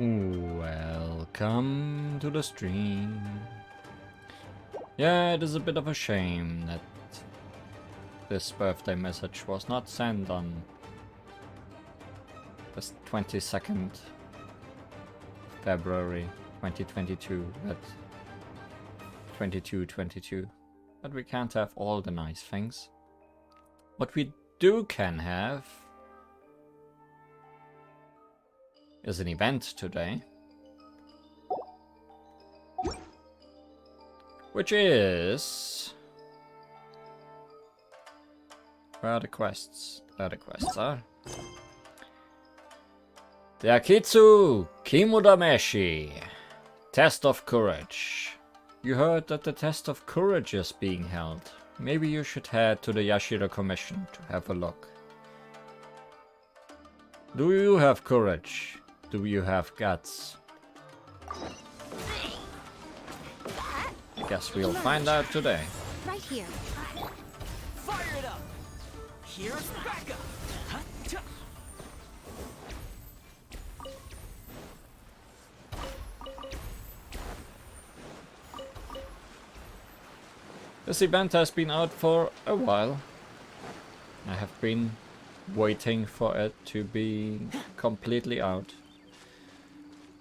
Welcome to the stream. Yeah, it is a bit of a shame that this birthday message was not sent on the 22nd February 2022, but 2222. But we can't have all the nice things. What we can have is an event today, which is... Where are the quests? There the quests are. The Akitsu Kimodameshi Test of Courage. You heard that the Test of Courage is being held. Maybe you should head to the Yashiro Commission to have a look. Do you have courage? Do you have guts? Guess we'll find out today. Right here. Fire it up. Here's backup. This event has been out for a while. I have been waiting for it to be completely out.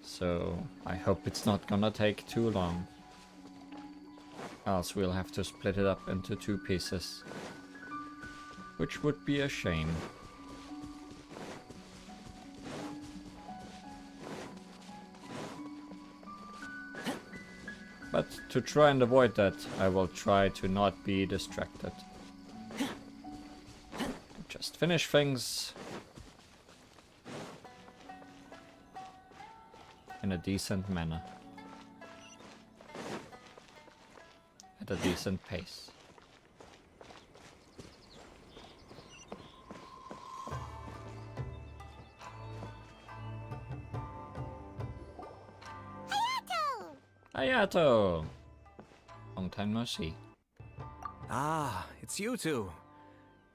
So I hope it's not gonna take too long. Else we'll have to split it up into 2 pieces. Which would be a shame. But to try and avoid that, I will try to not be distracted. Just finish things in a decent manner. At a decent pace. Hayato! Long time no see. Ah, it's you two.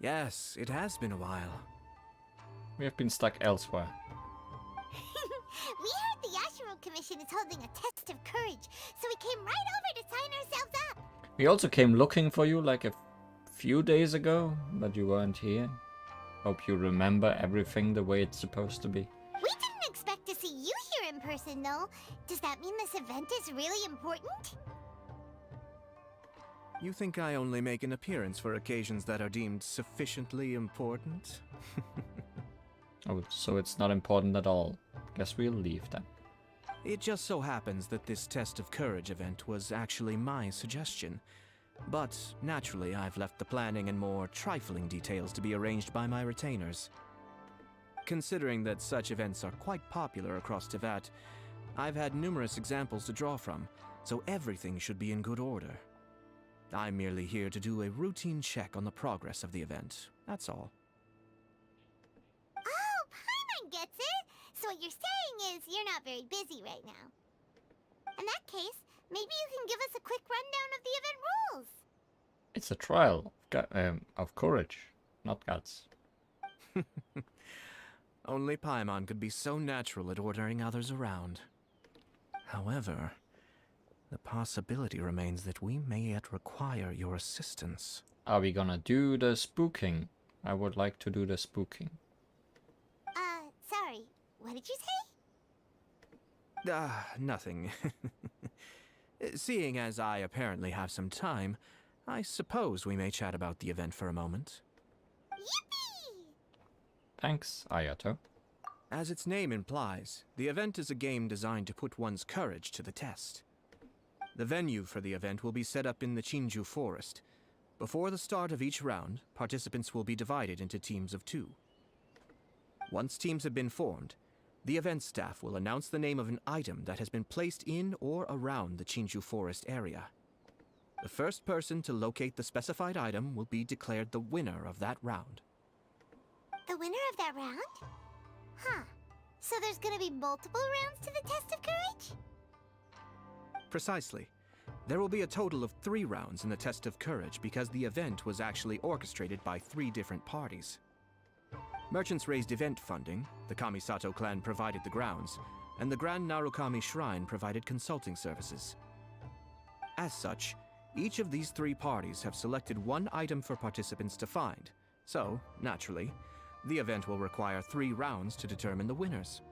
Yes, it has been a while. We have been stuck elsewhere. We heard the Yashiro Commission is holding a test of courage, so we came right over to sign ourselves up. We also came looking for you like a few days ago, but you weren't here. Hope you remember everything the way it's supposed to be. We didn't expect to see you here in person, though. Does that mean this event is really important? You think I only make an appearance for occasions that are deemed sufficiently important? Oh, so it's not important at all. Guess we'll leave then. It just so happens that this Test of Courage event was actually my suggestion. But naturally, I've left the planning and more trifling details to be arranged by my retainers. Considering that such events are quite popular across Teyvat, I've had numerous examples to draw from, so everything should be in good order. I'm merely here to do a routine check on the progress of the event, that's all. Oh, Paimon gets it! So what you're saying is you're not very busy right now. In that case, maybe you can give us a quick rundown of the event rules. It's a trial of courage, not guts. Only Paimon could be so natural at ordering others around. However, the possibility remains that we may yet require your assistance. Are we gonna do the spooking? I would like to do the spooking. Sorry. What did you say? Nothing. Seeing as I apparently have some time, I suppose we may chat about the event for a moment. Yippee! Thanks, Ayato. As its name implies, the event is a game designed to put one's courage to the test. The venue for the event will be set up in the Chinju Forest. Before the start of each round, participants will be divided into teams of 2. Once teams have been formed, the event staff will announce the name of an item that has been placed in or around the Chinju Forest area. The first person to locate the specified item will be declared the winner of that round. The winner of that round? Huh. So there's gonna be multiple rounds to the Test of Courage? Precisely. There will be a total of 3 rounds in the Test of Courage because the event was actually orchestrated by 3 different parties. Merchants raised event funding, the Kamisato clan provided the grounds, and the Grand Narukami Shrine provided consulting services. As such, each of these three parties have selected one item for participants to find, so, naturally, the event will require 3 rounds to determine the winners.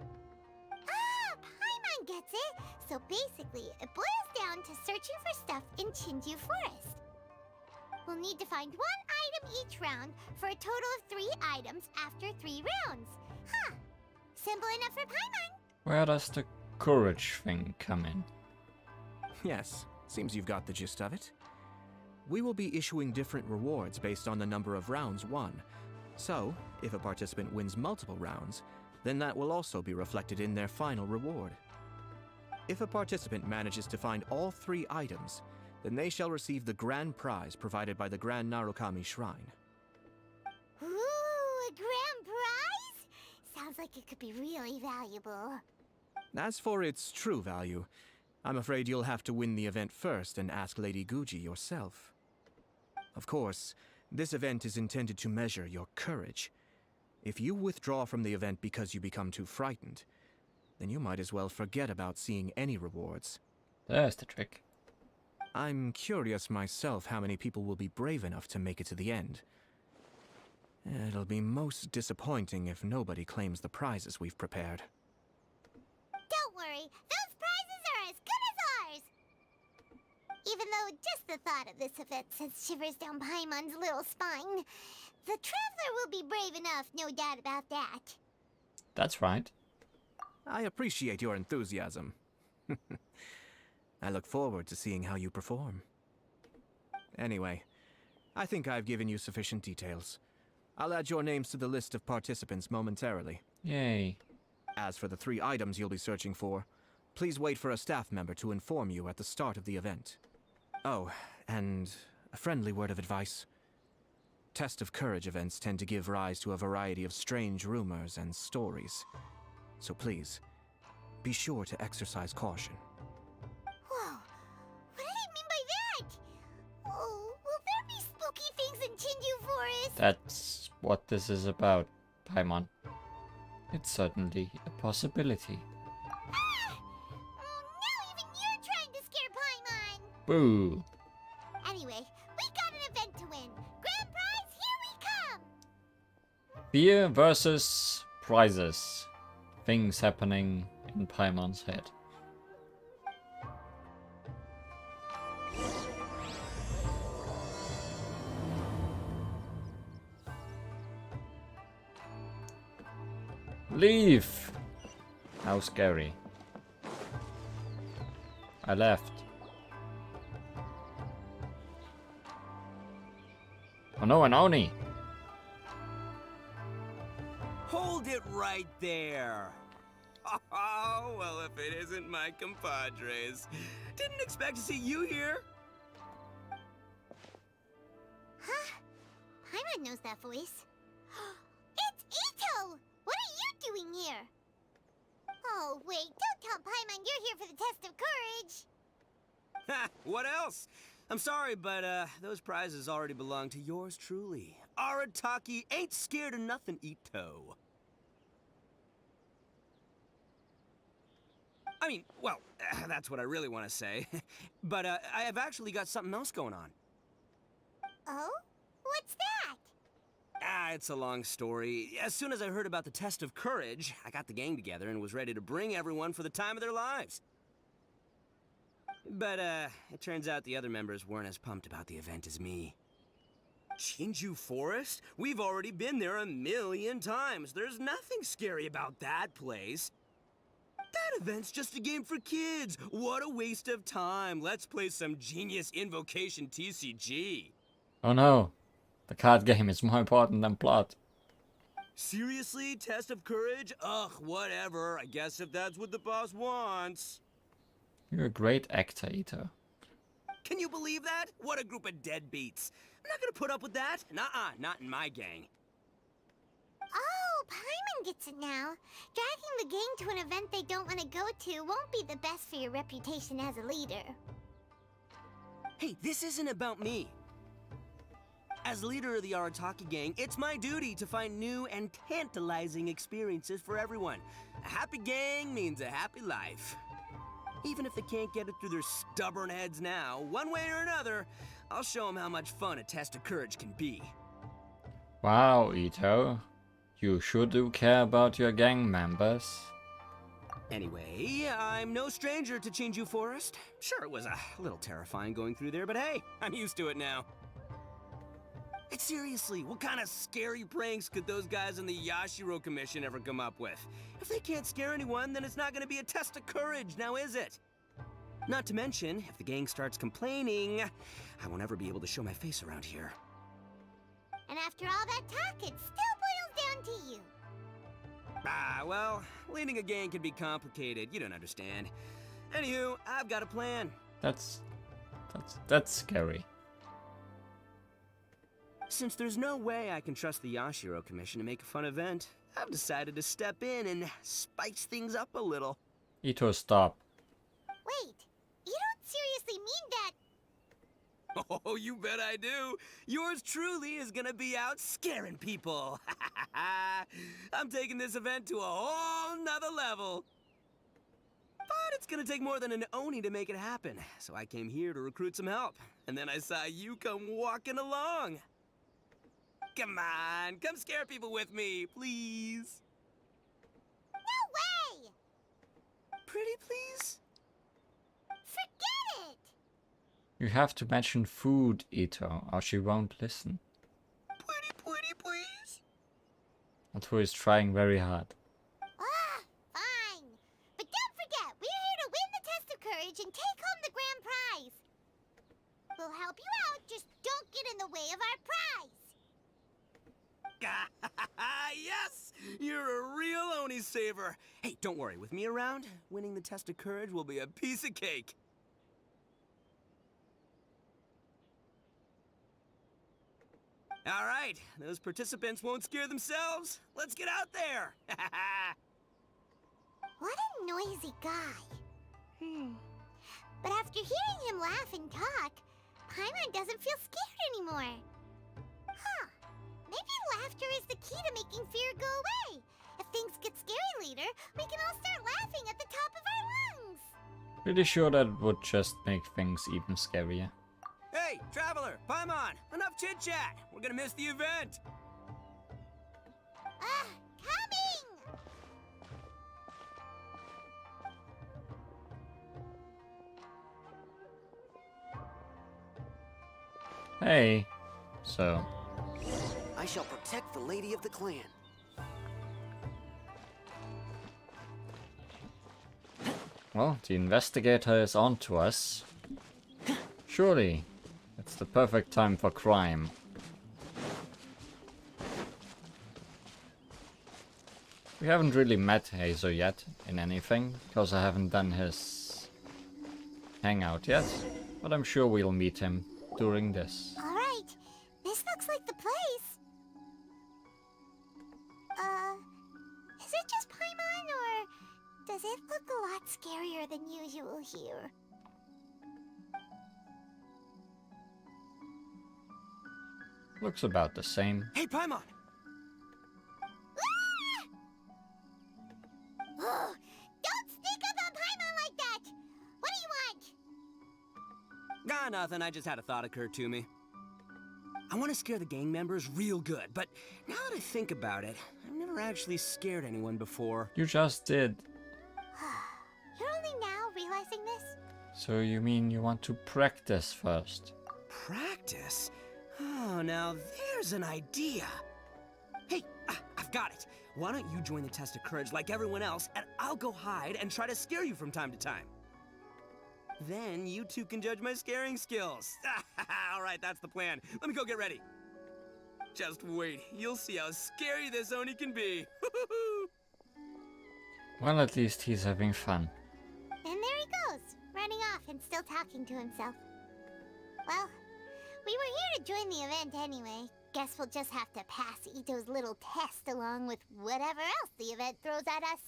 Ah, Paimon gets it! So basically, it boils down to searching for stuff in Chinju Forest. We'll need to find 1 item each round for a total of 3 items after 3 rounds. Huh. Simple enough for Paimon. Where does the courage thing come in? Yes, seems you've got the gist of it. We will be issuing different rewards based on the number of rounds won. So, if a participant wins multiple rounds, then that will also be reflected in their final reward. If a participant manages to find all 3 items, then they shall receive the grand prize provided by the Grand Narukami Shrine. Ooh, a grand prize? Sounds like it could be really valuable. As for its true value, I'm afraid you'll have to win the event first and ask Lady Guji yourself. Of course, this event is intended to measure your courage. If you withdraw from the event because you become too frightened, then you might as well forget about seeing any rewards. There's the trick. I'm curious myself how many people will be brave enough to make it to the end. It'll be most disappointing if nobody claims the prizes we've prepared. Don't worry, those prizes are as good as ours! Even though just the thought of this event sends shivers down Paimon's little spine, the Traveler will be brave enough, no doubt about that. That's right. I appreciate your enthusiasm. I look forward to seeing how you perform. Anyway, I think I've given you sufficient details. I'll add your names to the list of participants momentarily. Yay. As for the 3 items you'll be searching for, please wait for a staff member to inform you at the start of the event. Oh, and a friendly word of advice. Test of Courage events tend to give rise to a variety of strange rumors and stories. So please, be sure to exercise caution. Whoa, what did he mean by that? Oh, will there be spooky things in Chinju Forest? That's what this is about, Paimon. It's certainly a possibility. Ah! Oh, now even you're trying to scare Paimon! Boo! Anyway, we got an event to win. Grand prize, here we come! Fear versus prizes. Things happening in Paimon's head. Leave! How scary. I left. Oh no, an Oni! Hold it right there. Oh, well, if it isn't my compadres. Didn't expect to see you here. Huh? Paimon knows that voice. It's Ito! What are you doing here? Oh, wait, don't tell Paimon you're here for the test of courage! Ha! What else? I'm sorry, but those prizes already belong to yours truly. Arataki ain't scared of nothing, Ito. I mean, well, that's what I really want to say. But I have actually got something else going on. Oh? What's that? It's a long story. As soon as I heard about the test of courage, I got the gang together and was ready to bring everyone for the time of their lives. But, it turns out the other members weren't as pumped about the event as me. Chinju Forest? We've already been there 1,000,000 times. There's nothing scary about that place. That event's just a game for kids. What a waste of time. Let's play some genius invocation TCG. Oh no. The card game is more important than plot. Seriously? Test of courage? Ugh, whatever. I guess if that's what the boss wants. You're a great actor, Ito. Can you believe that? What a group of deadbeats. I'm not gonna put up with that. Nuh-uh, not in my gang. Oh, Paimon gets it now. Dragging the gang to an event they don't want to go to won't be the best for your reputation as a leader. Hey, this isn't about me. As leader of the Arataki gang, it's my duty to find new and tantalizing experiences for everyone. A happy gang means a happy life. Even if they can't get it through their stubborn heads now, one way or another, I'll show them how much fun a test of courage can be. Wow, Ito. You sure do care about your gang members. Anyway, I'm no stranger to Chinju Forest. Sure, it was a little terrifying going through there, but hey, I'm used to it now. And seriously, what kind of scary pranks could those guys in the Yashiro Commission ever come up with? If they can't scare anyone, then it's not gonna be a test of courage, now is it? Not to mention, if the gang starts complaining, I won't ever be able to show my face around here. And after all that talk, it still boils down to you. Ah, well, leading a gang can be complicated, you don't understand. Anywho, I've got a plan. That's scary. Since there's no way I can trust the Yashiro Commission to make a fun event, I've decided to step in and spice things up a little. Ito, stop. Wait, you don't seriously mean that? Oh, you bet I do. Yours truly is gonna be out scaring people. I'm taking this event to a whole nother level. But it's gonna take more than an Oni to make it happen, so I came here to recruit some help. And then I saw you come walking along. Come on, come scare people with me, please. No way! Pretty please? Forget it! You have to mention food, Ito, or she won't listen. Pretty please? Ito is trying very hard. Ah, fine. But don't forget, we're here to win the test of courage and take home the grand prize. We'll help you out, just don't get in the way of our prize. Yes! You're a real Oni saver. Hey, don't worry, with me around, winning the test of courage will be a piece of cake. All right, those participants won't scare themselves. Let's get out there. What a noisy guy. But after hearing him laugh and talk, Paimon doesn't feel scared anymore. Huh. Maybe laughter is the key to making fear go away. If things get scary later, we can all start laughing at the top of our lungs. Pretty sure that would just make things even scarier. Hey, Traveler, Paimon, enough chit-chat. We're gonna miss the event. Coming! Hey, so I shall protect the lady of the clan. well, the investigator is on to us. Surely, it's the perfect time for crime. We haven't really met Hazer yet in anything, because I haven't done his hangout yet, but I'm sure we'll meet him during this. All right, this looks like the place. Is it just Paimon, or does it look a lot scarier than usual here? Looks about the same. Hey, Paimon! Oh, don't sneak up on Paimon like that! What do you want? Nothing. I just had a thought occur to me. I want to scare the gang members real good, but now that I think about it, I've never actually scared anyone before. You just did. You're only now realizing this? So you mean you want to practice first? Practice? Oh, now there's an idea. Hey, I've got it. Why don't you join the test of courage like everyone else, and I'll go hide and try to scare you from time to time. Then you two can judge my scaring skills. All right, that's the plan. Let me go get ready. Just wait. You'll see how scary this Oni can be. Well, at least he's having fun. And there he goes, running off and still talking to himself. Well, we were here to join the event anyway. Guess we'll just have to pass Ito's little test along with whatever else the event throws at us.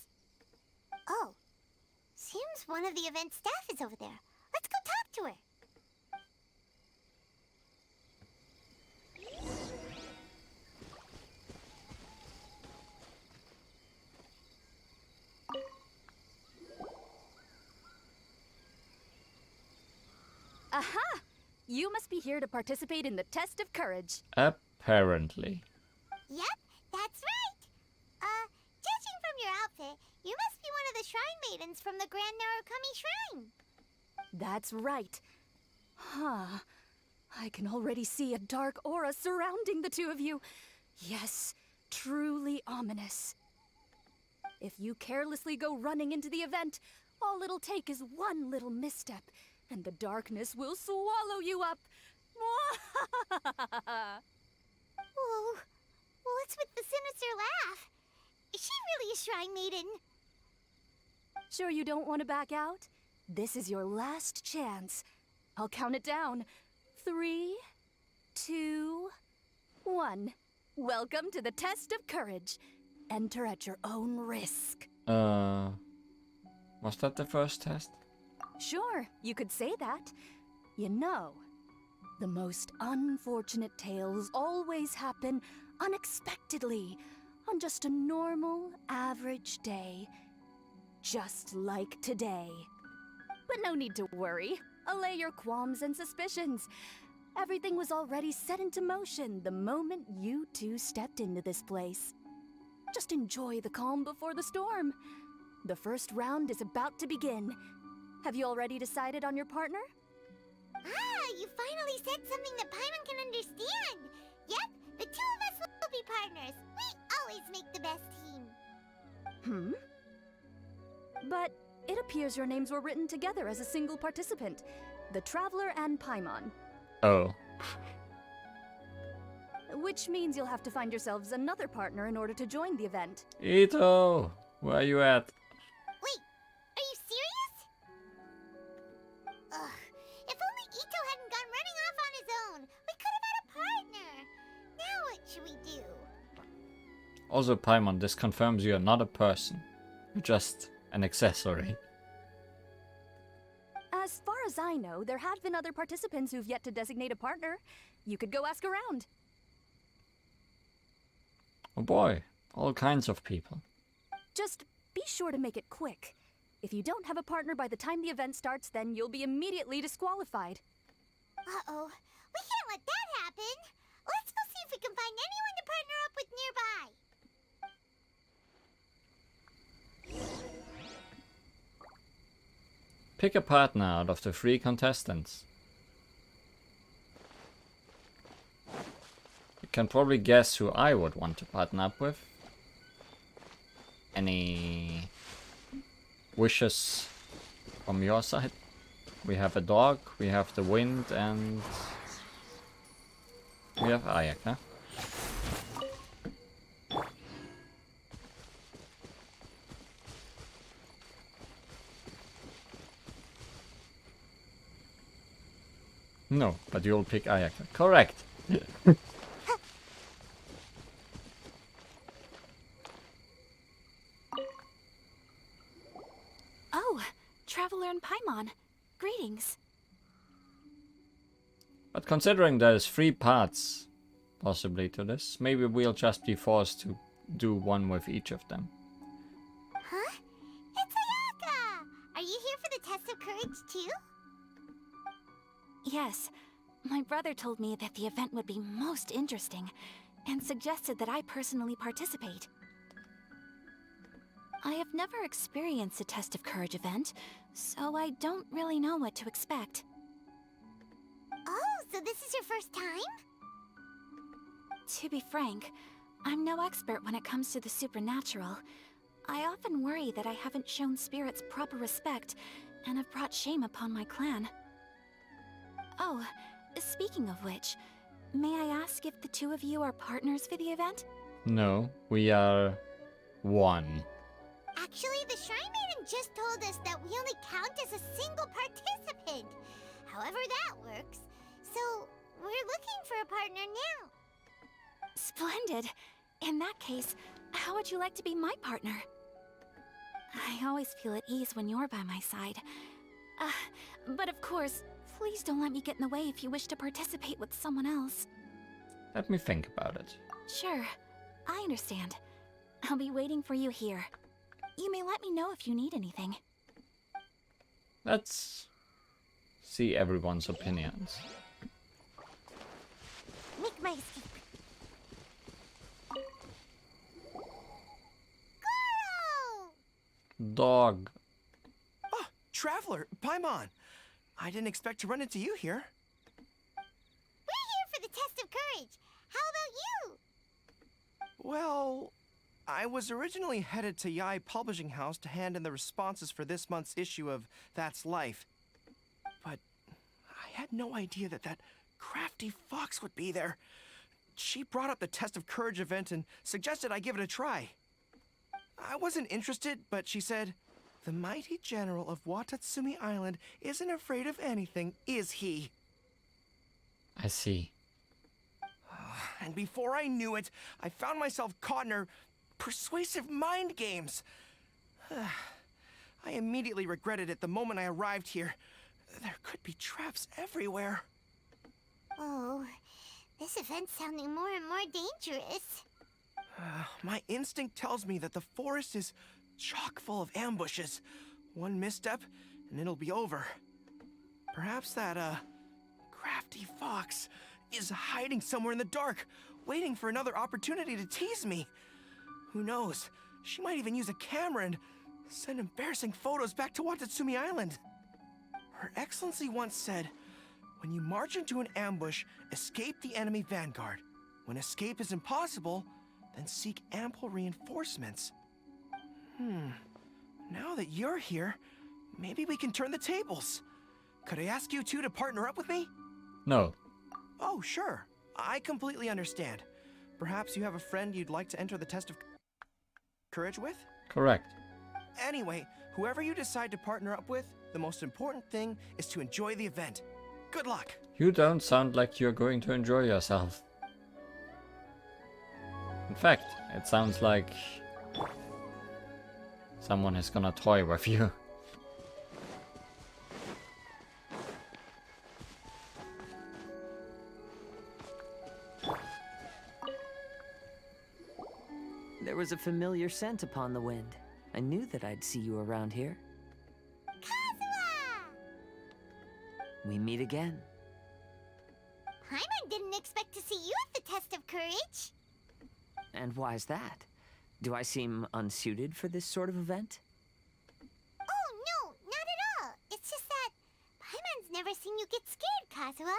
Oh, seems one of the event staff is over there. Let's go talk to her. Aha! You must be here to participate in the test of courage. Apparently. Yep, that's right. Judging from your outfit, you must be one of the shrine maidens from the Grand Narukami Shrine. That's right. Huh. I can already see a dark aura surrounding the two of you. Yes, truly ominous. If you carelessly go running into the event, all it'll take is one little misstep, and the darkness will swallow you up. Whoa, what's with the sinister laugh? Is she really a shrine maiden? Sure you don't want to back out? This is your last chance. I'll count it down. 3, 2, 1. Welcome to the test of courage. Enter at your own risk. Was that the first test? Sure, you could say that. You know, the most unfortunate tales always happen unexpectedly on just a normal, average day. Just like today. But no need to worry. Allay your qualms and suspicions. Everything was already set into motion the moment you two stepped into this place. Just enjoy the calm before the storm. The first round is about to begin. Have you already decided on your partner? Ah, you finally said something that Paimon can understand. Yep, the two of us will be partners. We always make the best team. But it appears your names were written together as a single participant. The Traveler and Paimon. Oh. Which means you'll have to find yourselves another partner in order to join the event. Ito! Where are you at? Wait, are you serious? Ugh, if only Ito hadn't gone running off on his own, we could have had a partner. Now what should we do? Also, Paimon, this confirms you're not a person. You're just an accessory. As far as I know, there have been other participants who've yet to designate a partner. You could go ask around. Oh boy, all kinds of people. Just be sure to make it quick. If you don't have a partner by the time the event starts, then you'll be immediately disqualified. Uh-oh, we can't let that happen. Let's go see if we can find anyone to partner up with nearby. Pick a partner out of the 3 contestants. You can probably guess who I would want to partner up with. Any wishes from your side? We have a dog, we have the wind, and we have Ayaka. No, but you'll pick Ayaka. Correct. Oh, Traveler and Paimon. Greetings. But considering there's 3 parts possibly to this, maybe we'll just be forced to do one with each of them. Huh? It's Ayaka! Are you here for the test of courage too? Yes, my brother told me that the event would be most interesting and suggested that I personally participate. I have never experienced a Test of Courage event, so I don't really know what to expect. Oh, so this is your first time? To be frank, I'm no expert when it comes to the supernatural. I often worry that I haven't shown spirits proper respect and have brought shame upon my clan. Oh, speaking of which, may I ask if the two of you are partners for the event? No, we are 1. Actually, the Shrine Maiden just told us that we only count as a single participant. However that works. So, we're looking for a partner now. Splendid. In that case, how would you like to be my partner? I always feel at ease when you're by my side. But of course, please don't let me get in the way if you wish to participate with someone else. Let me think about it. Sure, I understand. I'll be waiting for you here. You may let me know if you need anything. Let's see everyone's opinions. Make my escape. Goro! Dog. Ah, Traveler, Paimon. I didn't expect to run into you here. We're here for the test of courage. How about you? Well, I was originally headed to Yai Publishing House to hand in the responses for this month's issue of That's Life. But I had no idea that that crafty fox would be there. She brought up the Test of Courage event and suggested I give it a try. I wasn't interested, but she said, "The mighty general of Watatsumi Island isn't afraid of anything, is he?" I see. And before I knew it, I found myself caught in her persuasive mind games. I immediately regretted it the moment I arrived here. There could be traps everywhere. Oh, this event's sounding more and more dangerous. My instinct tells me that the forest is chock full of ambushes. One misstep, and it'll be over. Perhaps that, crafty fox is hiding somewhere in the dark, waiting for another opportunity to tease me. Who knows? She might even use a camera and send embarrassing photos back to Watatsumi Island. Her Excellency once said, "When you march into an ambush, escape the enemy vanguard. When escape is impossible, then seek ample reinforcements." Now that you're here, maybe we can turn the tables. Could I ask you two to partner up with me? No. Oh, sure. I completely understand. Perhaps you have a friend you'd like to enter the test of courage with? Correct. Anyway, whoever you decide to partner up with, the most important thing is to enjoy the event. Good luck! You don't sound like you're going to enjoy yourself. In fact, it sounds like someone is gonna toy with you. There was a familiar scent upon the wind. I knew that I'd see you around here. Kazuha! We meet again. Paimon didn't expect to see you at the test of courage. And why's that? Do I seem unsuited for this sort of event? Oh, no, not at all. It's just that Paimon's never seen you get scared, Kazuha.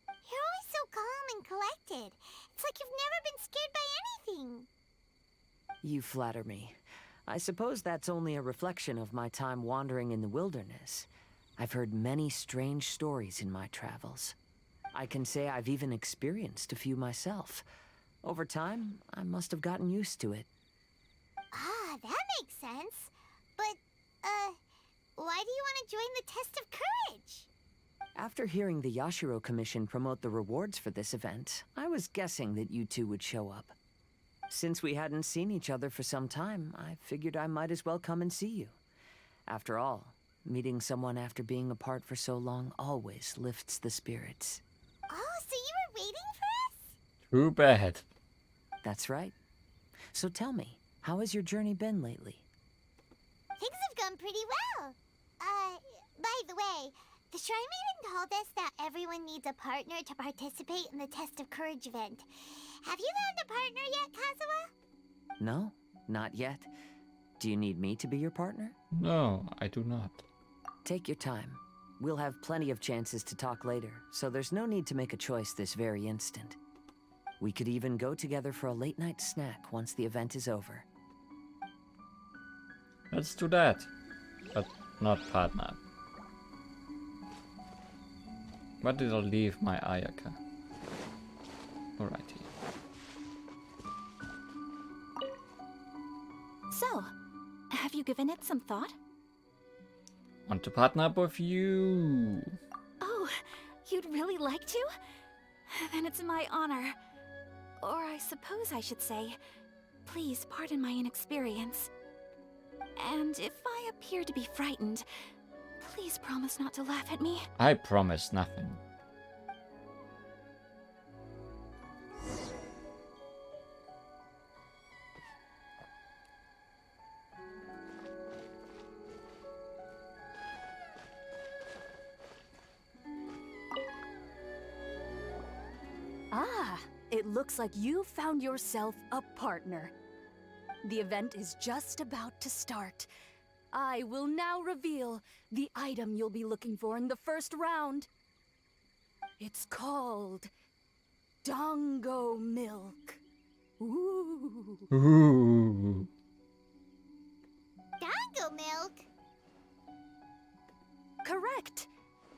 You're always so calm and collected. It's like you've never been scared by anything. You flatter me. I suppose that's only a reflection of my time wandering in the wilderness. I've heard many strange stories in my travels. I can say I've even experienced a few myself. Over time, I must have gotten used to it. Ah, that makes sense. But, why do you want to join the test of courage? After hearing the Yashiro Commission promote the rewards for this event, I was guessing that you two would show up. Since we hadn't seen each other for some time, I figured I might as well come and see you. After all, meeting someone after being apart for so long always lifts the spirits. Oh, so you were waiting for us? Too bad. That's right. So tell me, how has your journey been lately? Things have gone pretty well. By the way, the Shrine Maiden told us that everyone needs a partner to participate in the Test of Courage event. Have you found a partner yet, Kazuha? No, not yet. Do you need me to be your partner? No, I do not. Take your time. We'll have plenty of chances to talk later, so there's no need to make a choice this very instant. We could even go together for a late-night snack once the event is over. Let's do that. But not partner. Where did I leave my Ayaka? Alrighty. So, have you given it some thought? Want to partner up with you? Oh, you'd really like to? Then it's my honor. Or I suppose I should say, please pardon my inexperience. And if I appear to be frightened, please promise not to laugh at me. I promise nothing. Ah, it looks like you found yourself a partner. The event is just about to start. I will now reveal the item you'll be looking for in the first round. It's called Dango Milk. Ooh. Ooh. Dango milk? Correct.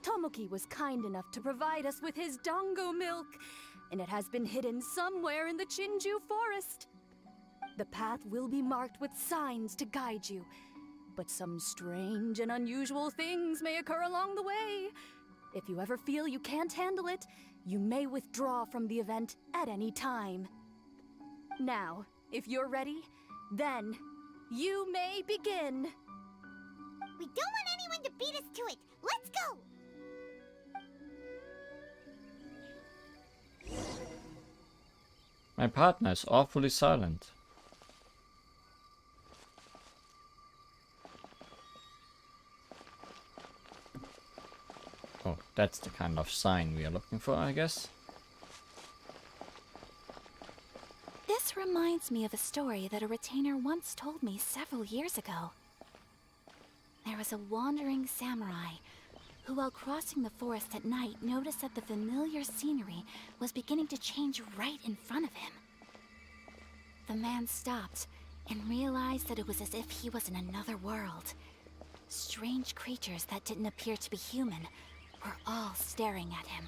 Tomoki was kind enough to provide us with his Dango Milk, and it has been hidden somewhere in the Chinju forest. The path will be marked with signs to guide you, but some strange and unusual things may occur along the way. If you ever feel you can't handle it, you may withdraw from the event at any time. Now, if you're ready, then you may begin. We don't want anyone to beat us to it. Let's go! My partner is awfully silent. Oh, that's the kind of sign we are looking for, I guess. This reminds me of a story that a retainer once told me several years ago. There was a wandering samurai who, while crossing the forest at night, noticed that the familiar scenery was beginning to change right in front of him. The man stopped and realized that it was as if he was in another world. Strange creatures that didn't appear to be human were all staring at him.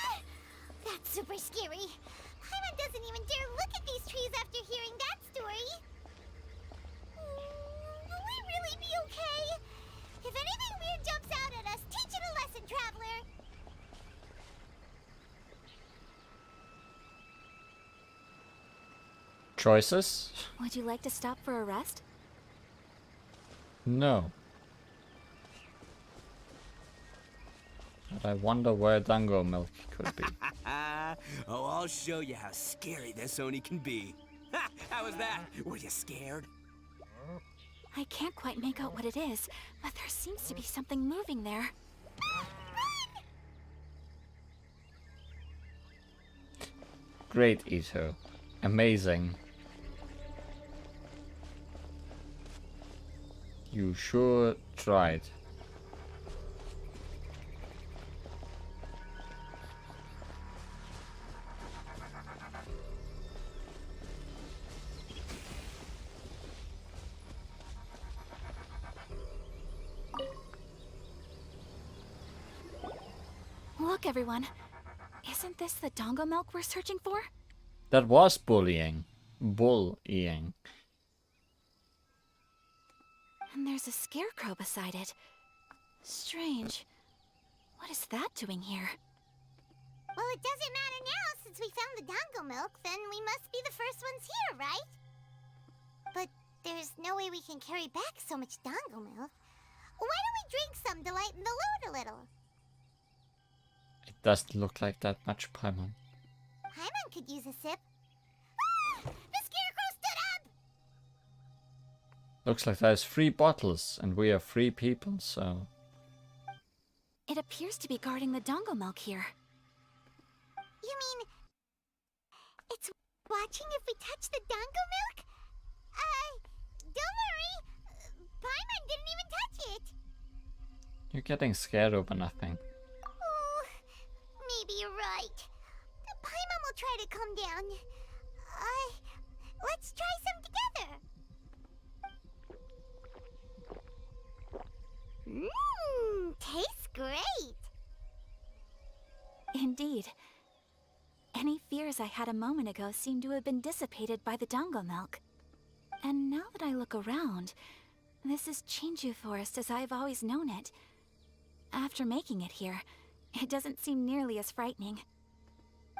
Ah! That's super scary. Paimon doesn't even dare look at these trees after hearing that story. Will we really be okay? If anything weird jumps out at us, teach it a lesson, traveler! Choices? Would you like to stop for a rest? No. But I wonder where Dango Milk could be. Oh, I'll show you how scary this Oni can be. Ha! How was that? Were you scared? I can't quite make out what it is, but there seems to be something moving there. Great, Ito. Amazing. You sure tried. Look, everyone. Isn't this the Dango Milk we're searching for? That was bullying. Bullying. And there's a scarecrow beside it. Strange. What is that doing here? Well, it doesn't matter now since we found the Dango Milk, then we must be the first ones here, right? But there's no way we can carry back so much Dango Milk. Why don't we drink some to lighten the load a little? It doesn't look like that much, Paimon. Paimon could use a sip. Ah! The scarecrow stood up! Looks like there's 3 bottles, and we are 3 people, so... It appears to be guarding the Dango Milk here. You mean... it's watching if we touch the Dango Milk? Don't worry. Paimon didn't even touch it. You're getting scared over nothing. Oh, maybe you're right. Paimon will try to calm down. Let's try some together. Tastes great. Indeed. Any fears I had a moment ago seem to have been dissipated by the Dango Milk. And now that I look around, this is Chinju Forest as I've always known it. After making it here, it doesn't seem nearly as frightening.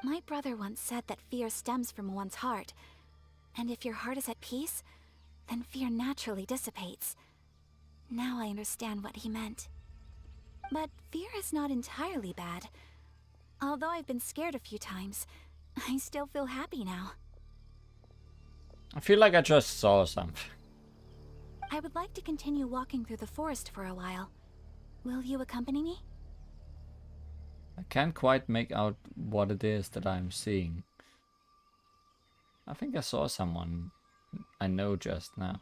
My brother once said that fear stems from one's heart, and if your heart is at peace, then fear naturally dissipates. Now I understand what he meant. But fear is not entirely bad. Although I've been scared a few times, I still feel happy now. I feel like I just saw something. I would like to continue walking through the forest for a while. Will you accompany me? I can't quite make out what it is that I'm seeing. I think I saw someone I know just now.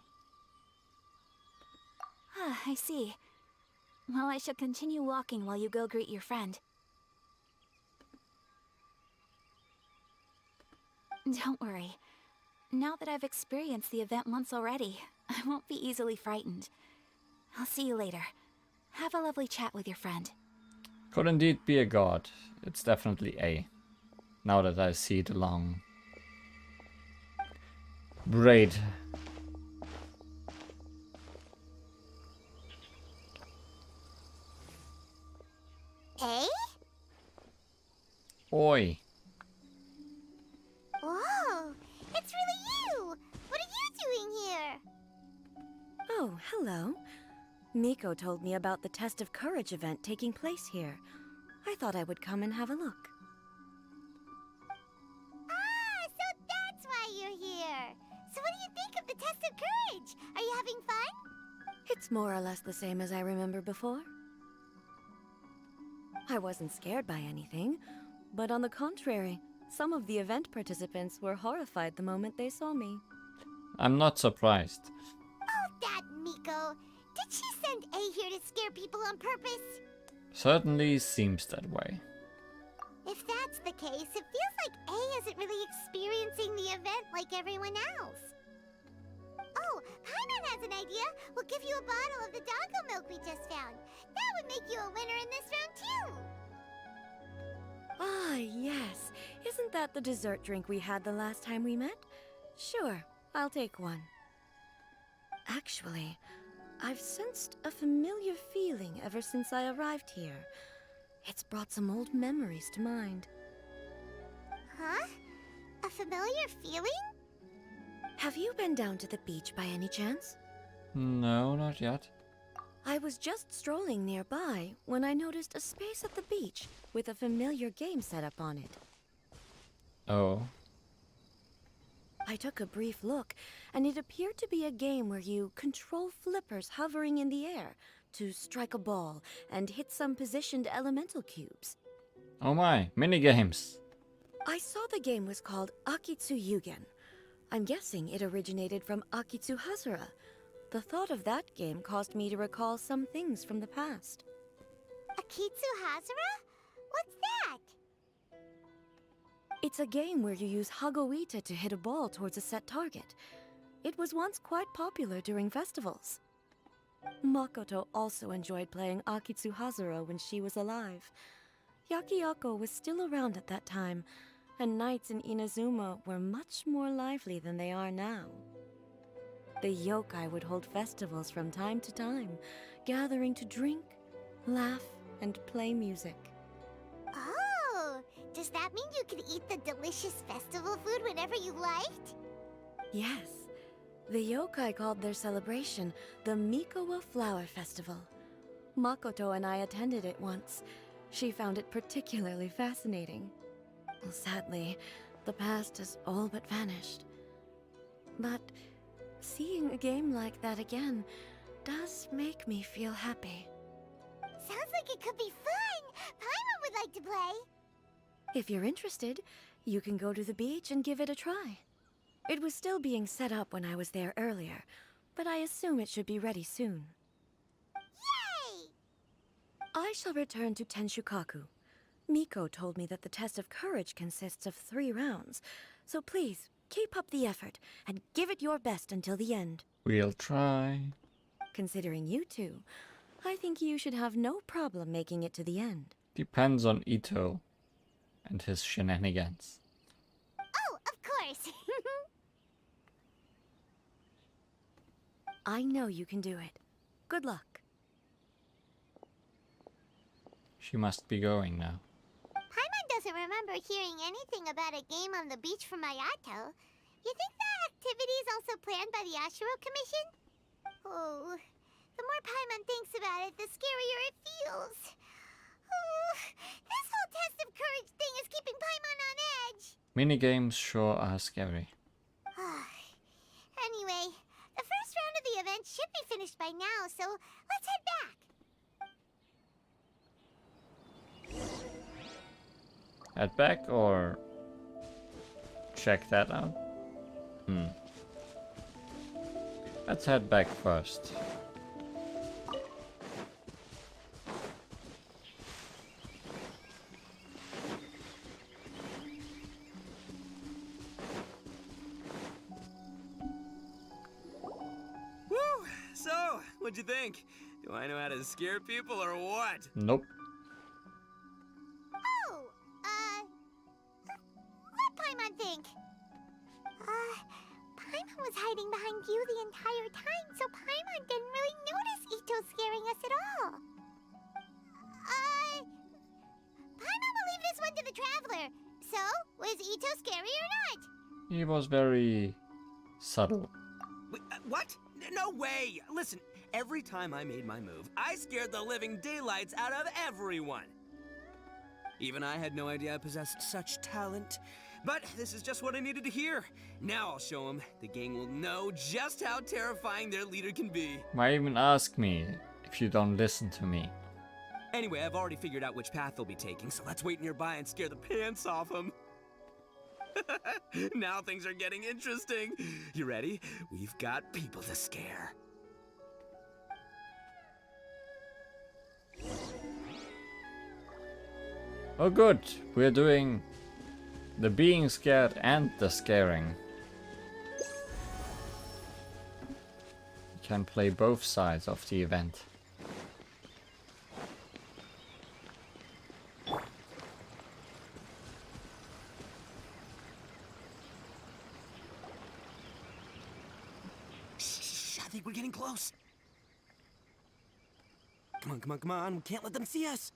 Ah, I see. Well, I shall continue walking while you go greet your friend. Don't worry. Now that I've experienced the event once already, I won't be easily frightened. I'll see you later. Have a lovely chat with your friend. Could indeed be a god. It's definitely A. Now that I see the long braid. Eh? Oi. Whoa! It's really you! What are you doing here? Oh, hello. Miko told me about the Test of Courage event taking place here. I thought I would come and have a look. Ah, so that's why you're here! So what do you think of the Test of Courage? Are you having fun? It's more or less the same as I remember before. I wasn't scared by anything, but on the contrary, some of the event participants were horrified the moment they saw me. I'm not surprised. Oh, that Miko! Did she send A here to scare people on purpose? Certainly seems that way. If that's the case, it feels like A isn't really experiencing the event like everyone else. Oh, Paimon has an idea. We'll give you a bottle of the doggo milk we just found. That would make you a winner in this round too. Ah, yes. Isn't that the dessert drink we had the last time we met? Sure, I'll take one. Actually, I've sensed a familiar feeling ever since I arrived here. It's brought some old memories to mind. Huh? A familiar feeling? Have you been down to the beach by any chance? No, not yet. I was just strolling nearby when I noticed a space at the beach with a familiar game set up on it. Oh. I took a brief look, and it appeared to be a game where you control flippers hovering in the air to strike a ball and hit some positioned elemental cubes. Oh my, minigames. I saw the game was called Akitsu Yugen. I'm guessing it originated from Akitsu Hazura. The thought of that game caused me to recall some things from the past. Akitsu Hazura? What's that? It's a game where you use Hagoita to hit a ball towards a set target. It was once quite popular during festivals. Makoto also enjoyed playing Akitsu Hazura when she was alive. Yakiako was still around at that time, and nights in Inazuma were much more lively than they are now. The yokai would hold festivals from time to time, gathering to drink, laugh, and play music. Oh, does that mean you could eat the delicious festival food whenever you liked? Yes. The yokai called their celebration the Mikowa Flower Festival. Makoto and I attended it once. She found it particularly fascinating. Well, sadly, the past has all but vanished. But seeing a game like that again does make me feel happy. Sounds like it could be fun! Paimon would like to play! If you're interested, you can go to the beach and give it a try. It was still being set up when I was there earlier, but I assume it should be ready soon. Yay! I shall return to Tenshukaku. Miko told me that the test of courage consists of 3 rounds, so please, keep up the effort and give it your best until the end. We'll try. Considering you two, I think you should have no problem making it to the end. Depends on Ito and his shenanigans. Oh, of course! I know you can do it. Good luck. She must be going now. Paimon doesn't remember hearing anything about a game on the beach from Ayato. You think that activity is also planned by the Yashiro Commission? Oh, the more Paimon thinks about it, the scarier it feels. Oh, this whole test of courage thing is keeping Paimon on edge. Minigames sure are scary. Anyway, the first round of the event should be finished by now, so let's head back. Head back or check that out? Let's head back first. Woo! So, what'd you think? Do I know how to scare people or what? Nope. Oh, what Paimon think? Paimon was hiding behind you the entire time, so Paimon didn't really notice Ito scaring us at all. Paimon will leave this one to the Traveler. So, was Ito scary or not? He was very subtle. Wait, what? No way! Listen, every time I made my move, I scared the living daylights out of everyone. Even I had no idea I possessed such talent. But this is just what I needed to hear. Now I'll show them. The gang will know just how terrifying their leader can be. Why even ask me if you don't listen to me? Anyway, I've already figured out which path they'll be taking, so let's wait nearby and scare the pants off them. Now things are getting interesting. You ready? We've got people to scare. Oh good, we're doing the being scared and the scaring. You can play both sides of the event. Shh, I think we're getting close. Come on, come on, come on. We can't let them see us.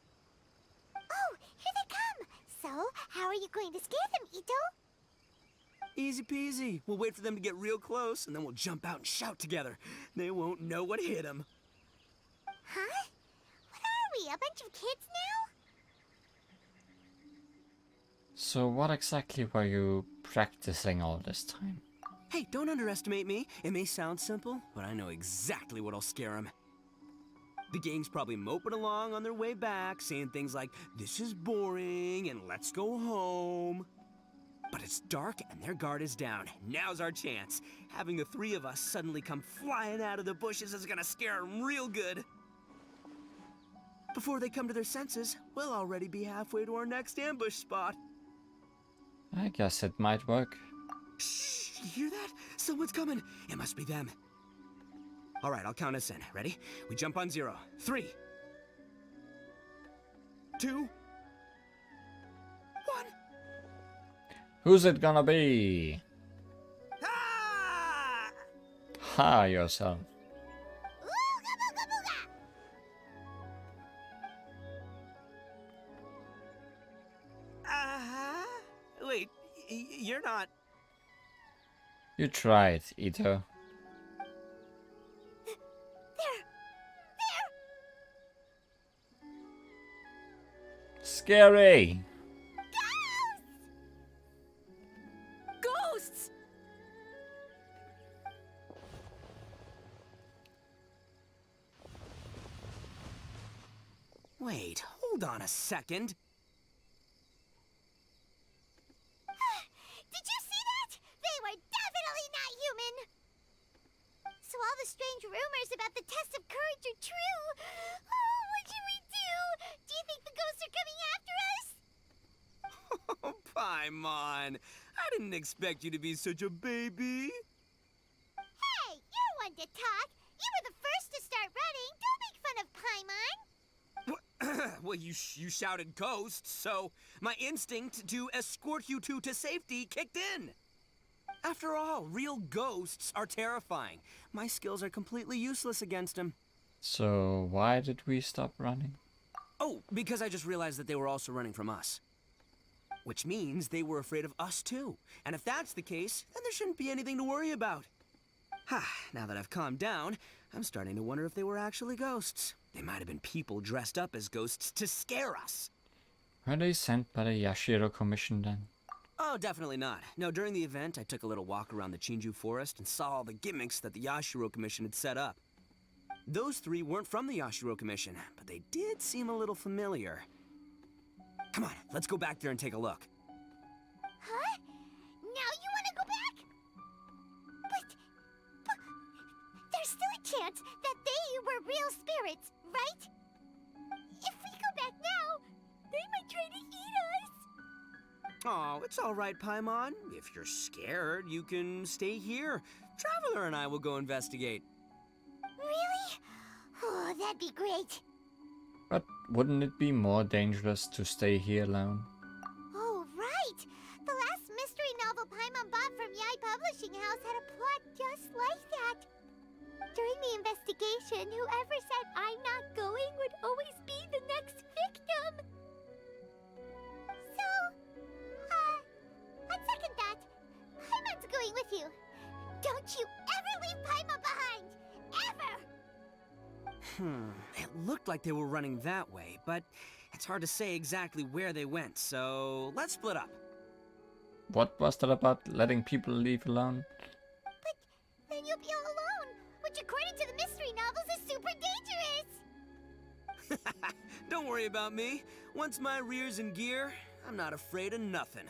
Oh, here they come! So, how are you going to scare them, Ito? Easy peasy. We'll wait for them to get real close, and then we'll jump out and shout together. They won't know what hit them. Huh? What are we, a bunch of kids now? So what exactly were you practicing all this time? Hey, don't underestimate me. It may sound simple, but I know exactly what'll scare them. The gang's probably moping along on their way back, saying things like, "This is boring," and "Let's go home." But it's dark and their guard is down. Now's our chance. Having the three of us suddenly come flying out of the bushes is gonna scare them real good. Before they come to their senses, we'll already be halfway to our next ambush spot. I guess it might work. Shh, you hear that? Someone's coming. It must be them. All right, I'll count us in. Ready? We jump on 0. 3, 2, 1. Who's it gonna be? Ah! Ha yourself. Ooga booga booga! Wait, you're not... You tried, Ito. Scary! Ghosts! Wait, hold on a second. Did you see that? They were definitely not human! So all the strange rumors about the test of courage are true? Oh, what can we do? Do you think the ghosts are coming after us? Oh, Paimon. I didn't expect you to be such a baby. Hey, you're one to talk. You were the first to start running. Don't make fun of Paimon. Well, you shouted ghosts, so my instinct to escort you two to safety kicked in. After all, real ghosts are terrifying. My skills are completely useless against them. So why did we stop running? Oh, because I just realized that they were also running from us. Which means they were afraid of us too. And if that's the case, then there shouldn't be anything to worry about. Now that I've calmed down, I'm starting to wonder if they were actually ghosts. They might have been people dressed up as ghosts to scare us. Were they sent by the Yashiro Commission then? Oh, definitely not. No, during the event, I took a little walk around the Chinju forest and saw all the gimmicks that the Yashiro Commission had set up. Those three weren't from the Yashiro Commission, but they did seem a little familiar. Come on, let's go back there and take a look. Huh? Now you want to go back? But there's still a chance that they were real spirits, right? If we go back now, they might try to eat us. Oh, it's all right, Paimon. If you're scared, you can stay here. Traveler and I will go investigate. Really? Oh, that'd be great. But wouldn't it be more dangerous to stay here alone? Oh, right. The last mystery novel Paimon bought from Yai Publishing House had a plot just like that. During the investigation, whoever said I'm not going would always be the next victim. So, on second thought, Paimon's going with you. Don't you ever leave Paimon behind! Ever! It looked like they were running that way, but it's hard to say exactly where they went, so let's split up. What was that about letting people leave alone? But then you'll be all alone, which according to the mystery novels is super dangerous! Don't worry about me. Once my rear's in gear, I'm not afraid of nothing.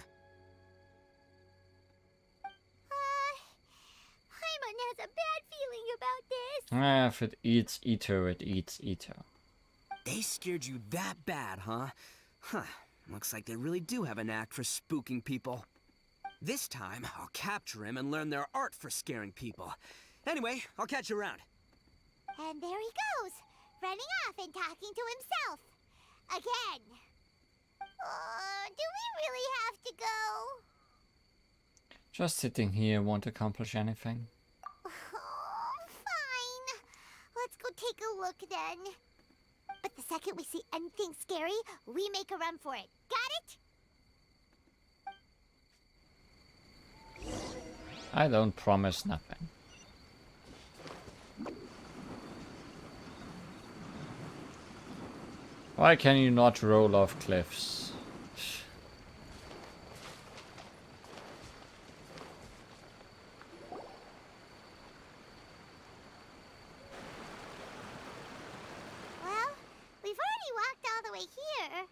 Paimon has a bad feeling about this. If it eats Ito, it eats Ito. They scared you that bad, huh? Huh. Looks like they really do have a knack for spooking people. This time, I'll capture him and learn their art for scaring people. Anyway, I'll catch you around. And there he goes, running off and talking to himself. Again. Do we really have to go? Just sitting here won't accomplish anything. Fine. Let's go take a look then. But the second we see anything scary, we make a run for it. Got it? I don't promise nothing. Why can you not roll off cliffs? Well, we've already walked all the way here.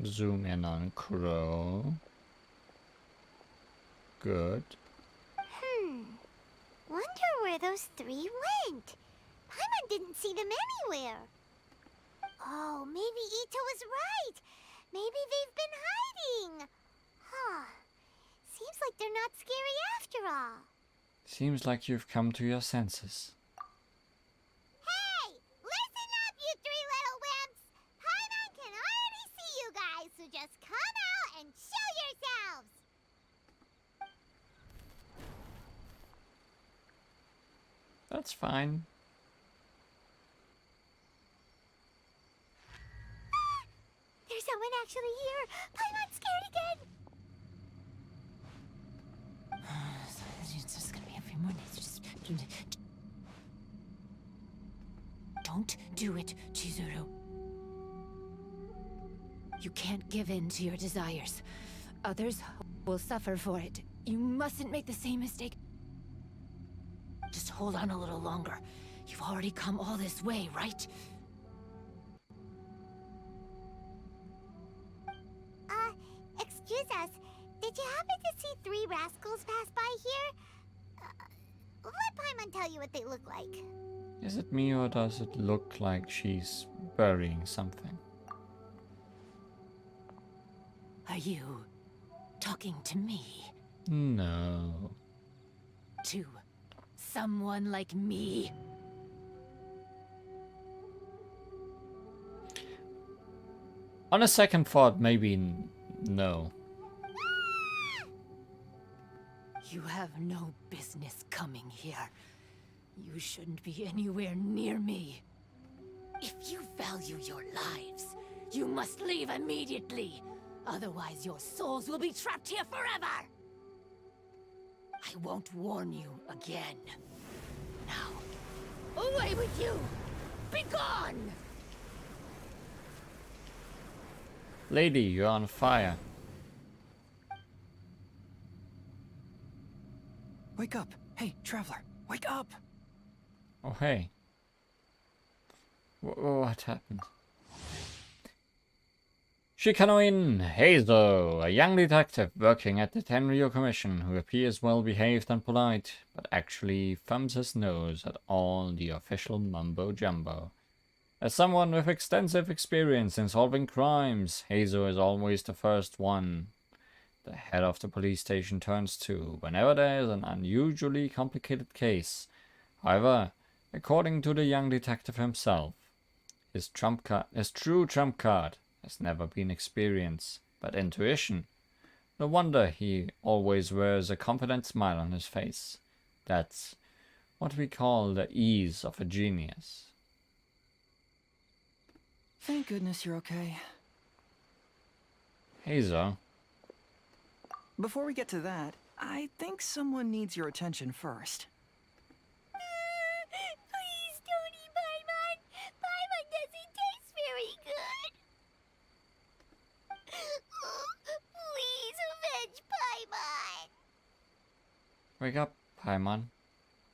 Zoom in on Crow. Good. Wonder where those three went. Paimon didn't see them anywhere. Oh, maybe Ito was right. Maybe they've been hiding. Huh. Seems like they're not scary after all. Seems like you've come to your senses. Hey! Listen up, you three little wimps! Paimon can already see you guys, so just come out and show yourselves! That's fine. There's someone actually here! Paimon's scared again! It's just gonna be a few more days. Don't do it, Chizuru. You can't give in to your desires. Others will suffer for it. You mustn't make the same mistake. Just hold on a little longer. You've already come all this way, right? Excuse us. Did you happen to see three rascals pass by here? Let Paimon tell you what they look like. Is it me or does it look like she's burying something? Are you talking to me? No. To someone like me? On a second thought, maybe no. You have no business coming here. You shouldn't be anywhere near me. If you value your lives, you must leave immediately. Otherwise, your souls will be trapped here forever. I won't warn you again. Now, away with you! Be gone! Lady, you're on fire. Wake up. Hey, traveler, wake up. Oh, hey. What happened? Shikanoin Heizo, a young detective working at the Tenryo Commission who appears well behaved and polite, but actually thumbs his nose at all the official mumbo jumbo. As someone with extensive experience in solving crimes, Heizo is always the first one the head of the police station turns to whenever there is an unusually complicated case. However, according to the young detective himself, his true trump card has never been experience, but intuition. No wonder he always wears a confident smile on his face. That's what we call the ease of a genius. Thank goodness you're okay. Heizo. Before we get to that, I think someone needs your attention first. Please don't eat Paimon. Paimon doesn't taste very good. Please avenge Paimon. Wake up, Paimon.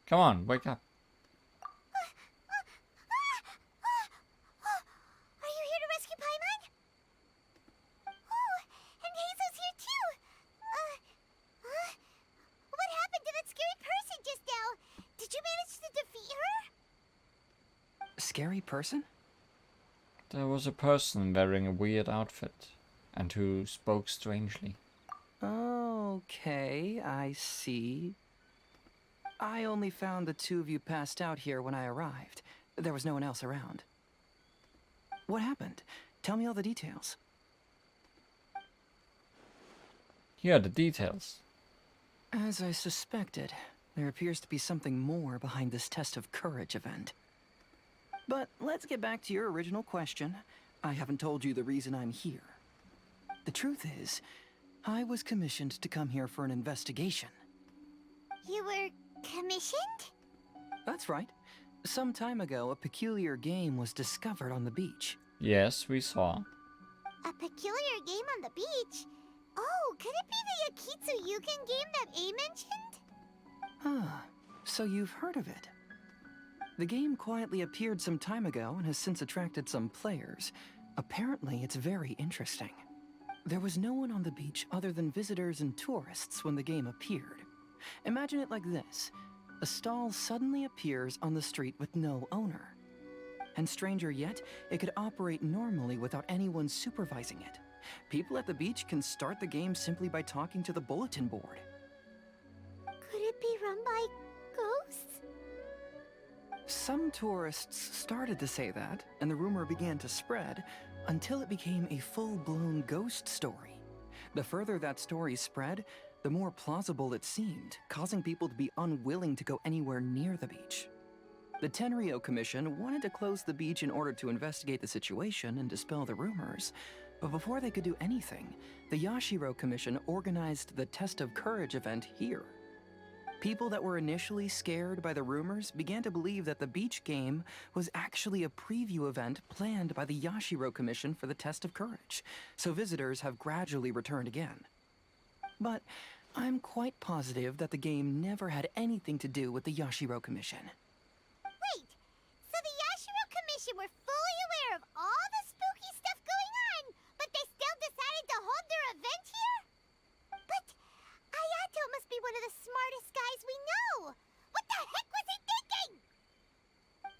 Come on, wake up. Are you here to rescue Paimon? Oh, and Heizo's here too. What happened to that scary person just now? Did you manage to defeat her? Scary person? There was a person wearing a weird outfit and who spoke strangely. Okay, I see. I only found the two of you passed out here when I arrived. There was no one else around. What happened? Tell me all the details. Here are the details. As I suspected, there appears to be something more behind this test of courage event. But let's get back to your original question. I haven't told you the reason I'm here. The truth is, I was commissioned to come here for an investigation. You were commissioned? That's right. Some time ago, a peculiar game was discovered on the beach. Yes, we saw. A peculiar game on the beach? Oh, could it be the Akitsu Yugen game that A mentioned? Ah, so you've heard of it. The game quietly appeared some time ago and has since attracted some players. Apparently, it's very interesting. There was no one on the beach other than visitors and tourists when the game appeared. Imagine it like this. A stall suddenly appears on the street with no owner. And stranger yet, it could operate normally without anyone supervising it. People at the beach can start the game simply by talking to the bulletin board. Could it be run by ghosts? Some tourists started to say that, and the rumor began to spread, until it became a full-blown ghost story. The further that story spread, the more plausible it seemed, causing people to be unwilling to go anywhere near the beach. The Tenryo Commission wanted to close the beach in order to investigate the situation and dispel the rumors, but before they could do anything, the Yashiro Commission organized the Test of Courage event here. People that were initially scared by the rumors began to believe that the beach game was actually a preview event planned by the Yashiro Commission for the Test of Courage, so visitors have gradually returned again. But I'm quite positive that the game never had anything to do with the Yashiro Commission. Wait, so the Yashiro Commission were fully aware of all the spooky stuff going on, but they still decided to hold their event here? But Ayato must be one of the smartest guys we know. What the heck was he thinking?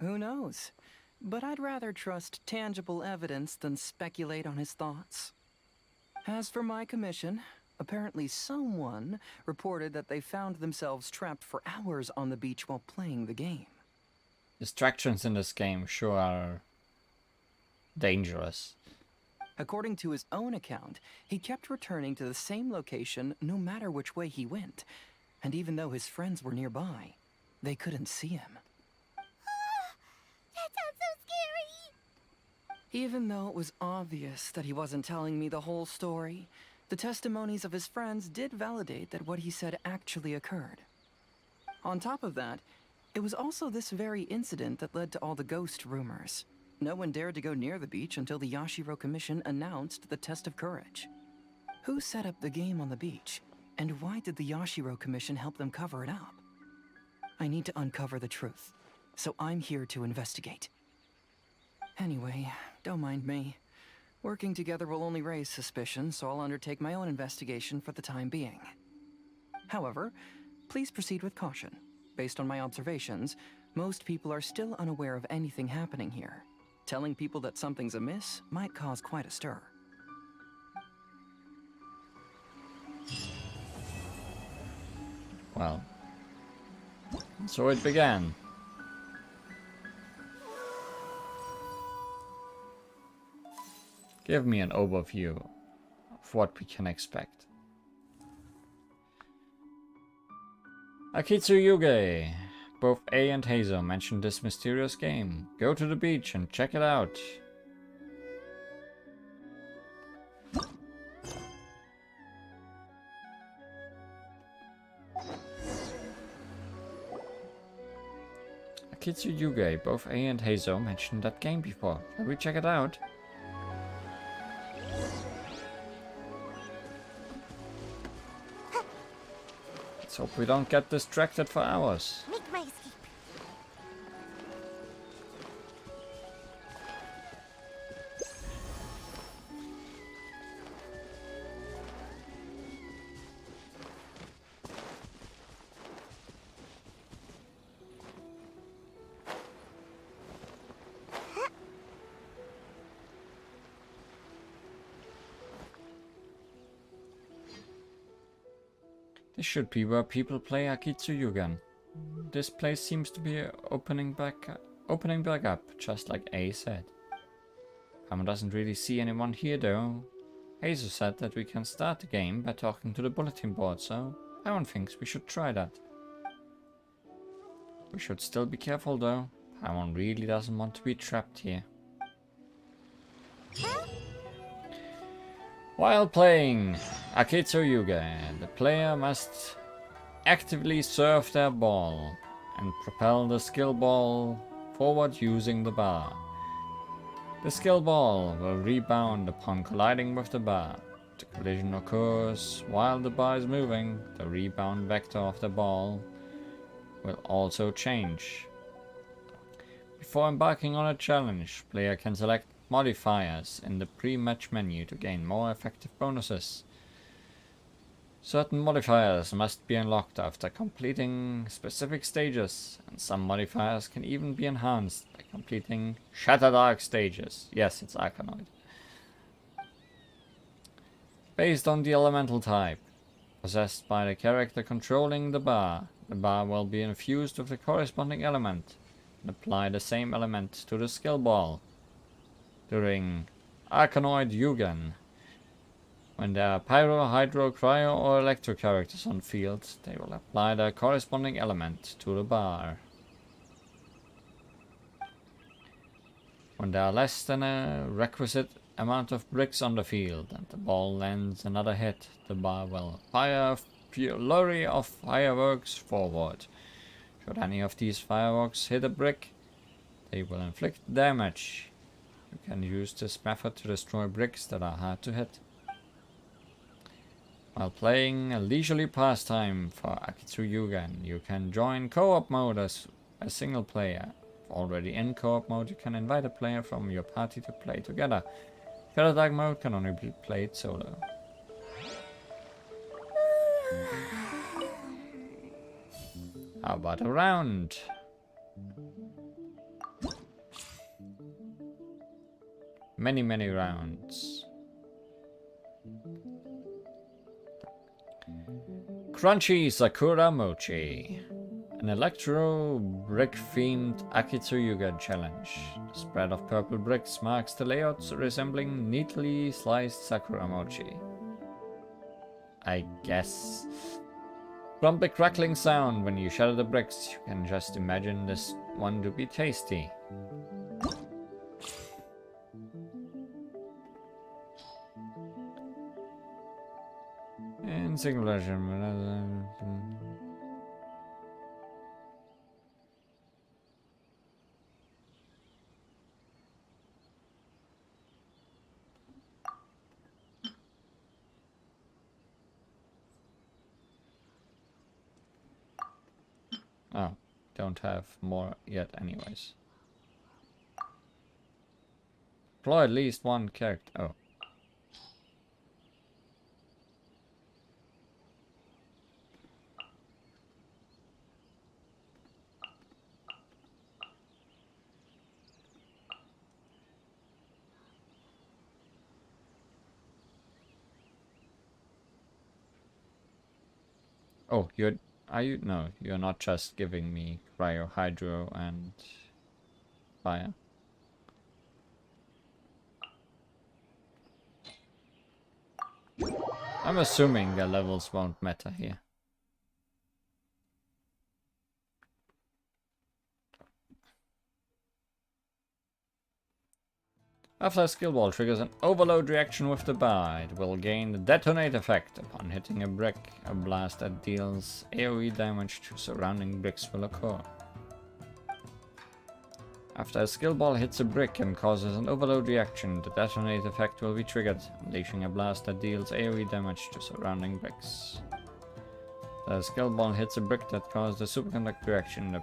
Who knows? But I'd rather trust tangible evidence than speculate on his thoughts. As for my commission, apparently someone reported that they found themselves trapped for hours on the beach while playing the game. Distractions in this game sure are dangerous. According to his own account, he kept returning to the same location no matter which way he went. And even though his friends were nearby, they couldn't see him. That sounds so scary. Even though it was obvious that he wasn't telling me the whole story, the testimonies of his friends did validate that what he said actually occurred. On top of that, it was also this very incident that led to all the ghost rumors. No one dared to go near the beach until the Yashiro Commission announced the Test of Courage. Who set up the game on the beach? And why did the Yashiro Commission help them cover it up? I need to uncover the truth, so I'm here to investigate. Anyway, don't mind me. Working together will only raise suspicion, so I'll undertake my own investigation for the time being. However, please proceed with caution. Based on my observations, most people are still unaware of anything happening here. Telling people that something's amiss might cause quite a stir. Well, so it began. Give me an overview of what we can expect. Akitsu Yuge. Both A and Hazel mentioned this mysterious game. Go to the beach and check it out. Akitsu Yuge. Both A and Hazel mentioned that game before. Shall we check it out? Let's hope we don't get distracted for hours. Make my escape. This should be where people play Akitsu Yugen. This place seems to be opening back up, just like A said. Paimon doesn't really see anyone here though. Hazel said that we can start the game by talking to the bulletin board, so Paimon thinks we should try that. We should still be careful though. Paimon really doesn't want to be trapped here. While playing Akitsu Yugen, the player must actively serve their ball and propel the skill ball forward using the bar. The skill ball will rebound upon colliding with the bar. If the collision occurs while the bar is moving, the rebound vector of the ball will also change. Before embarking on a challenge, player can select modifiers in the pre-match menu to gain more effective bonuses. Certain modifiers must be unlocked after completing specific stages, and some modifiers can even be enhanced by completing Shatter Dark stages. Yes, it's Arkanoid. Based on the elemental type possessed by the character controlling the bar will be infused with the corresponding element and apply the same element to the skill ball. During Arkanoid Yugen, when there are Pyro, Hydro, Cryo or Electro characters on field, they will apply their corresponding element to the bar. When there are less than a requisite amount of bricks on the field and the ball lands another hit, the bar will fire a flurry of fireworks forward. Should any of these fireworks hit a brick, they will inflict damage. You can use this method to destroy bricks that are hard to hit. While playing a leisurely pastime for Akitsu Yugen, you can join co-op mode as a single player. If already in co-op mode, you can invite a player from your party to play together. Shadow Dark mode can only be played solo. How about a round? Many rounds. Crunchy Sakura Mochi. An electro brick themed Akitsu Yugen challenge. The spread of purple bricks marks the layouts resembling neatly sliced Sakura Mochi. I guess. From the crackling sound when you shatter the bricks, you can just imagine this one to be tasty. In single version. Oh, don't have more yet anyways. Deploy at least one character. Oh. Oh, are you? No, you're not just giving me cryo, hydro, and fire. I'm assuming the levels won't matter here. After a skill ball triggers an overload reaction with the bar, it will gain the detonate effect. Upon hitting a brick, a blast that deals AoE damage to surrounding bricks will occur. After a skill ball hits a brick and causes an overload reaction, the detonate effect will be triggered, unleashing a blast that deals AoE damage to surrounding bricks. The skill ball hits a brick that caused a superconductor reaction. The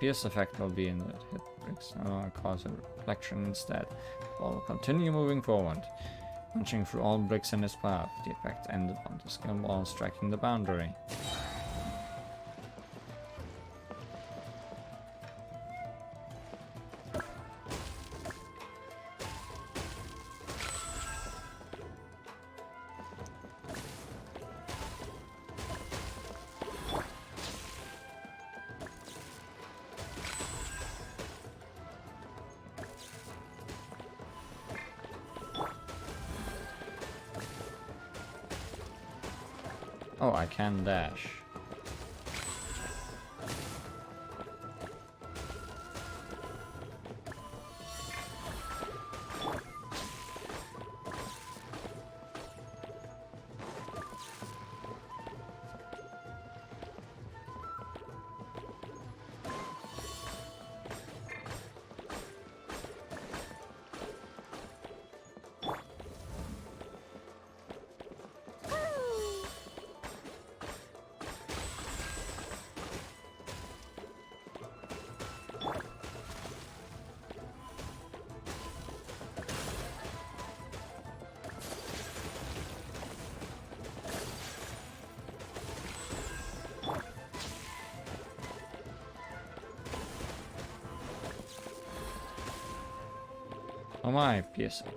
pierce effect will be in the hit bricks, or cause a reflection instead. The ball will continue moving forward, punching through all bricks in its path. The effect ended on the skill ball striking the boundary. Oh, I can dash. Oh my, piercing.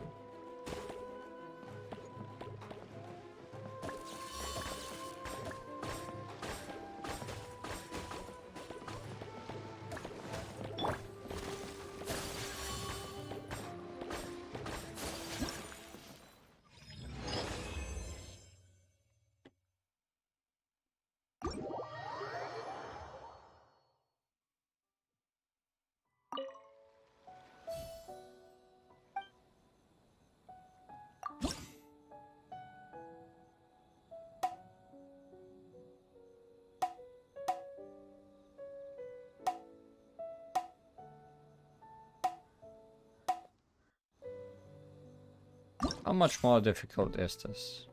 How much more difficult is this?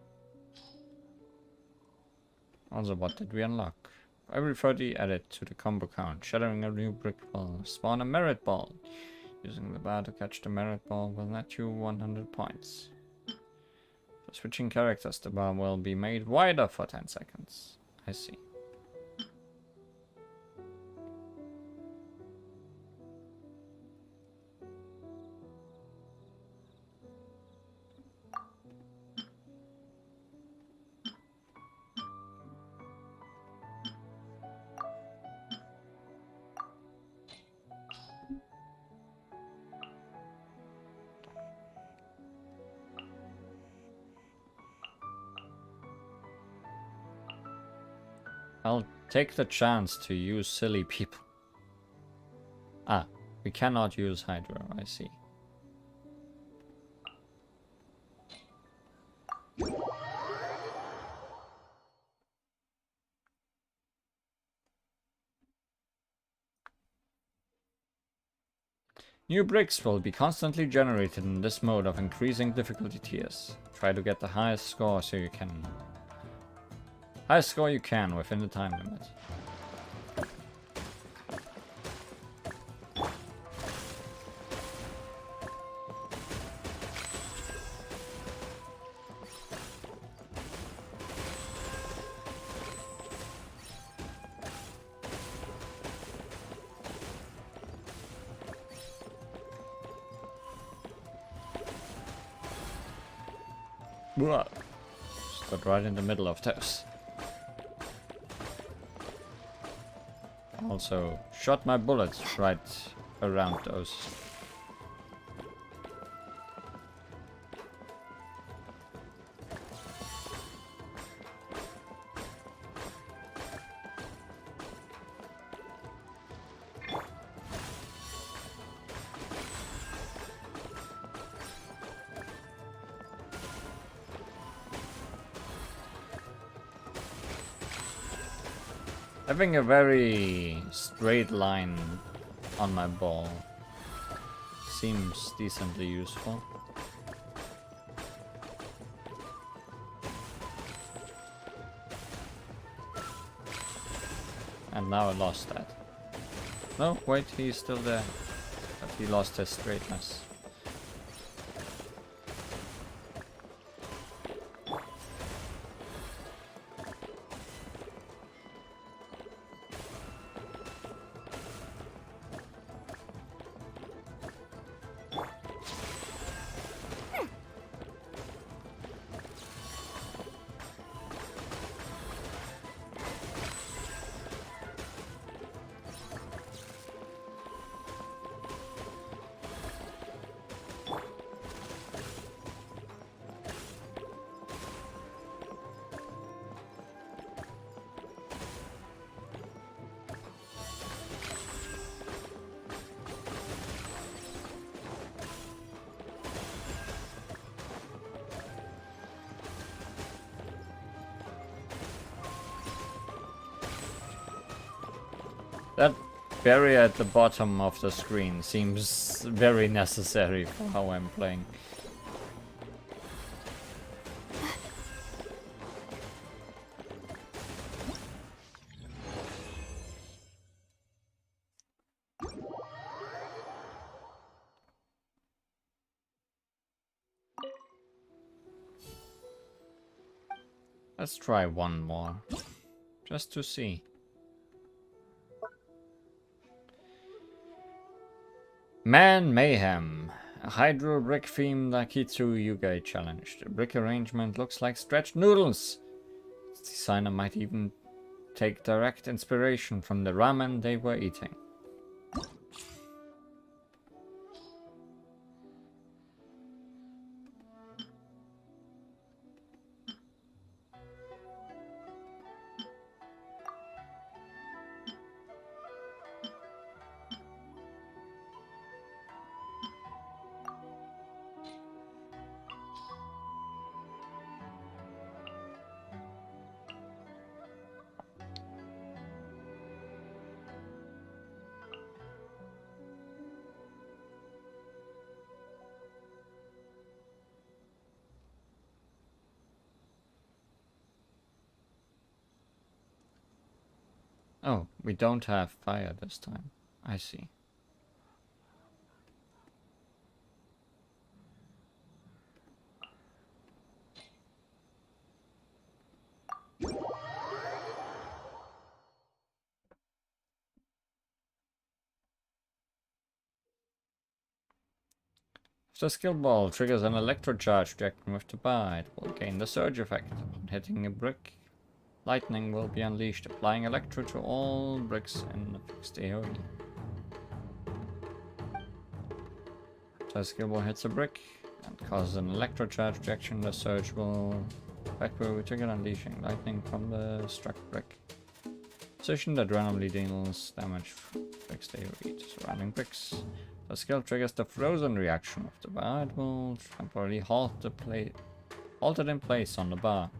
Also, what did we unlock? For every 30 added to the combo count, shattering a new brick wall, spawn a merit ball. Using the bar to catch the merit ball will net you 100 points. For switching characters, the bar will be made wider for 10 seconds. I see. I'll take the chance to use silly people. Ah, we cannot use Hydro, I see. New bricks will be constantly generated in this mode of increasing difficulty tiers. Try to get the highest score so you can... highest score you can within the time limit. Whoa. Stood right in the middle of those. Also, shot my bullets right around those. Having a very straight line on my ball seems decently useful. And now I lost that. No, wait, he's still there. But he lost his straightness. That barrier at the bottom of the screen seems very necessary for how I'm playing. Let's try one more, just to see. Man Mayhem, a Hydro Brick themed Akitsu Yugai challenge. The brick arrangement looks like stretched noodles. Its designer might even take direct inspiration from the ramen they were eating. Oh, we don't have fire this time. I see. If the skill ball triggers an electro charge reaction with the bar, it will gain the surge effect. Upon hitting a brick, lightning will be unleashed, applying electro to all bricks in the fixed AoE. If the skill ball hits a brick and causes an electro charge reaction, the surge effect will be triggered, unleashing lightning from the struck brick. Position that randomly deals damage fixed AoE to surrounding bricks. The skill triggers the frozen reaction of the bar. It will temporarily halt it in place on the bar.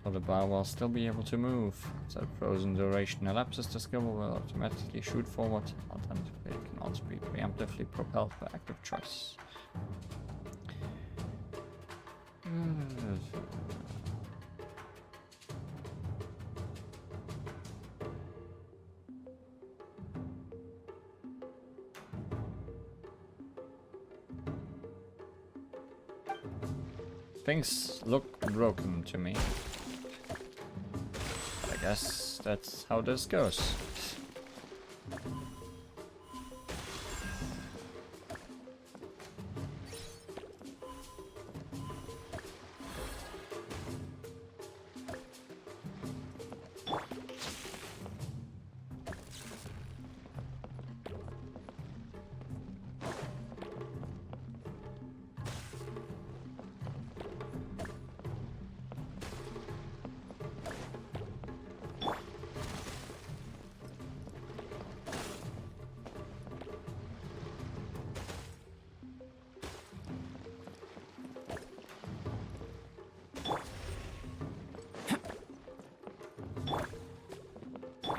So the bar will still be able to move. If the frozen duration elapses, the skill will automatically shoot forward. Alternatively, it can also be preemptively propelled by active choice. Things look broken to me. But I guess that's how this goes.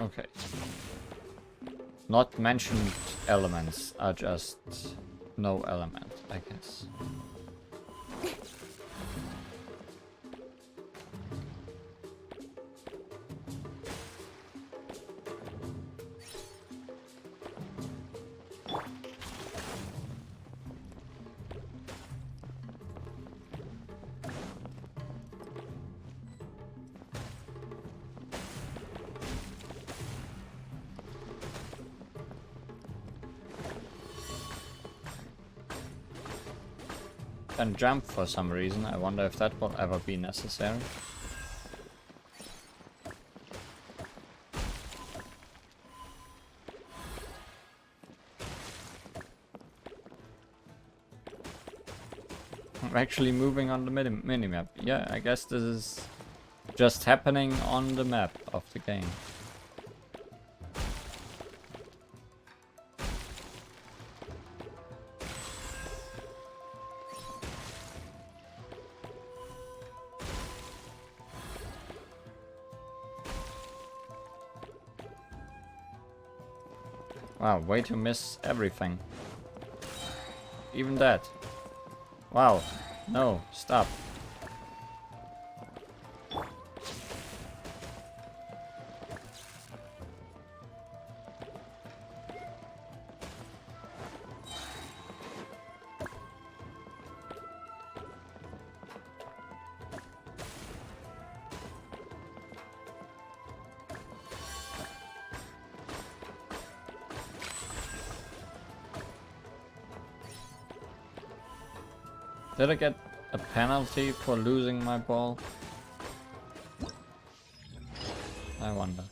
Okay. Not mentioned elements are just no element, I guess. And jump for some reason. I wonder if that will ever be necessary. I'm actually moving on the minimap. Yeah, I guess this is just happening on the map of the game. Wow, way to miss everything. Even that. Wow. No, stop. Did I get a penalty for losing my ball? I wonder.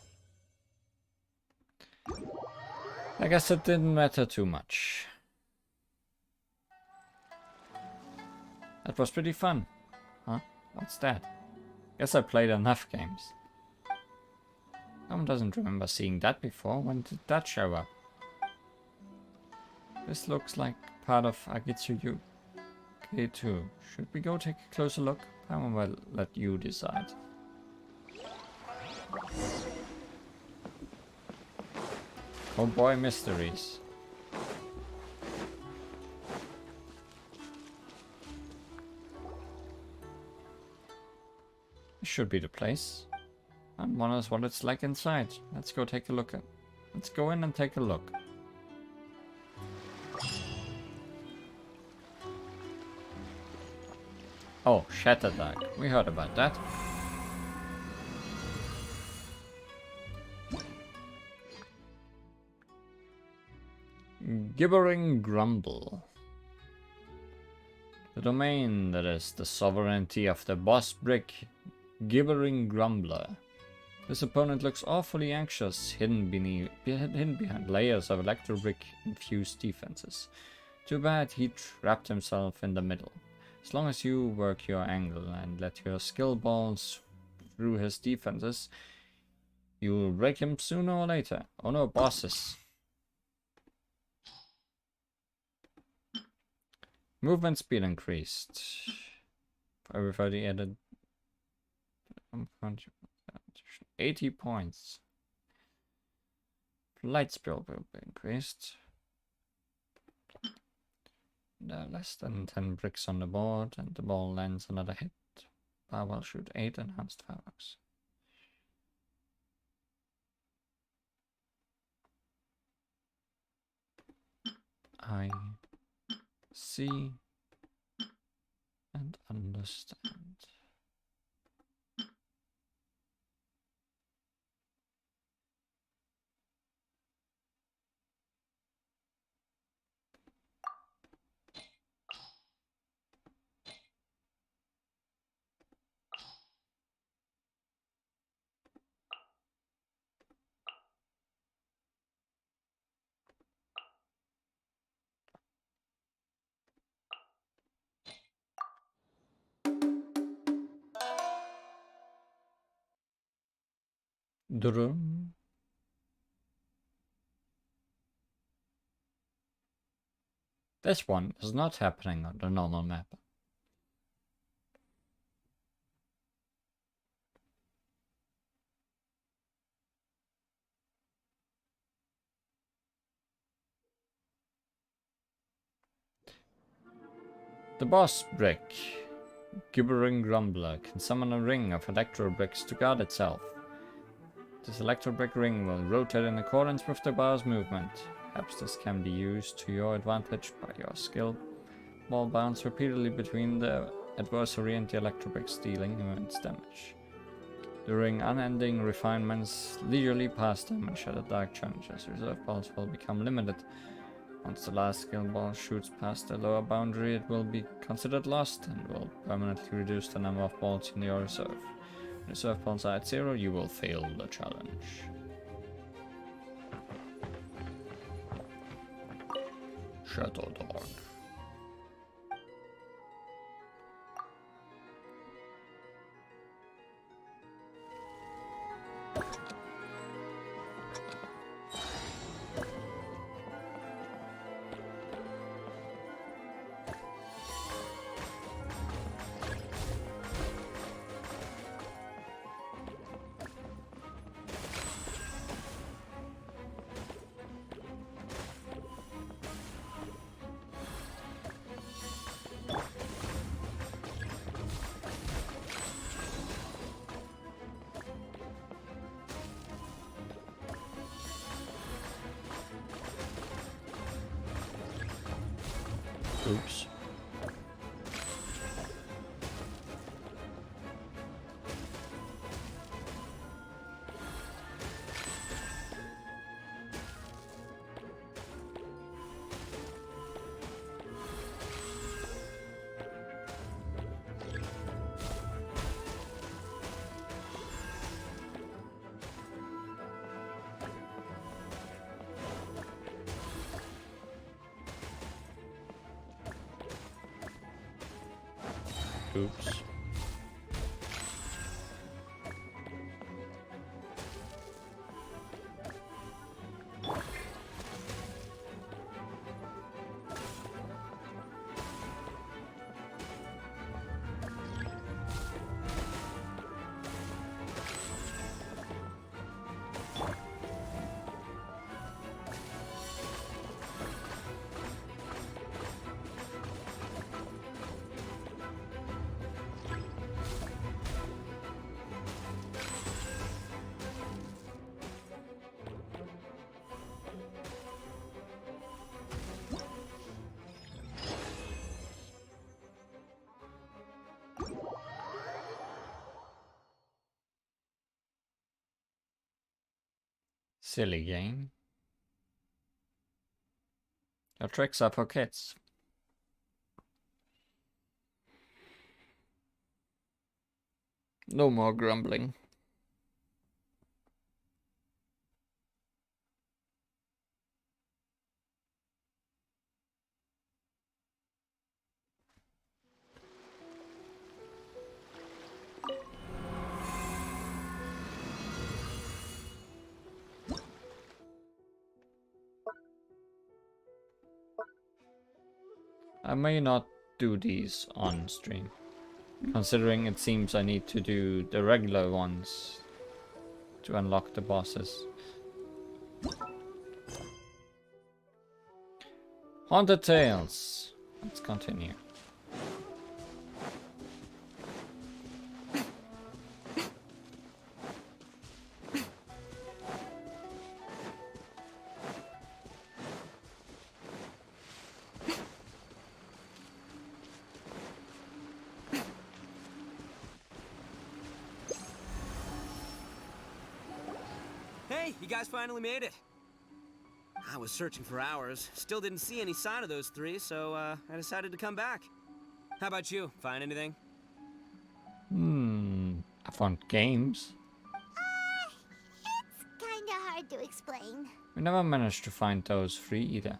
I guess it didn't matter too much. That was pretty fun. Huh? What's that? Guess I played enough games. Someone doesn't remember seeing that before. When did that show up? This looks like part of Akitsu K2. Should we go take a closer look? I will let you decide. Oh boy, mysteries. This should be the place. And wonders what it's like inside. Let's go take a look at. Let's go in and take a look. Oh, Shattered Dark. We heard about that. Gibbering Grumble. The domain that is the sovereignty of the boss brick, Gibbering Grumbler. This opponent looks awfully anxious, hidden behind layers of electro brick infused defenses. Too bad he trapped himself in the middle. As long as you work your angle and let your skill balls through his defenses, you'll break him sooner or later. Oh no, bosses. Movement speed increased. Everybody added 80 points. Flight speed will be increased. Less than 10 bricks on the board, and the ball lands another hit. Bar will shoot 8 enhanced fireworks. I see and understand. Drum. This one is not happening on the normal map. The boss brick, Gibbering Grumbler, can summon a ring of electro bricks to guard itself. This electro brick ring will rotate in accordance with the boss movement. Perhaps this can be used to your advantage by your skill. Ball bounce repeatedly between the adversary and the electro bricks, dealing immense damage. During unending refinements, leisurely pass damage at the dark challenges. Reserve balls will become limited. Once the last skill ball shoots past the lower boundary, it will be considered lost and will permanently reduce the number of balls in your reserve. When reserve balls are at 0, you will fail the challenge. Shadow Dawn. Oops. Oops. Silly game. Your tricks are for kids. No more grumbling. I may not do these on stream, considering it seems I need to do the regular ones to unlock the bosses. Haunted Tales. Let's continue. Hey, you guys finally made it. I was searching for hours, still didn't see any sign of those three, so I decided to come back. How about you? Find anything? I found games. It's kinda hard to explain. We never managed to find those three either.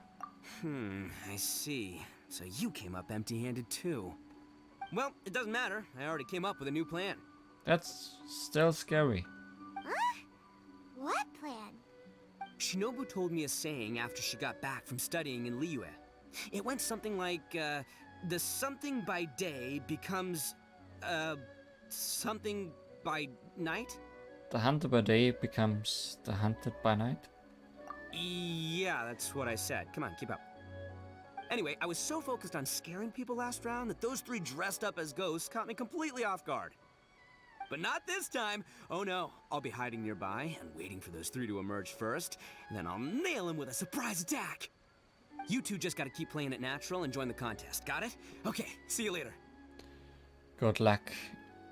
I see. So you came up empty-handed too. Well, it doesn't matter. I already came up with a new plan. That's still scary. Huh? What plan? Shinobu told me a saying after she got back from studying in Liyue. It went something like, the something by day becomes, something by night? The hunted by day becomes the hunted by night? Yeah, that's what I said. Come on, keep up. Anyway, I was so focused on scaring people last round that those three dressed up as ghosts caught me completely off guard. But not this time! Oh no, I'll be hiding nearby and waiting for those three to emerge first, and then I'll nail them with a surprise attack! You two just gotta keep playing it natural and join the contest, got it? Okay, see you later. Good luck,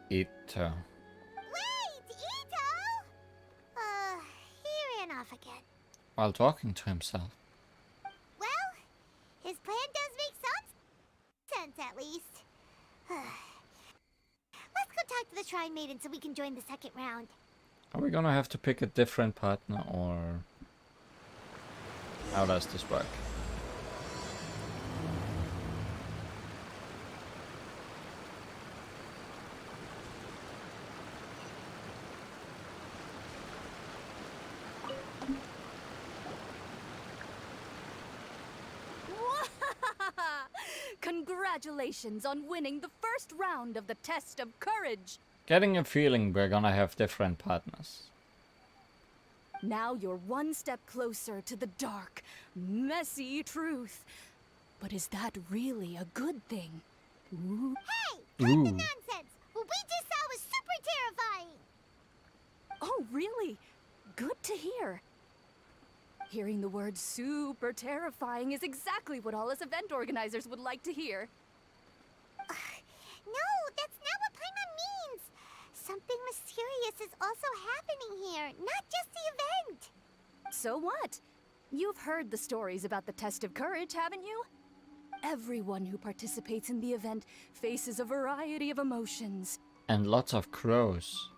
Ito. Wait, Ito! He ran off again. While talking to himself. Well, his plan does make some sense, at least. Let's go talk to the Shrine Maiden so we can join the second round. Are we gonna have to pick a different partner, or how does this work? Congratulations on winning the first round of the test of courage. Getting a feeling we're gonna have different partners. Now you're one step closer to the dark, messy truth. But is that really a good thing? Ooh. Hey! Cut the nonsense! What we just saw was super terrifying! Oh, really? Good to hear. Hearing the word super terrifying is exactly what all us event organizers would like to hear. No, that's not what Paimon means! Something mysterious is also happening here, not just the event! So what? You've heard the stories about the test of courage, haven't you? Everyone who participates in the event faces a variety of emotions. And lots of crows.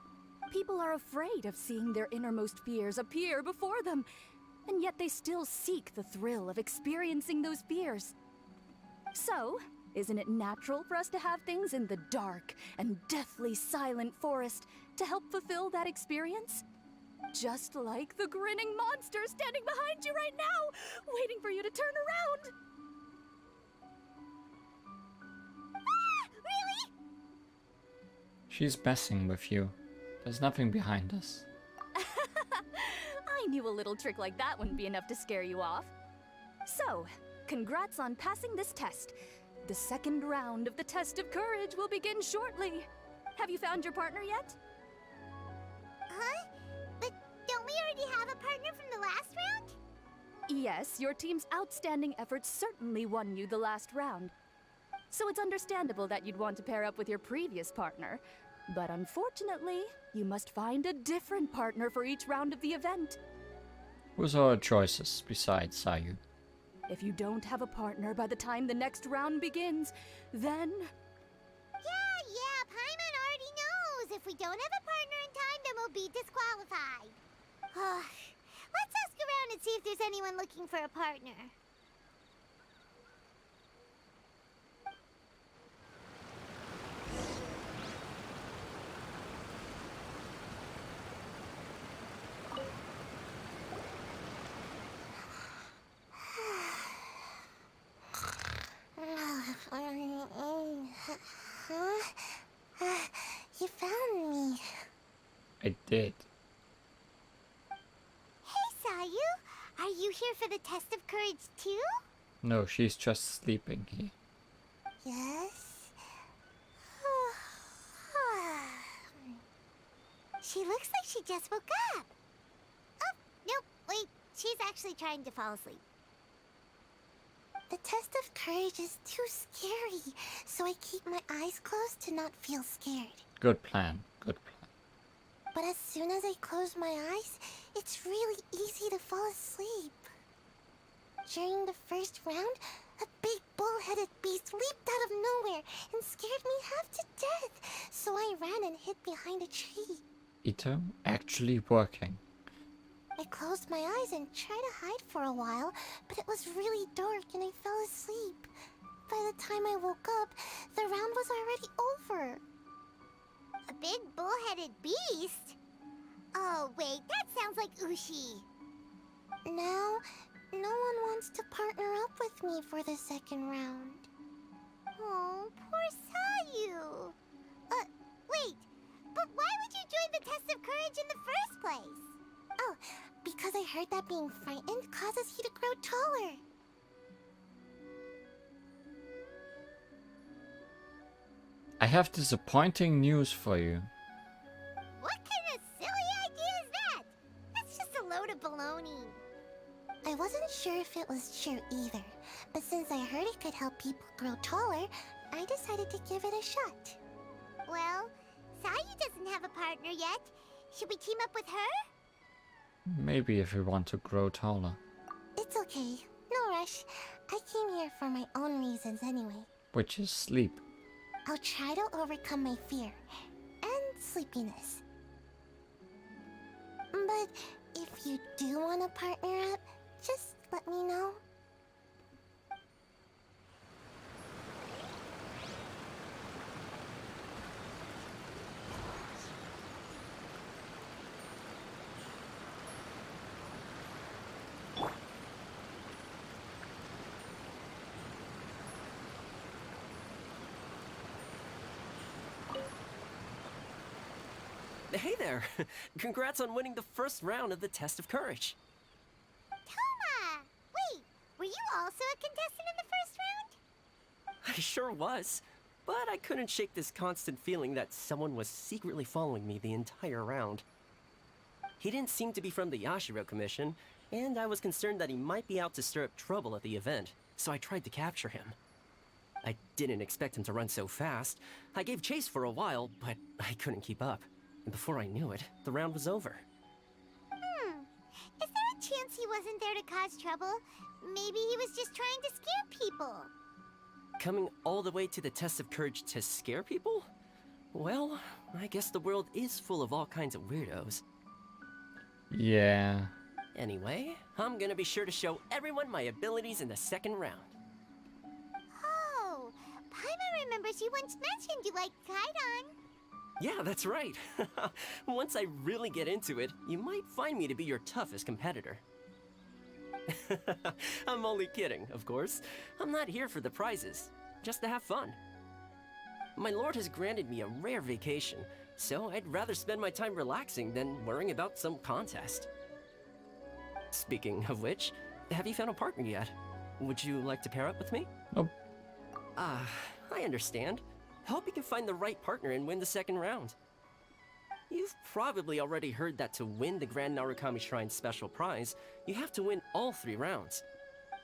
People are afraid of seeing their innermost fears appear before them, and yet they still seek the thrill of experiencing those fears. So, isn't it natural for us to have things in the dark and deathly silent forest to help fulfill that experience? Just like the grinning monster standing behind you right now, waiting for you to turn around. Ah! Really? She's messing with you. There's nothing behind us. I knew a little trick like that wouldn't be enough to scare you off. So, congrats on passing this test. The second round of the test of courage will begin shortly. Have you found your partner yet? Huh? But don't we already have a partner from the last round? Yes, your team's outstanding efforts certainly won you the last round. So it's understandable that you'd want to pair up with your previous partner. But unfortunately, you must find a different partner for each round of the event. Who's our choices besides Sayu? If you don't have a partner by the time the next round begins, then... Yeah, Paimon already knows. If we don't have a partner in time, then we'll be disqualified. Let's ask around and see if there's anyone looking for a partner. You found me. I did. Hey, Sayu. Are you here for the test of courage too? No, she's just sleeping here. Yes. She looks like she just woke up. Oh, nope, wait. She's actually trying to fall asleep. The test of courage is too scary, so I keep my eyes closed to not feel scared. Good plan, good plan. But as soon as I close my eyes, it's really easy to fall asleep. During the first round, a big bull-headed beast leaped out of nowhere and scared me half to death, so I ran and hid behind a tree. Ito actually working. I closed my eyes and tried to hide for a while, but it was really dark and I fell asleep. By the time I woke up, the round was already over. A big bull-headed beast? Oh, wait, that sounds like Ushi. Now, no one wants to partner up with me for the second round. Oh, poor Sayu. Wait, but why would you join the test of courage in the first place? Oh, because I heard that being frightened causes you to grow taller. I have disappointing news for you. What kind of silly idea is that? That's just a load of baloney. I wasn't sure if it was true either, but since I heard it could help people grow taller, I decided to give it a shot. Well, Sayu doesn't have a partner yet. Should we team up with her? Maybe if you want to grow taller. It's okay. No rush. I came here for my own reasons anyway. Which is sleep. I'll try to overcome my fear and sleepiness. But if you do want to partner up, just let me know. Hey there! Congrats on winning the first round of the Test of Courage. Toma! Wait, were you also a contestant in the first round? I sure was, but I couldn't shake this constant feeling that someone was secretly following me the entire round. He didn't seem to be from the Yashiro Commission, and I was concerned that he might be out to stir up trouble at the event, so I tried to capture him. I didn't expect him to run so fast. I gave chase for a while, but I couldn't keep up. And before I knew it, the round was over. Is there a chance he wasn't there to cause trouble? Maybe he was just trying to scare people. Coming all the way to the Test of Courage to scare people? Well, I guess the world is full of all kinds of weirdos. Yeah. Anyway, I'm gonna be sure to show everyone my abilities in the second round. Oh, Paimon remembers you once mentioned you liked Kaidan. Yeah, that's right. Once I really get into it, you might find me to be your toughest competitor. I'm only kidding, of course. I'm not here for the prizes, just to have fun. My lord has granted me a rare vacation, so I'd rather spend my time relaxing than worrying about some contest. Speaking of which, have you found a partner yet? Would you like to pair up with me? Nope. I understand. Hope you can find the right partner and win the second round. You've probably already heard that to win the Grand Narukami Shrine special prize, you have to win all 3 rounds.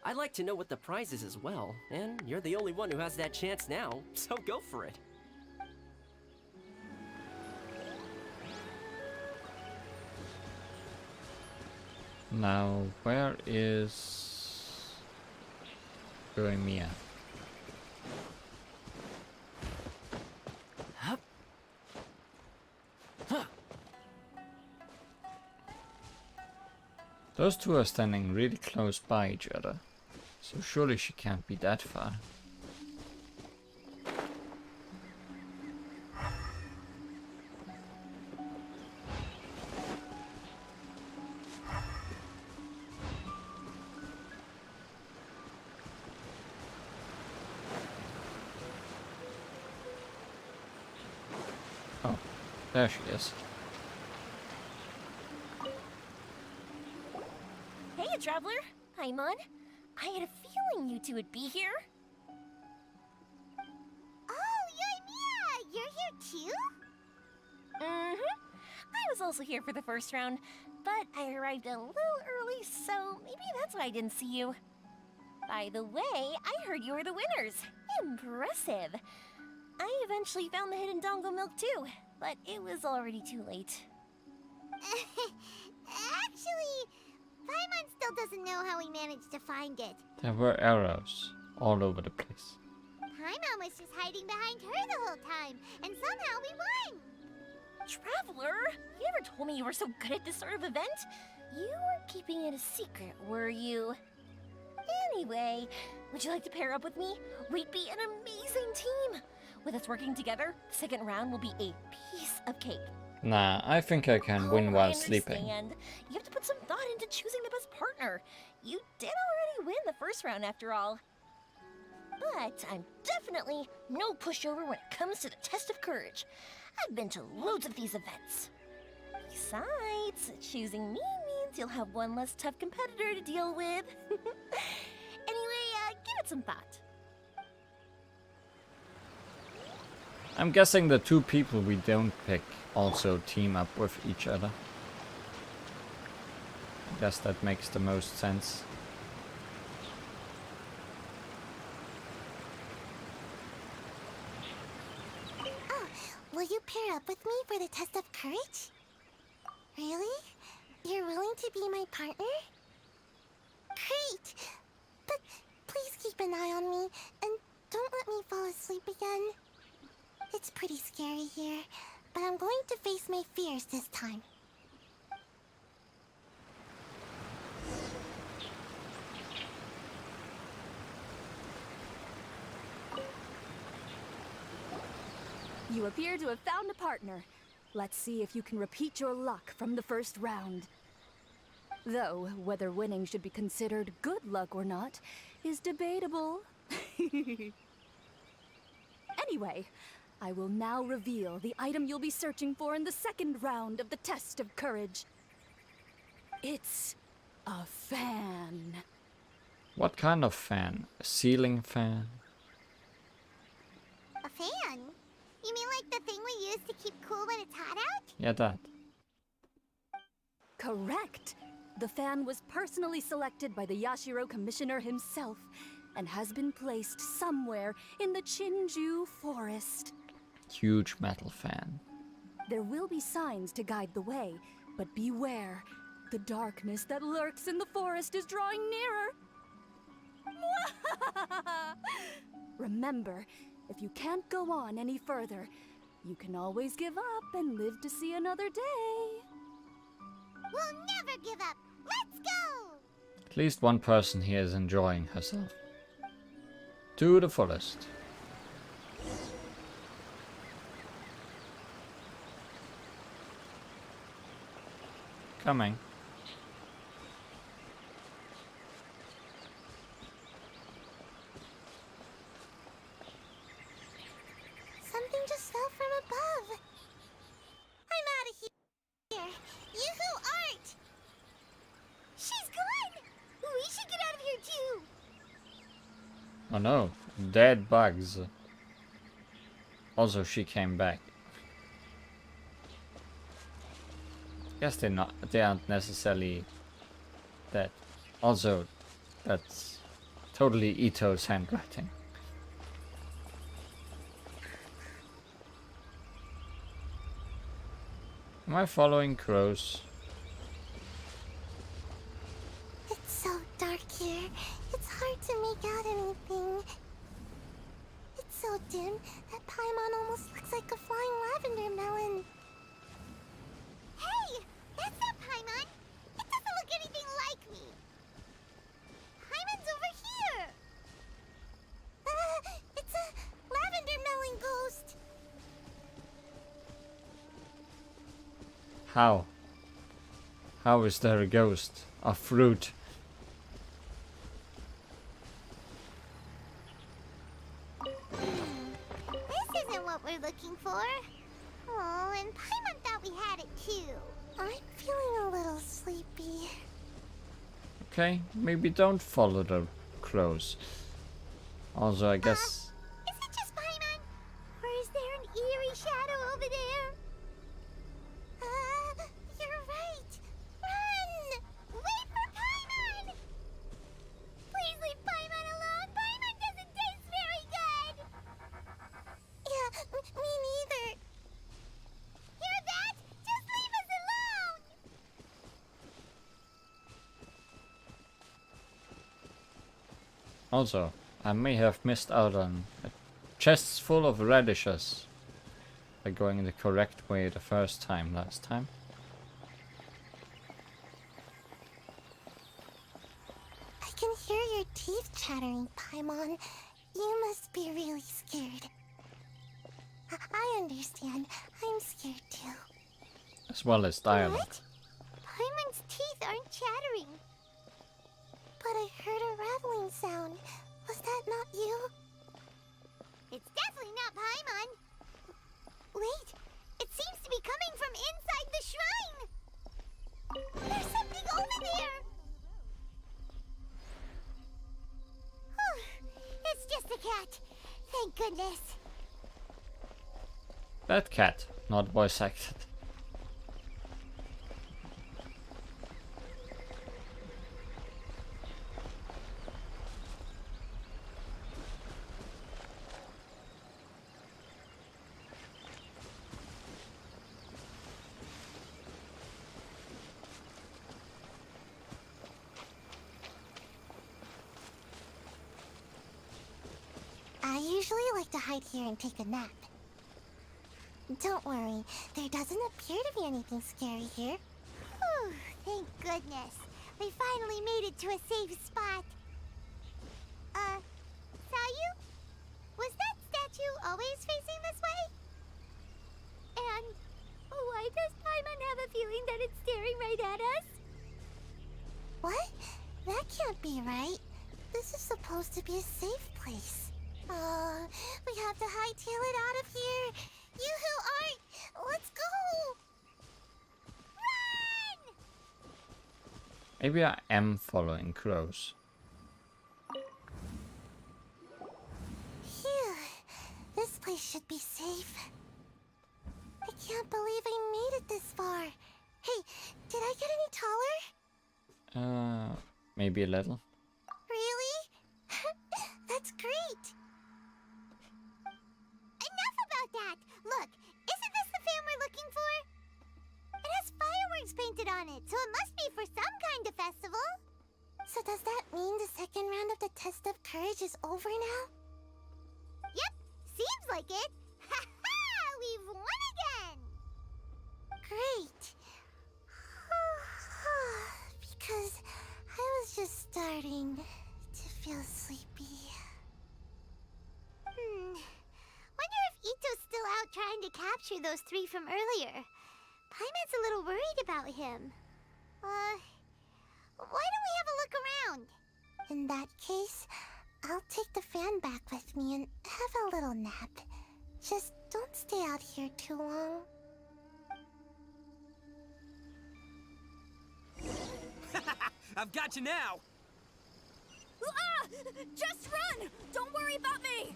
I'd like to know what the prize is as well, and you're the only one who has that chance now, so go for it. Now, where is Mia? Those two are standing really close by each other, so surely she can't be that far. Oh, there she is. Hey, traveler! Paimon. I had a feeling you two would be here. Oh, Yoimiya! You're here too? Mm-hmm. I was also here for the first round, but I arrived a little early, so maybe that's why I didn't see you. By the way, I heard you were the winners. Impressive. I eventually found the hidden Dongo milk too, but it was already too late. Actually, Paimon still doesn't know how we managed to find it. There were arrows all over the place. Paimon was just hiding behind her the whole time, and somehow we won! Traveler, you never told me you were so good at this sort of event. You were keeping it a secret, were you? Anyway, would you like to pair up with me? We'd be an amazing team. With us working together, the second round will be a piece of cake. Nah, I think I can win while I sleeping. understand. You have to put some thought into choosing the best partner. You did already win the first round after all. But I'm definitely no pushover when it comes to the Test of Courage. I've been to loads of these events. Besides, choosing me means you'll have one less tough competitor to deal with. Anyway, give it some thought. I'm guessing the two people we don't pick also team up with each other. I guess that makes the most sense. Oh, will you pair up with me for the test of courage? Really? You're willing to be my partner? Great! But please keep an eye on me and don't let me fall asleep again. It's pretty scary here, but I'm going to face my fears this time. You appear to have found a partner. Let's see if you can repeat your luck from the first round. Though, whether winning should be considered good luck or not is debatable. Anyway, I will now reveal the item you'll be searching for in the second round of the test of courage. It's a fan. What kind of fan? A ceiling fan? A fan? You mean like the thing we use to keep cool when it's hot out? Yeah, that. Correct. The fan was personally selected by the Yashiro Commissioner himself and has been placed somewhere in the Chinju Forest. Huge metal fan. There will be signs to guide the way, but beware. The darkness that lurks in the forest is drawing nearer. Remember, if you can't go on any further, you can always give up and live to see another day. We'll never give up! Let's go! At least one person here is enjoying herself. To the fullest. Coming. Something just fell from above. I'm out of here. Yoo-hoo, Art! She's gone! We should get out of here too! Oh no, dead bugs. Also, she came back. Guess they aren't necessarily dead. Also, that's totally Ito's handwriting. Am I following crows? It's so dark here. It's hard to make out anything. It's so dim that Paimon almost looks like a flying lavender melon. Hey! That's not Paimon! It doesn't look anything like me! Paimon's over here! It's a lavender melon ghost! How? How is there a ghost? A fruit? This isn't what we're looking for. Oh, and Paimon thought we had it too. I'm feeling a little sleepy. Okay, maybe don't follow the crows. Also, I guess... Is it just Paimon? Or is there an eerie shadow over there? You're right. Run! Wait for Paimon! Please leave Paimon alone. Paimon doesn't taste very good. Yeah, me neither. Hear that? Just leave us alone! Also, I may have missed out on chests full of radishes by going the correct way the first time last time. I can hear your teeth chattering, Paimon. You must be really scared. I understand. I'm scared too. As well as dialogue. What? Paimon's teeth aren't chattering. But I heard a rattling sound. Was that not you? It's definitely not Paimon. Wait, it seems to be coming from inside the shrine. There's something over there. Whew, it's just a cat. Thank goodness. That cat, not voice acted. I usually like to hide here and take a nap. Don't worry, there doesn't appear to be anything scary here. Whew, thank goodness. We finally made it to a safe spot. Sayu? Was that statue always facing this way? And why does Paimon have a feeling that it's staring right at us? What? That can't be right. This is supposed to be a safe place. We have to hightail it out of here. You who aren't, let's go! Run! Maybe I am following close. Phew. This place should be safe. I can't believe I made it this far. Hey, did I get any taller? Maybe a little. Really? That's great. Enough about that. Look, isn't this the fan we're looking for? It has fireworks painted on it, so it must be for some kind of festival. So does that mean the second round of the test of courage is over now? Yep, seems like it. Ha ha! We've won again! Great. Because I was just starting to feel sleepy. Wonder if Ito's still out trying to capture those 3 from earlier. Paimon's a little worried about him. Why don't we have a look around? In that case, I'll take the fan back with me and have a little nap. Just don't stay out here too long. I've got you now! Ah! Just run! Don't worry about me!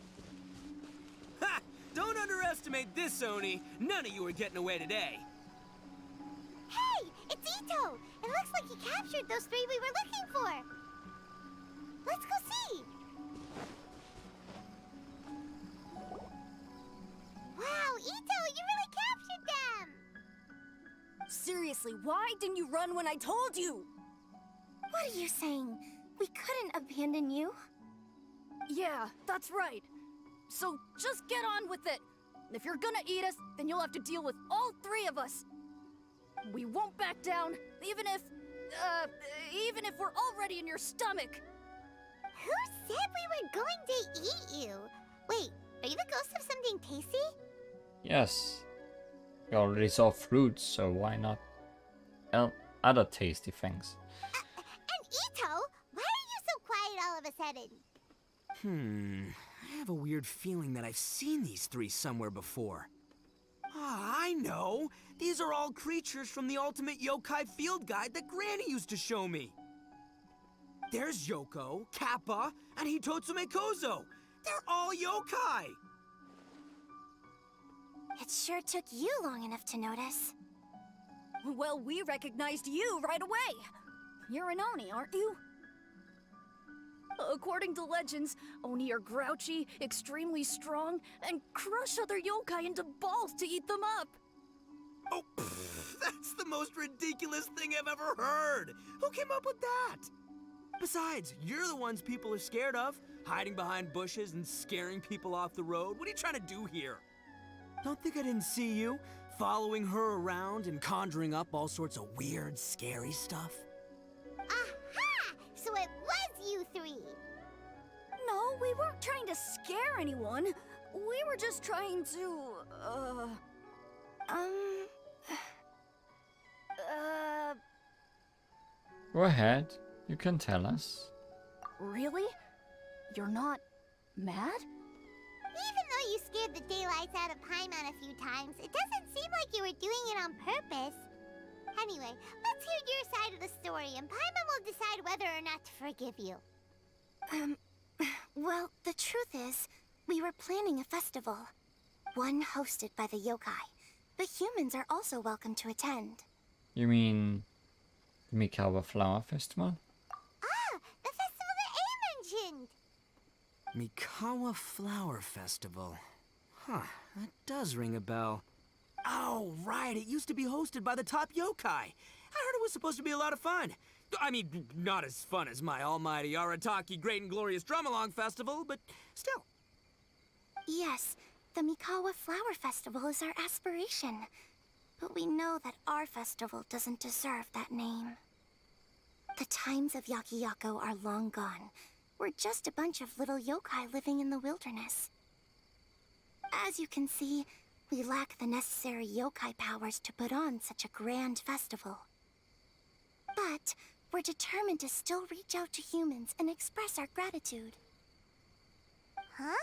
Ha! Don't underestimate this, Oni. None of you are getting away today. Hey! It's Ito! It looks like he captured those 3 we were looking for! Let's go see! Wow, Ito! You really captured them! Seriously, why didn't you run when I told you? What are you saying? We couldn't abandon you? Yeah, that's right. So just get on with it. If you're gonna eat us, then you'll have to deal with all 3 of us. We won't back down, even if we're already in your stomach. Who said we were going to eat you? Wait, are you the ghost of something tasty? Yes. We already saw fruits, so why not other tasty things? And Ito, why are you so quiet all of a sudden? I have a weird feeling that I've seen these 3 somewhere before. Ah, I know! These are all creatures from the Ultimate Yokai Field Guide that Granny used to show me. There's Yoko, Kappa, and Hitotsume Kozo. They're all yokai! It sure took you long enough to notice. Well, we recognized you right away. You're an Oni, aren't you? According to legends, Oni are grouchy, extremely strong, and crush other yokai into balls to eat them up. Oh, that's the most ridiculous thing I've ever heard! Who came up with that? Besides, you're the ones people are scared of, hiding behind bushes and scaring people off the road. What are you trying to do here? Don't think I didn't see you, following her around and conjuring up all sorts of weird, scary stuff? Aha! So it was you 3! No, we weren't trying to scare anyone. We were just trying to, Go ahead. You can tell us. Really? You're not mad? Even though you scared the daylights out of Paimon a few times, it doesn't seem like you were doing it on purpose. Anyway, let's hear your side of the story, and Paimon will decide whether or not to forgive you. Well, the truth is, we were planning a festival. one hosted by the yokai. The humans are also welcome to attend. You mean the Mikawa Flower Festival? Ah, the festival that A mentioned! Mikawa Flower Festival. Huh, that does ring a bell. Oh, right, it used to be hosted by the top yokai. I heard it was supposed to be a lot of fun. I mean, not as fun as my almighty Arataki Great and Glorious Drum-Along Festival, but still. Yes, the Mikawa Flower Festival is our aspiration. But we know that our festival doesn't deserve that name. The times of Yakiyako are long gone. We're just a bunch of little yokai living in the wilderness. As you can see, we lack the necessary yokai powers to put on such a grand festival. But we're determined to still reach out to humans and express our gratitude. Huh?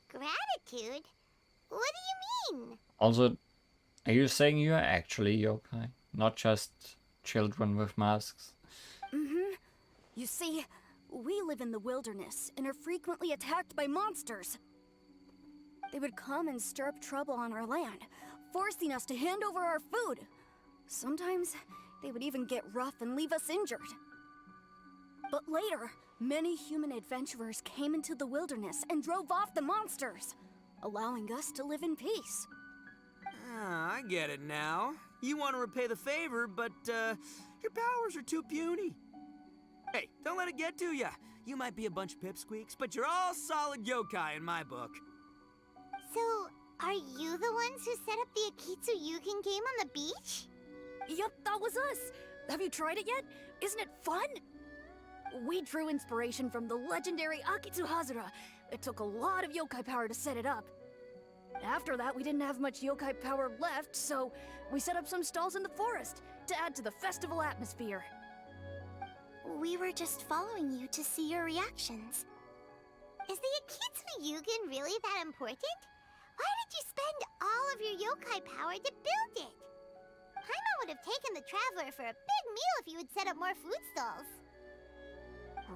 Gratitude? What do you mean? Also, are you saying you are actually yokai, not just children with masks? Mm-hmm. You see, we live in the wilderness and are frequently attacked by monsters. They would come and stir up trouble on our land, forcing us to hand over our food. Sometimes, they would even get rough and leave us injured. But later, many human adventurers came into the wilderness and drove off the monsters, allowing us to live in peace. Ah, I get it now. You want to repay the favor, but, your powers are too puny. Hey, don't let it get to ya. You might be a bunch of pipsqueaks, but you're all solid yokai in my book. So, are you the ones who set up the Akitsu Yugen game on the beach? Yup, that was us! Have you tried it yet? Isn't it fun? We drew inspiration from the legendary Akitsu Hazura. It took a lot of yokai power to set it up. After that, we didn't have much yokai power left, so we set up some stalls in the forest to add to the festival atmosphere. We were just following you to see your reactions. Is the Akitsu Yugen really that important? Why did you spend all of your yokai power to build it? Paimon would have taken the Traveler for a big meal if you had set up more food stalls.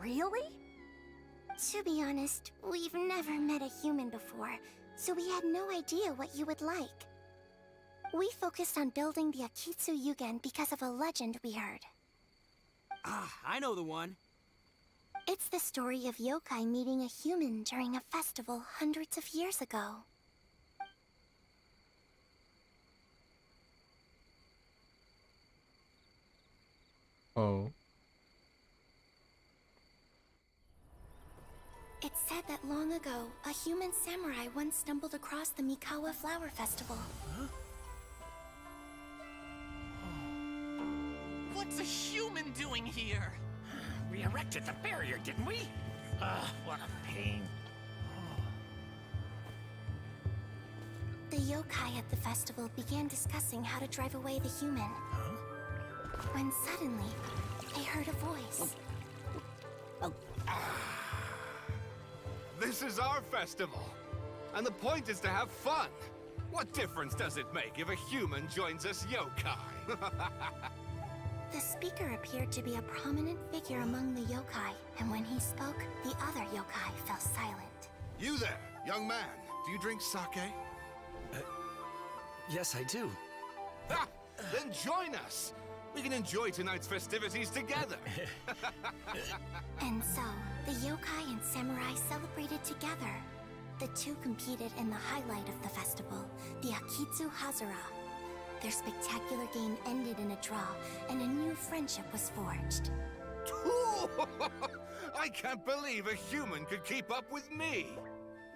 Really? To be honest, we've never met a human before, so we had no idea what you would like. We focused on building the Akitsu Yugen because of a legend we heard. Ah, I know the one. It's the story of yokai meeting a human during a festival hundreds of years ago. Oh. It's said that long ago, a human samurai once stumbled across the Mikawa Flower Festival. Huh? What's a human doing here? We erected the barrier, didn't we? What a pain. The yokai at the festival began discussing how to drive away the human. Huh? When suddenly, they heard a voice. This is our festival, and the point is to have fun. What difference does it make if a human joins us yokai? The speaker appeared to be a prominent figure among the yokai, and when he spoke, the other yokai fell silent. You there, young man, do you drink sake? Yes, I do. Ha! Then join us! We can enjoy tonight's festivities together! And so, the yokai and samurai celebrated together. The two competed in the highlight of the festival, the Akitsu Hazura. Their spectacular game ended in a draw, and a new friendship was forged. I can't believe a human could keep up with me!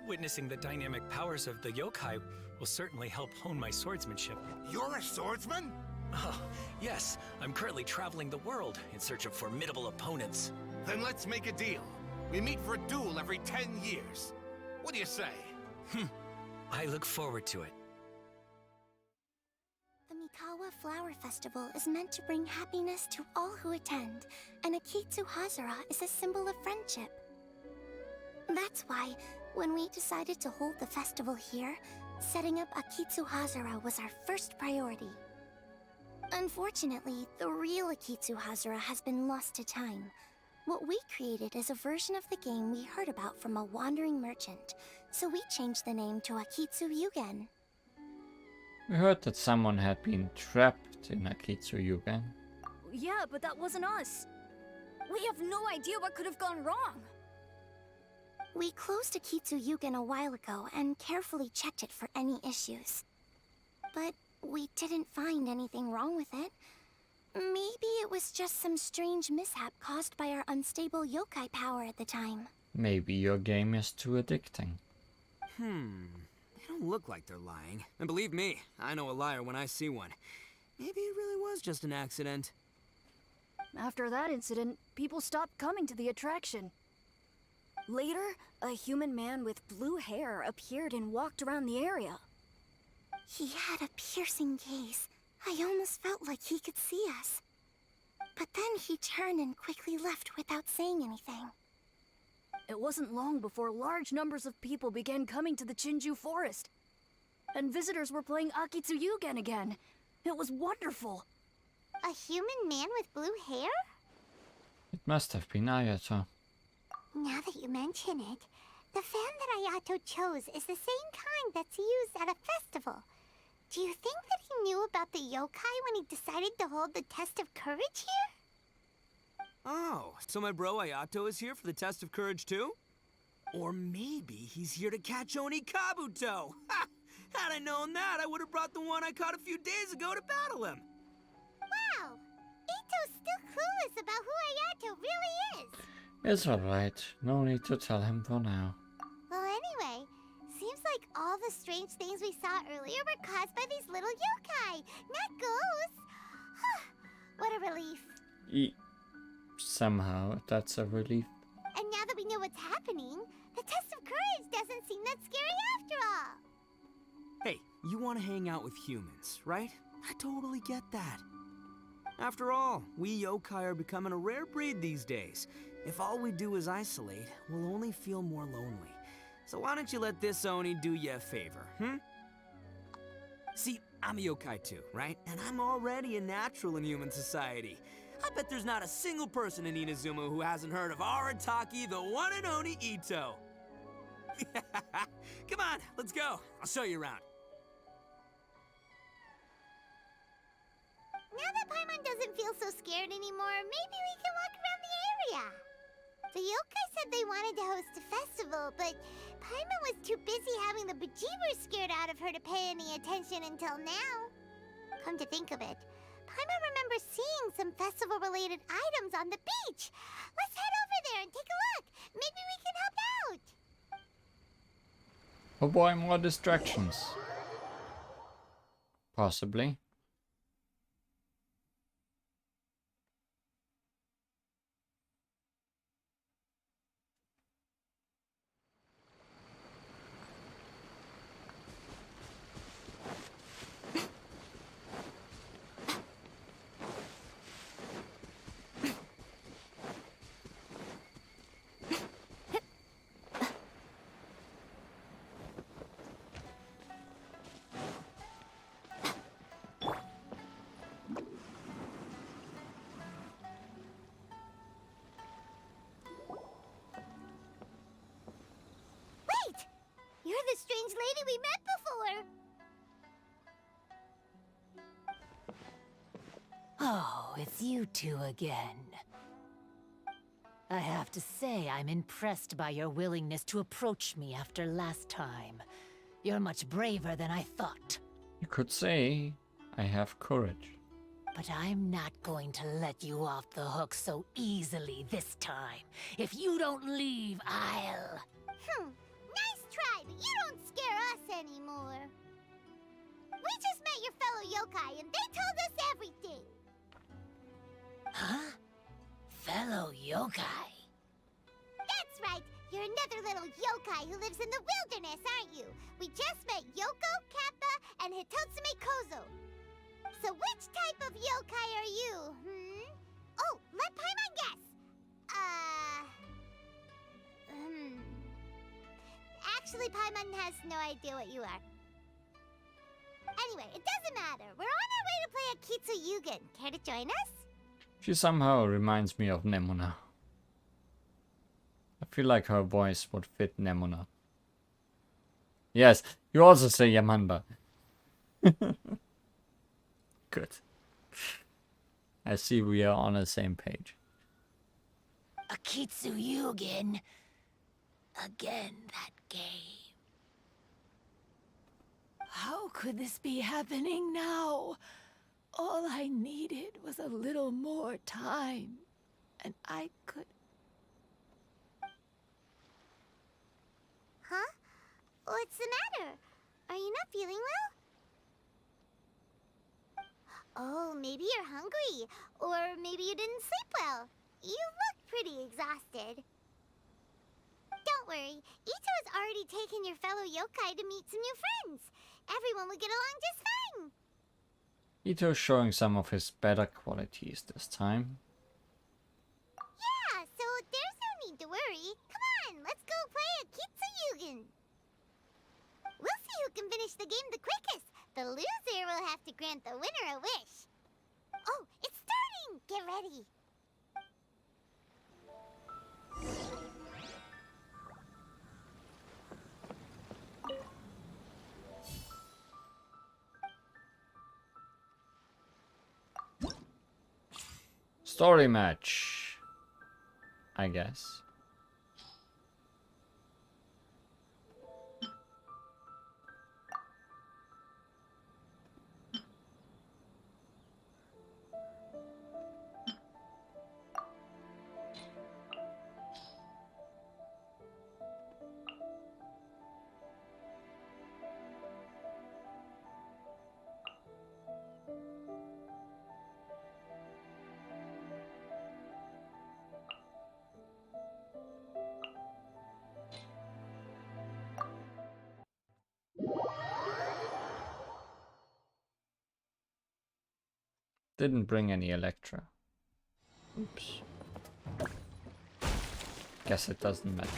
Witnessing the dynamic powers of the yokai will certainly help hone my swordsmanship. You're a swordsman? Oh, yes. I'm currently traveling the world in search of formidable opponents. Then let's make a deal. We meet for a duel every 10 years. What do you say? I look forward to it. The Mikawa Flower Festival is meant to bring happiness to all who attend, and Akitsu Hazura is a symbol of friendship. That's why, when we decided to hold the festival here, setting up Akitsu Hazura was our first priority. Unfortunately, the real Akitsu Hazura has been lost to time, What we created is a version of the game we heard about from a wandering merchant, so we changed the name to Akitsu Yugen. We heard that someone had been trapped in Akitsu Yugen. Yeah, but that wasn't us. We have no idea what could have gone wrong. We closed Akitsu Yugen a while ago and carefully checked it for any issues. But we didn't find anything wrong with it. Maybe it was just some strange mishap caused by our unstable yokai power at the time. Maybe your game is too addicting. They don't look like they're lying. And believe me, I know a liar when I see one. Maybe it really was just an accident. After that incident, people stopped coming to the attraction. Later, a human man with blue hair appeared and walked around the area. He had a piercing gaze. I almost felt like he could see us. But then he turned and quickly left without saying anything. It wasn't long before large numbers of people began coming to the Chinju forest. And visitors were playing Akitsu Yugen again. It was wonderful. A human man with blue hair? It must have been Ayato. Now that you mention it, the fan that Ayato chose is the same kind that's used at a festival. Do you think that he knew about the yokai when he decided to hold the test of courage here? Oh, so my bro Ayato is here for the test of courage too? Or maybe he's here to catch Oni Kabuto! Ha! Had I known that, I would have brought the one I caught a few days ago to battle him! Wow! Ito's still clueless about who Ayato really is! It's alright, no need to tell him for now. Well, anyway, seems like all the strange things we saw earlier were caused by these little yokai, not ghosts! What a relief. Somehow, that's a relief. And now that we know what's happening, the test of courage doesn't seem that scary after all. Hey, you want to hang out with humans, right? I totally get that. After all, we yokai are becoming a rare breed these days. If all we do is isolate, we'll only feel more lonely. So why don't you let this Oni do you a favor, See, I'm a yokai too, right? And I'm already a natural in human society. I bet there's not a single person in Inazuma who hasn't heard of Arataki, the one and only Ito. Come on, let's go. I'll show you around. Now that Paimon doesn't feel so scared anymore, maybe we can walk around the area. The yokai said they wanted to host a festival, but Paimon was too busy having the bejeebers scared out of her to pay any attention until now. Come to think of it, Paimon remembers seeing some festival-related items on the beach. Let's head over there and take a look. Maybe we can help out. Oh boy, more distractions. Possibly. You're the strange lady we met before! Oh, it's you two again. I have to say, I'm impressed by your willingness to approach me after last time. You're much braver than I thought. You could say, I have courage. But I'm not going to let you off the hook so easily this time. If you don't leave, I'll... Nice try, but you don't scare us anymore. We just met your fellow yokai, and they told us everything. Huh? Fellow yokai? That's right. You're another little yokai who lives in the wilderness, aren't you? We just met Yoko, Kappa, and Hitotsume Kozo. So which type of yokai are you, Oh, let Paimon guess. Actually, Paimon has no idea what you are. Anyway, it doesn't matter. We're on our way to play Akitsu Yugen. Care to join us? She somehow reminds me of Nemona. feel like her voice would fit Nemona. Yes, you also say Yamanda. Good. I see we are on the same page. Akitsu Yugen. Again, that game. How could this be happening now? All I needed was a little more time, and I could... Huh? What's the matter? Are you not feeling well? Oh, maybe you're hungry. Or maybe you didn't sleep well. You look pretty exhausted. Don't worry. Ito has already taken your fellow yokai to meet some new friends. Everyone will get along just fine. Ito's showing some of his better qualities this time. Yeah, so there's no need to worry. Come on, let's go play Akitsu Yugen. We'll see who can finish the game the quickest. The loser will have to grant the winner a wish. Oh, it's starting! Get ready. Story match, I guess. Didn't bring any Electra. Oops. Guess it doesn't matter.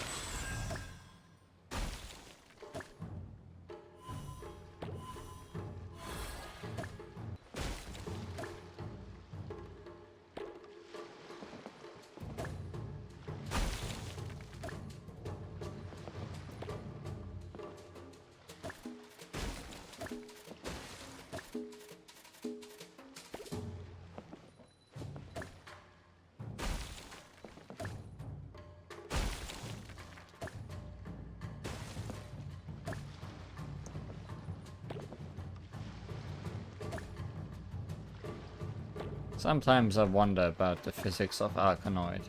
Sometimes I wonder about the physics of Arkanoid.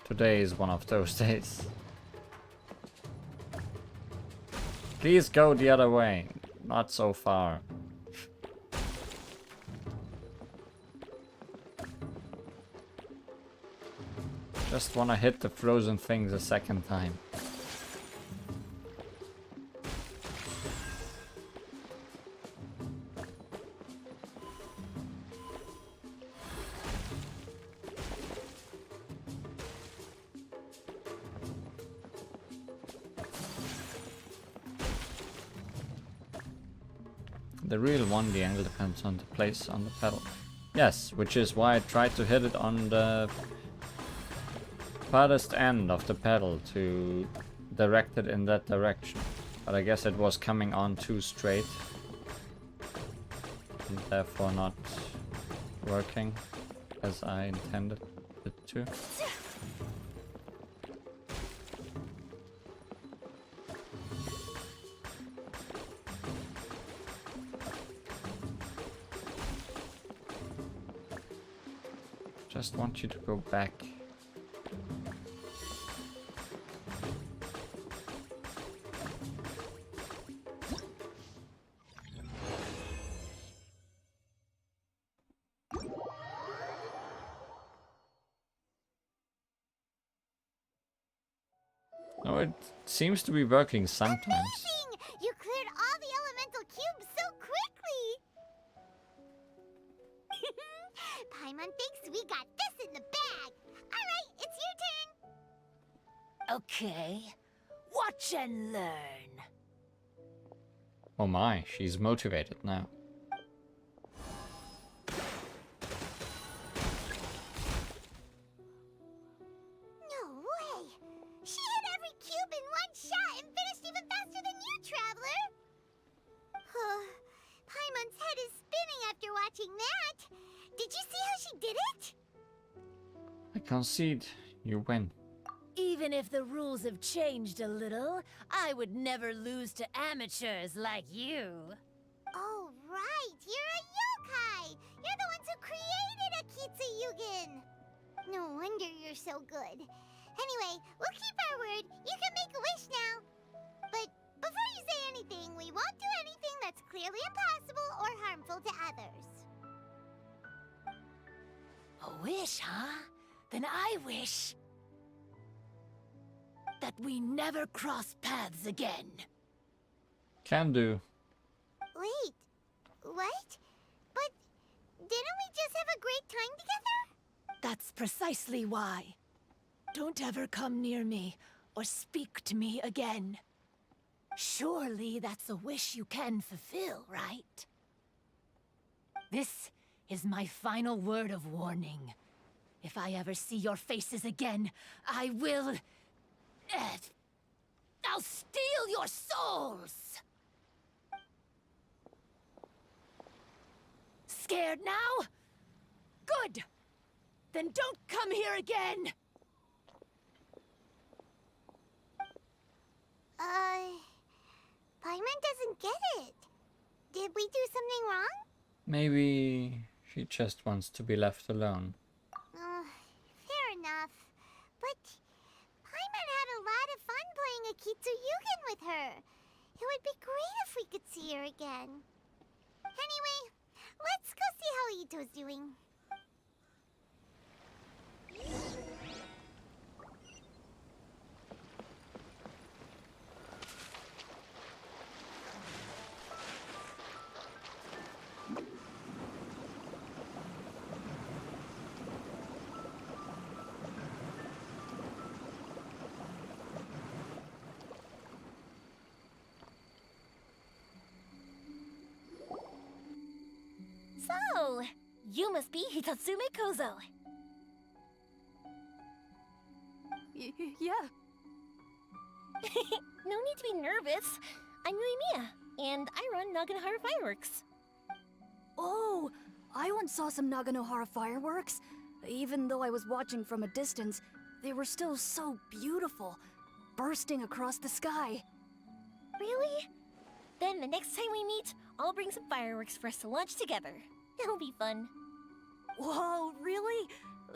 Today is one of those days. Please go the other way, not so far. Just wanna hit the frozen things a second time. The real one, the angle depends on the place on the pedal. Yes, which is why I tried to hit it on the farthest end of the pedal to direct it in that direction. But I guess it was coming on too straight. And therefore not working as I intended it to. Just want you to go back. No, it seems to be working sometimes. Amazing! You cleared all the elemental cubes so quickly! Paimon thinks we got this in the bag. Alright, it's your turn. Okay. Watch and learn. Oh my, she's motivated now. No, watching that. Did you see how she did it? I concede. You win. Even if the rules have changed a little, I would never lose to amateurs like you. Oh, right. You're a yokai. You're the ones who created Akitsu Yugen. No wonder you're so good. Anyway, we'll keep our word. You can make a wish now. But before you say anything, we won't do anything that's clearly impossible or harmful to others. A wish, huh? Then I wish that we never cross paths again. Can do. Wait, what? But didn't we just have a great time together? That's precisely why. Don't ever come near me or speak to me again. Surely that's a wish you can fulfill, right? This is my final word of warning. If I ever see your faces again, I will... I'll steal your souls! Scared now? Good! Then don't come here again! Paimon doesn't get it. Did we do something wrong? Maybe she just wants to be left alone. Fair enough. But Paimon had a lot of fun playing Akitsu Yugen with her. It would be great if we could see her again. Anyway, let's go see how Ito's doing. So, you must be Hitatsume Kozo. Yeah. No need to be nervous. I'm Yuimiya, and I run Naganohara Fireworks. Oh, I once saw some Naganohara fireworks. Even though I was watching from a distance, they were still so beautiful, bursting across the sky. Really? Then the next time we meet, I'll bring some fireworks for us to launch together. It'll be fun. Whoa, really?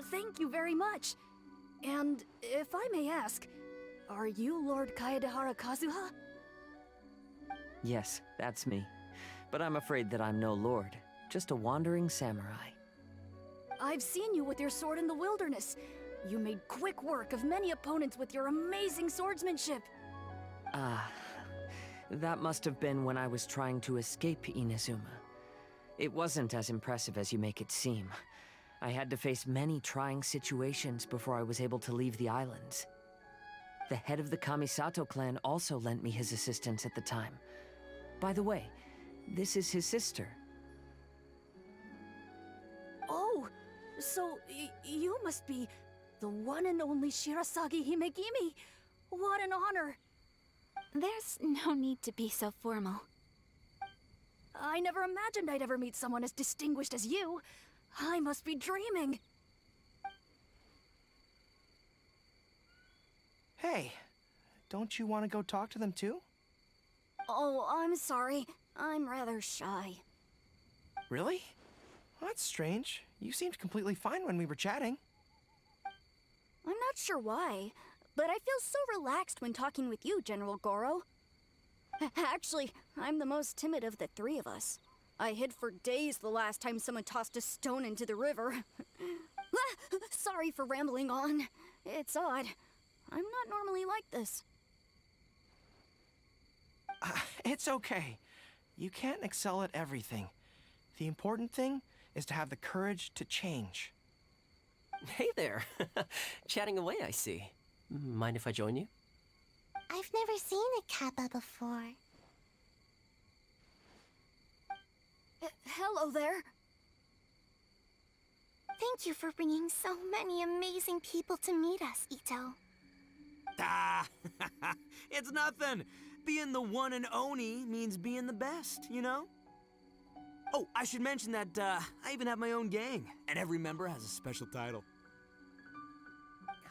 Thank you very much. And if I may ask, are you Lord Kaedehara Kazuha? Yes, that's me. But I'm afraid that I'm no lord, just a wandering samurai. I've seen you with your sword in the wilderness. You made quick work of many opponents with your amazing swordsmanship. That must have been when I was trying to escape Inazuma. It wasn't as impressive as you make it seem. I had to face many trying situations before I was able to leave the islands. The head of the Kamisato clan also lent me his assistance at the time. By the way, this is his sister. Oh, so you must be the one and only Shirasagi Himegimi. What an honor. There's no need to be so formal. I never imagined I'd ever meet someone as distinguished as you. I must be dreaming. Hey, don't you want to go talk to them too? Oh, I'm sorry. I'm rather shy. Really? Well, that's strange. You seemed completely fine when we were chatting. I'm not sure why, but I feel so relaxed when talking with you, General Goro. Actually, I'm the most timid of the three of us. I hid for days the last time someone tossed a stone into the river. Sorry for rambling on. It's odd. I'm not normally like this. It's okay. You can't excel at everything. The important thing is to have the courage to change. Hey there. Chatting away, I see. Mind if I join you? I've never seen a kappa before. Hello there. Thank you for bringing so many amazing people to meet us, Ito. It's nothing. Being the one and only means being the best, you know? Oh, I should mention that I even have my own gang, and every member has a special title.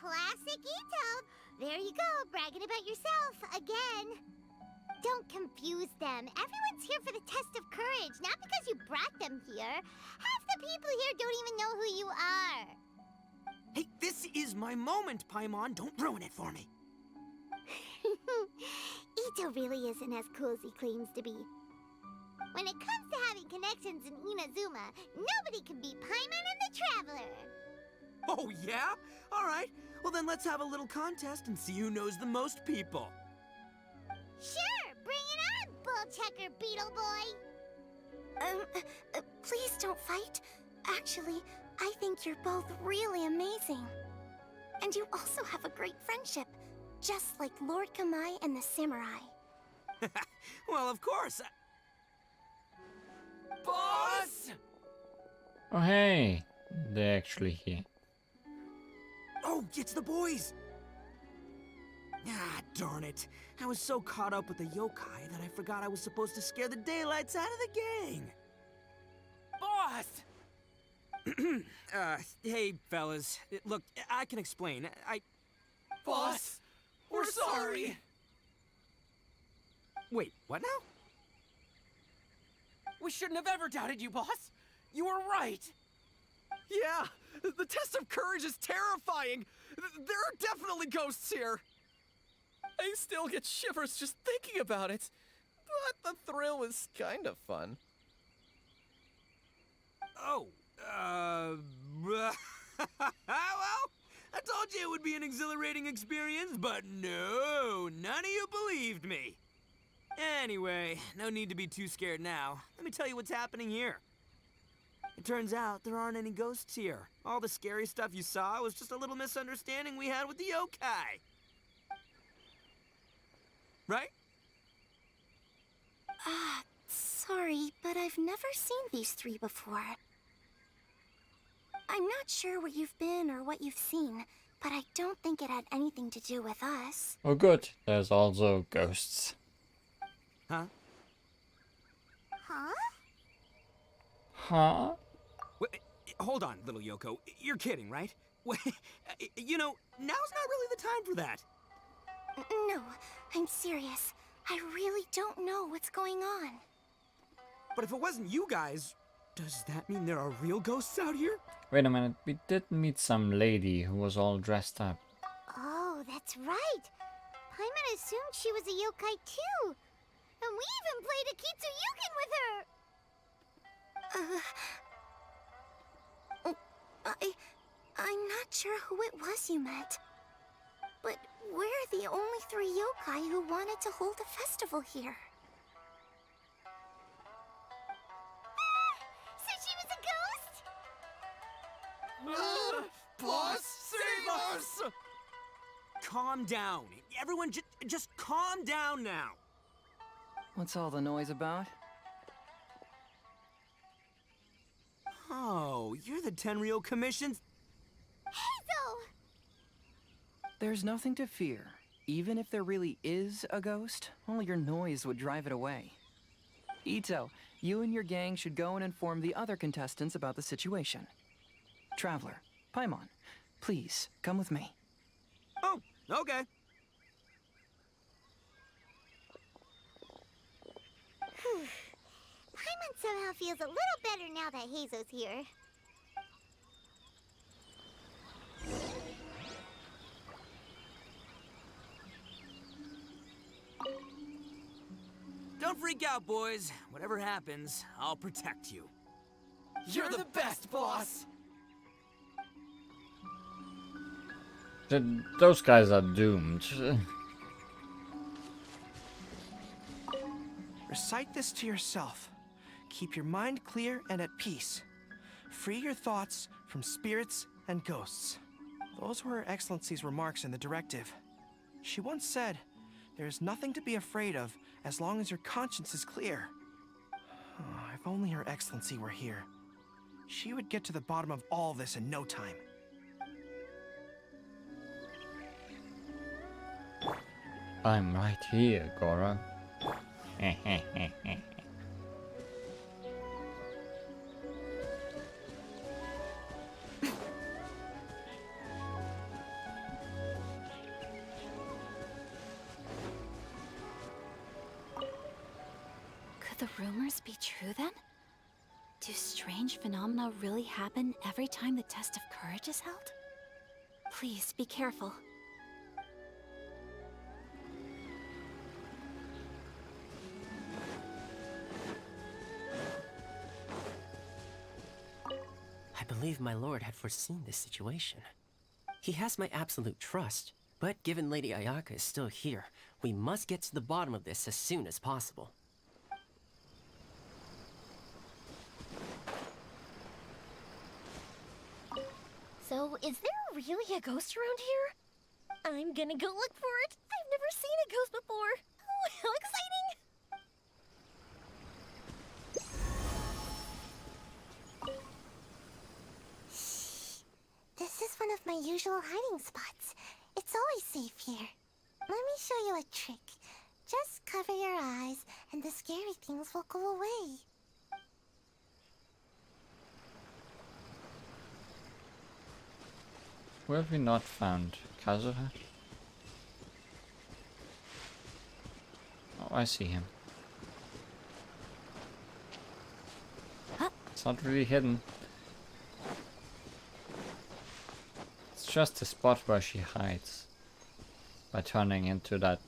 Classic Ito! There you go, bragging about yourself again. Don't confuse them. Everyone's here for the test of courage, not because you brought them here. Half the people here don't even know who you are. Hey, this is my moment, Paimon. Don't ruin it for me. Ito really isn't as cool as he claims to be. When it comes to having connections in Inazuma, nobody can beat Paimon and the Traveler. Oh, yeah? All right. Well, then let's have a little contest and see who knows the most people. Sure, bring it on, Bullchecker Beetle Boy. Please don't fight. Actually, I think you're both really amazing. And you also have a great friendship, just like Lord Kamai and the Samurai. Well, of course. Boss! Oh hey, they're actually here. Oh, it's the boys! Ah, darn it. I was so caught up with the yokai that I forgot I was supposed to scare the daylights out of the gang. Boss! Hey, fellas. Look, I can explain. Boss, we're sorry. Wait, what now? We shouldn't have ever doubted you, boss. You were right. Yeah, the test of courage is terrifying. There are definitely ghosts here. I still get shivers just thinking about it. But the thrill was kind of fun. Oh, well, I told you it would be an exhilarating experience, but no, none of you believed me. Anyway, no need to be too scared now. Let me tell you what's happening here. It turns out there aren't any ghosts here. All the scary stuff you saw was just a little misunderstanding we had with the yokai. Right? Sorry, but I've never seen these three before. I'm not sure where you've been or what you've seen, but I don't think it had anything to do with us. Oh good, there's also ghosts. Huh? Huh? Huh? Wait, hold on, little Yoko. You're kidding, right? You know, now's not really the time for that. No, I'm serious. I really don't know what's going on. But if it wasn't you guys, does that mean there are real ghosts out here? Wait a minute, we did meet some lady who was all dressed up. Oh, that's right. Paimon assumed she was a yokai too. And we even played Akitsu Yugen with her. I'm not sure who it was you met. But we're the only three yokai who wanted to hold a festival here. So she was a ghost? Boss, save us! Calm down. Everyone just calm down now. What's all the noise about? Oh, you're the Tenryou Commission's... Hazel! There's nothing to fear. Even if there really is a ghost, only your noise would drive it away. Ito, you and your gang should go and inform the other contestants about the situation. Traveler, Paimon, please, come with me. Oh, okay. Paimon somehow feels a little better now that Hazo's here. Don't freak out, boys. Whatever happens, I'll protect you. You're the best, boss! Those guys are doomed. Recite this to yourself. Keep your mind clear and at peace. Free your thoughts from spirits and ghosts. Those were Her Excellency's remarks in the directive. She once said, there is nothing to be afraid of as long as your conscience is clear. Oh, if only Her Excellency were here. She would get to the bottom of all this in no time. I'm right here, Goro. Could the rumors be true then? Do strange phenomena really happen every time the test of courage is held? Please be careful. I believe my lord had foreseen this situation. He has my absolute trust, but given Lady Ayaka is still here, we must get to the bottom of this as soon as possible. So, is there really a ghost around here? I'm gonna go look for it. I've never seen a ghost before. Oh, how exciting! This is one of my usual hiding spots. It's always safe here. Let me show you a trick. Just cover your eyes, and the scary things will go away. Where have we not found Kazuha? Oh, I see him. It's not really hidden. It's just the spot where she hides. By turning into that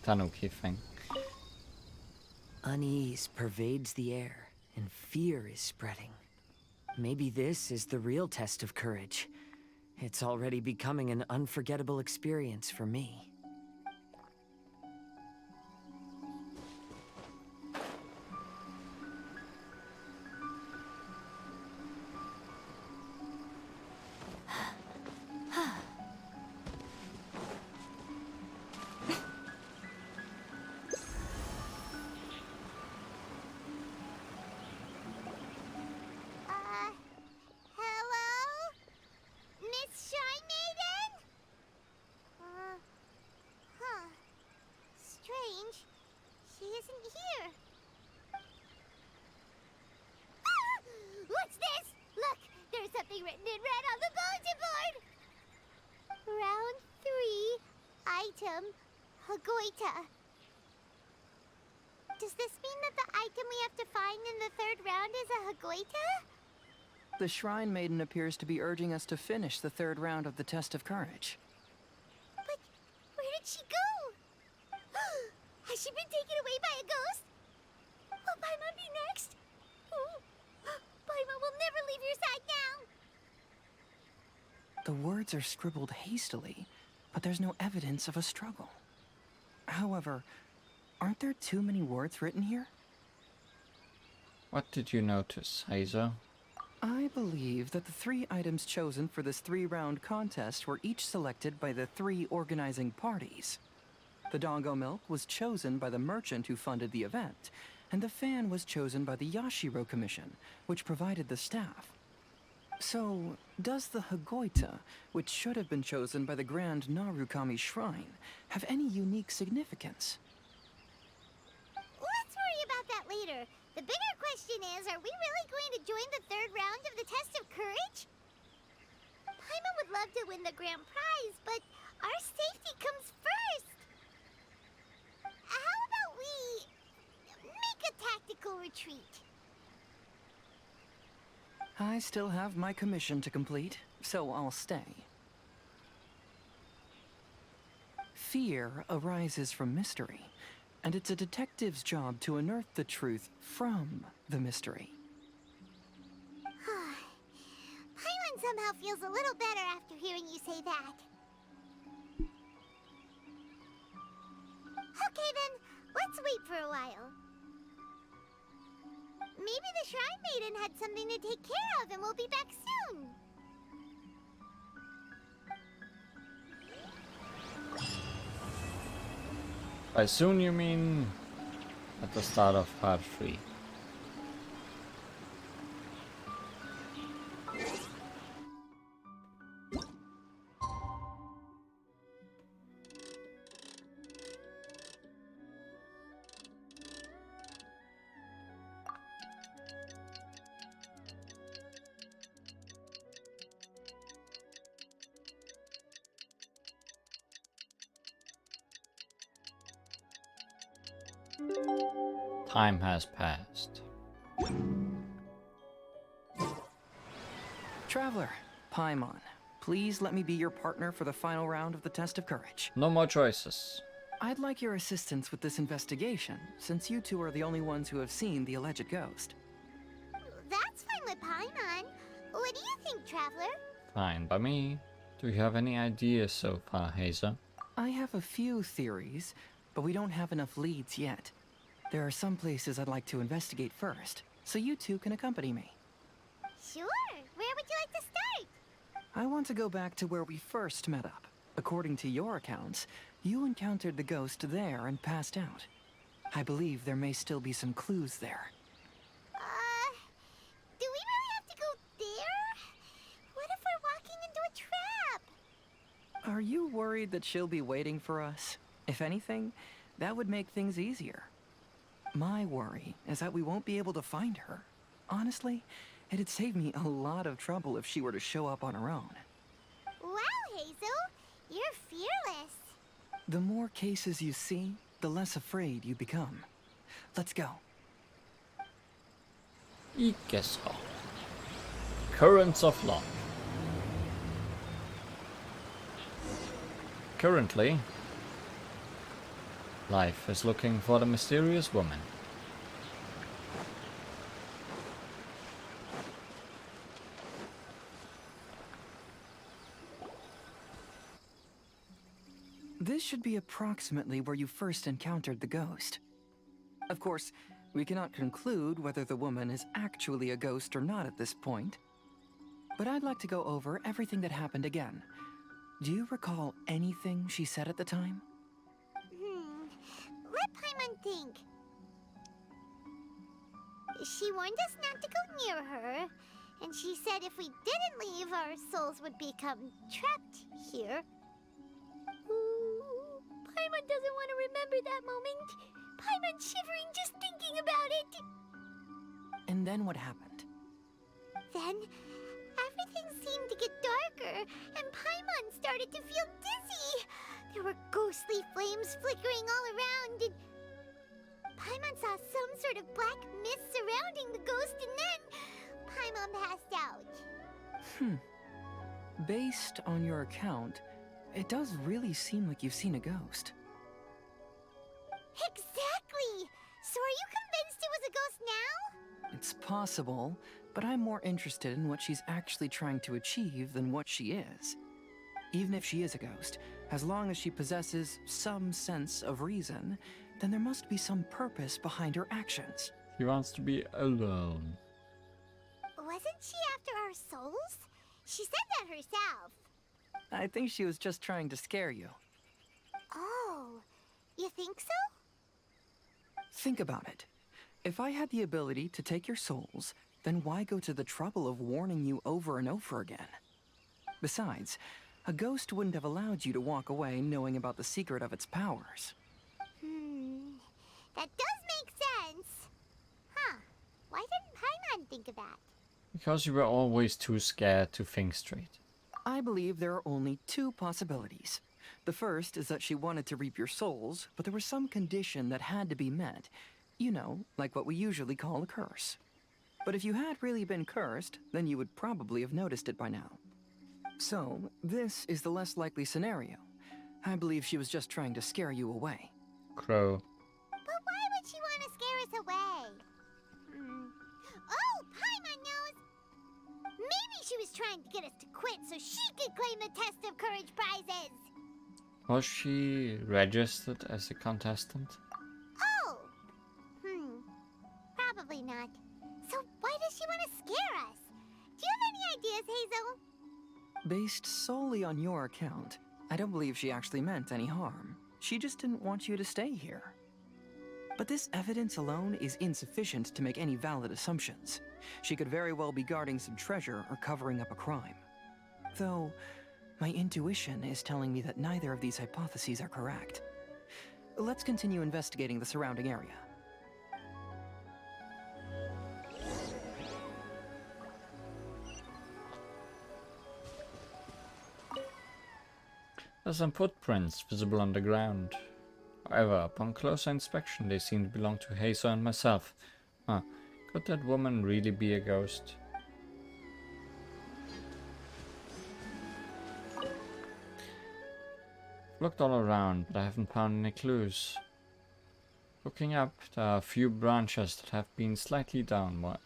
Tanuki thing. Unease pervades the air, and fear is spreading. Maybe this is the real test of courage. It's already becoming an unforgettable experience for me. Hello? Miss Shrine Maiden? Huh. Strange. She isn't here. Ah! What's this? Look, there's something written in red on the bulletin board. Round 3, item, Hagoita. Does this mean that the item we have to find in the 3rd round is a Hagoita? The Shrine Maiden appears to be urging us to finish the 3rd round of the Test of Courage. But where did she go? Has she been taken away by a ghost? Will Paimon be next? Paimon will never leave your side now. The words are scribbled hastily, but there's no evidence of a struggle. However, aren't there too many words written here? What did you notice, Heizo? I believe that the 3 items chosen for this 3-round contest were each selected by the 3 organizing parties. The Dongo Milk was chosen by the merchant who funded the event, and the fan was chosen by the Yashiro Commission, which provided the staff. So, does the Hagoita, which should have been chosen by the Grand Narukami Shrine, have any unique significance? Let's worry about that later. The bigger question is, are we really going to join the 3rd round of the Test of Courage? Paimon would love to win the grand prize, but our safety comes first. How about we make a tactical retreat? I still have my commission to complete, so I'll stay. Fear arises from mystery, and it's a detective's job to unearth the truth from the mystery. Paimon somehow feels a little better after hearing you say that. Okay then, let's wait for a while. Maybe the Shrine Maiden had something to take care of and we'll be back soon. By soon you mean at the start of part 3. Time has passed. Traveler, Paimon, please let me be your partner for the final round of the test of courage. No more choices. I'd like your assistance with this investigation, since you two are the only ones who have seen the alleged ghost. That's fine with Paimon. What do you think, Traveler? Fine by me. Do you have any ideas so far, Hazel? I have a few theories, but we don't have enough leads yet. There are some places I'd like to investigate first, so you two can accompany me. Sure. Where would you like to start? I want to go back to where we first met up. According to your accounts, you encountered the ghost there and passed out. I believe there may still be some clues there. Do we really have to go there? What if we're walking into a trap? Are you worried that she'll be waiting for us? If anything, that would make things easier. My worry is that we won't be able to find her. Honestly, it'd save me a lot of trouble if she were to show up on her own. Wow, Hazel. You're fearless. The more cases you see, the less afraid you become. Let's go. Ikkeso. Currents of Love. Currently, Life is looking for the mysterious woman. This should be approximately where you first encountered the ghost. Of course, we cannot conclude whether the woman is actually a ghost or not at this point. But I'd like to go over everything that happened again. Do you recall anything she said at the time? Let Paimon think. She warned us not to go near her, and she said if we didn't leave, our souls would become trapped here. Paimon doesn't want to remember that moment. Paimon's shivering just thinking about it. And then what happened? Then, everything seemed to get darker, and Paimon started to feel dizzy. There were ghostly flames flickering all around, and Paimon saw some sort of black mist surrounding the ghost, and then Paimon passed out. Based on your account, it does really seem like you've seen a ghost. Exactly! So are you convinced it was a ghost now? It's possible, but I'm more interested in what she's actually trying to achieve than what she is. Even if she is a ghost, as long as she possesses some sense of reason, then there must be some purpose behind her actions. She wants to be alone. Wasn't she after our souls? She said that herself. I think she was just trying to scare you. Oh, you think so? Think about it. If I had the ability to take your souls, then why go to the trouble of warning you over and over again? Besides, a ghost wouldn't have allowed you to walk away knowing about the secret of its powers. That does make sense. Huh. Why didn't Paimon think of that? Because you were always too scared to think straight. I believe there are only two possibilities. The first is that she wanted to reap your souls, but there was some condition that had to be met. You know, like what we usually call a curse. But if you had really been cursed, then you would probably have noticed it by now. So, this is the less likely scenario. I believe she was just trying to scare you away. Crow. But why would she want to scare us away? Oh, Paimon knows! Maybe she was trying to get us to quit so she could claim the Test of Courage prizes! Was she registered as a contestant? Oh! Probably not. So why does she want to scare us? Do you have any ideas, Hazel? Based solely on your account, I don't believe she actually meant any harm. She just didn't want you to stay here. But this evidence alone is insufficient to make any valid assumptions. She could very well be guarding some treasure or covering up a crime. Though, my intuition is telling me that neither of these hypotheses are correct. Let's continue investigating the surrounding area. There's some footprints visible on the ground. However, upon closer inspection, they seem to belong to Hazer and myself. Huh. Could that woman really be a ghost? Looked all around, but I haven't found any clues. Looking up, there are a few branches that have been slightly downward.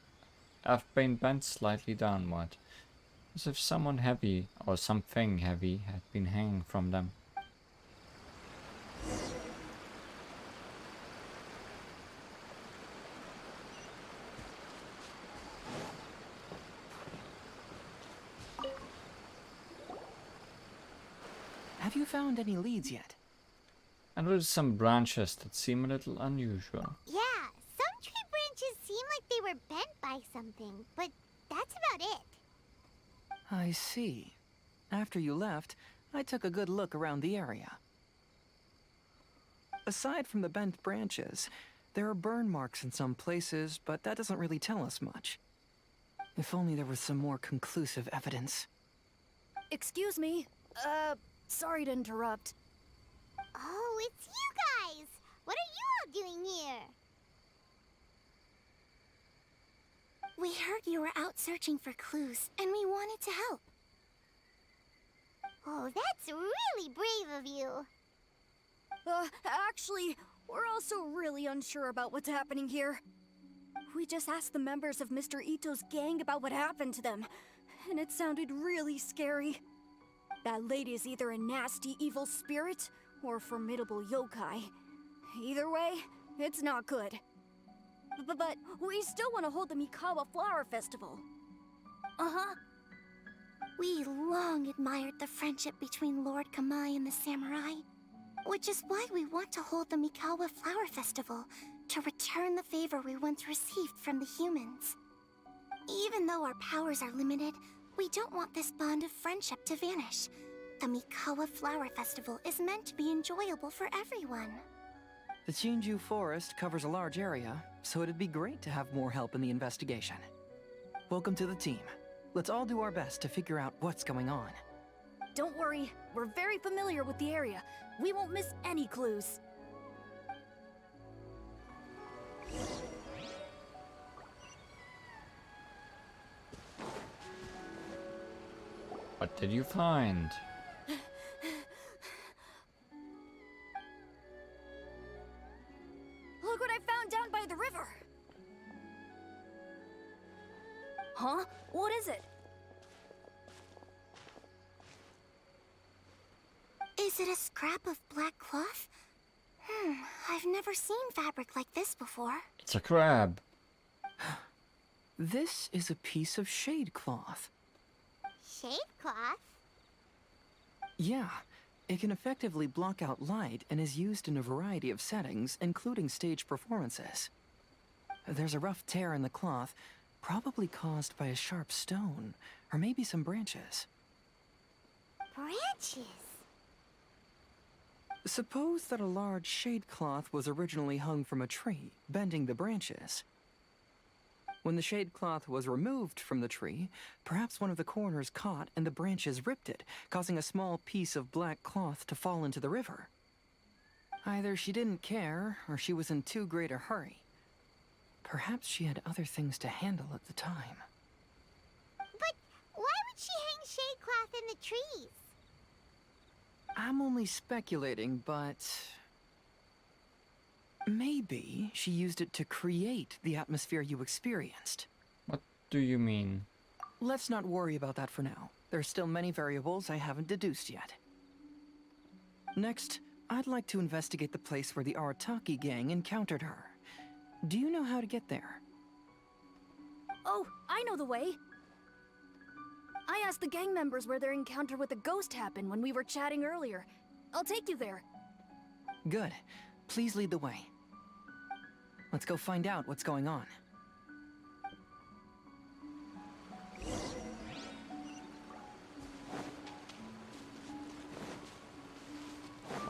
Have been bent slightly downward, as if someone heavy or something heavy had been hanging from them. Have you found any leads yet? I noticed some branches that seem a little unusual. Yeah, some tree branches seem like they were bent by something, but that's about it. I see. After you left, I took a good look around the area. Aside from the bent branches, there are burn marks in some places, but that doesn't really tell us much. If only there was some more conclusive evidence. Excuse me. Sorry to interrupt. Oh, it's you guys! What are you all doing here? We heard you were out searching for clues, and we wanted to help. Oh, that's really brave of you. Actually, we're also really unsure about what's happening here. We just asked the members of Mr. Ito's gang about what happened to them, and it sounded really scary. That lady is either a nasty evil spirit or a formidable yokai. Either way, it's not good. But we still want to hold the Mikawa Flower Festival. Uh-huh. We long admired the friendship between Lord Kamai and the samurai, which is why we want to hold the Mikawa Flower Festival to return the favor we once received from the humans. Even though our powers are limited, we don't want this bond of friendship to vanish. The Mikawa Flower Festival is meant to be enjoyable for everyone. The Chinju Forest covers a large area, so it'd be great to have more help in the investigation. Welcome to the team. Let's all do our best to figure out what's going on. Don't worry, we're very familiar with the area. We won't miss any clues. What did you find? Look what I found down by the river! Huh? What is it? Is it a scrap of black cloth? I've never seen fabric like this before. It's a crab. This is a piece of shade cloth. Shade cloth? Yeah, it can effectively block out light and is used in a variety of settings, including stage performances. There's a rough tear in the cloth, probably caused by a sharp stone, or maybe some branches. Branches? Suppose that a large shade cloth was originally hung from a tree, bending the branches. When the shade cloth was removed from the tree, perhaps one of the corners caught and the branches ripped it, causing a small piece of black cloth to fall into the river. Either she didn't care, or she was in too great a hurry. Perhaps she had other things to handle at the time. But why would she hang shade cloth in the trees? I'm only speculating, but maybe she used it to create the atmosphere you experienced. What do you mean? Let's not worry about that for now. There's still many variables I haven't deduced yet. Next, I'd like to investigate the place where the Arataki gang encountered her. Do you know how to get there? Oh, I know the way. I asked the gang members where their encounter with the ghost happened when we were chatting earlier. I'll take you there. Good. Please lead the way. Let's go find out what's going on.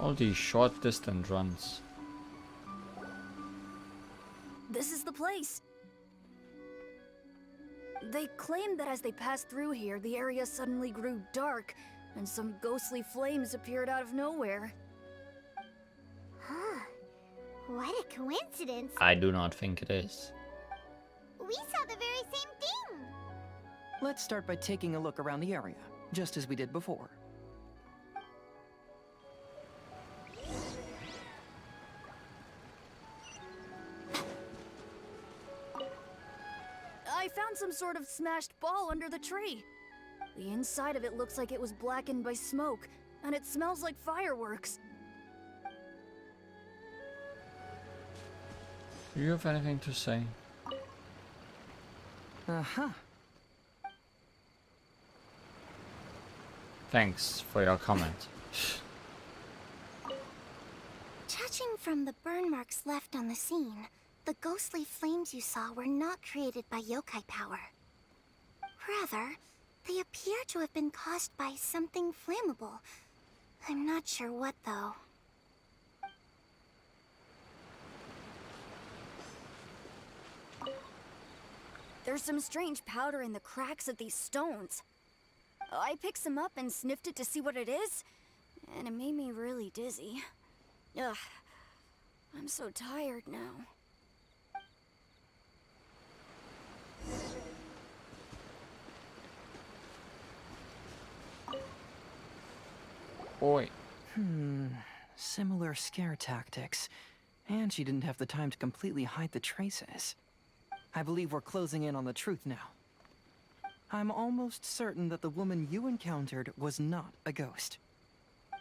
All these short distance runs. This is the place. They claimed that as they passed through here, the area suddenly grew dark, and some ghostly flames appeared out of nowhere. Huh. What a coincidence. I do not think it is. We saw the very same thing. Let's start by taking a look around the area, just as we did before. I found some sort of smashed ball under the tree. The inside of it looks like it was blackened by smoke, and it smells like fireworks. Do you have anything to say? Uh-huh. Thanks for your comment. Judging from the burn marks left on the scene, the ghostly flames you saw were not created by yokai power. Rather, they appear to have been caused by something flammable. I'm not sure what, though. There's some strange powder in the cracks of these stones. I picked some up and sniffed it to see what it is, and it made me really dizzy. Ugh, I'm so tired now. Oi. Similar scare tactics. And she didn't have the time to completely hide the traces. I believe we're closing in on the truth now. I'm almost certain that the woman you encountered was not a ghost.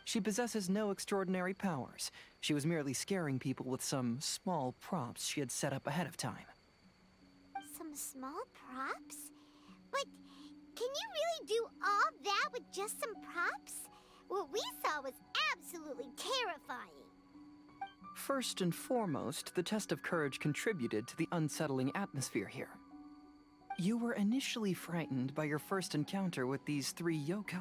She possesses no extraordinary powers. She was merely scaring people with some small props she had set up ahead of time. Some small props? But can you really do all that with just some props? What we saw was absolutely terrifying. First and foremost, the test of courage contributed to the unsettling atmosphere here. You were initially frightened by your first encounter with these 3 yokai,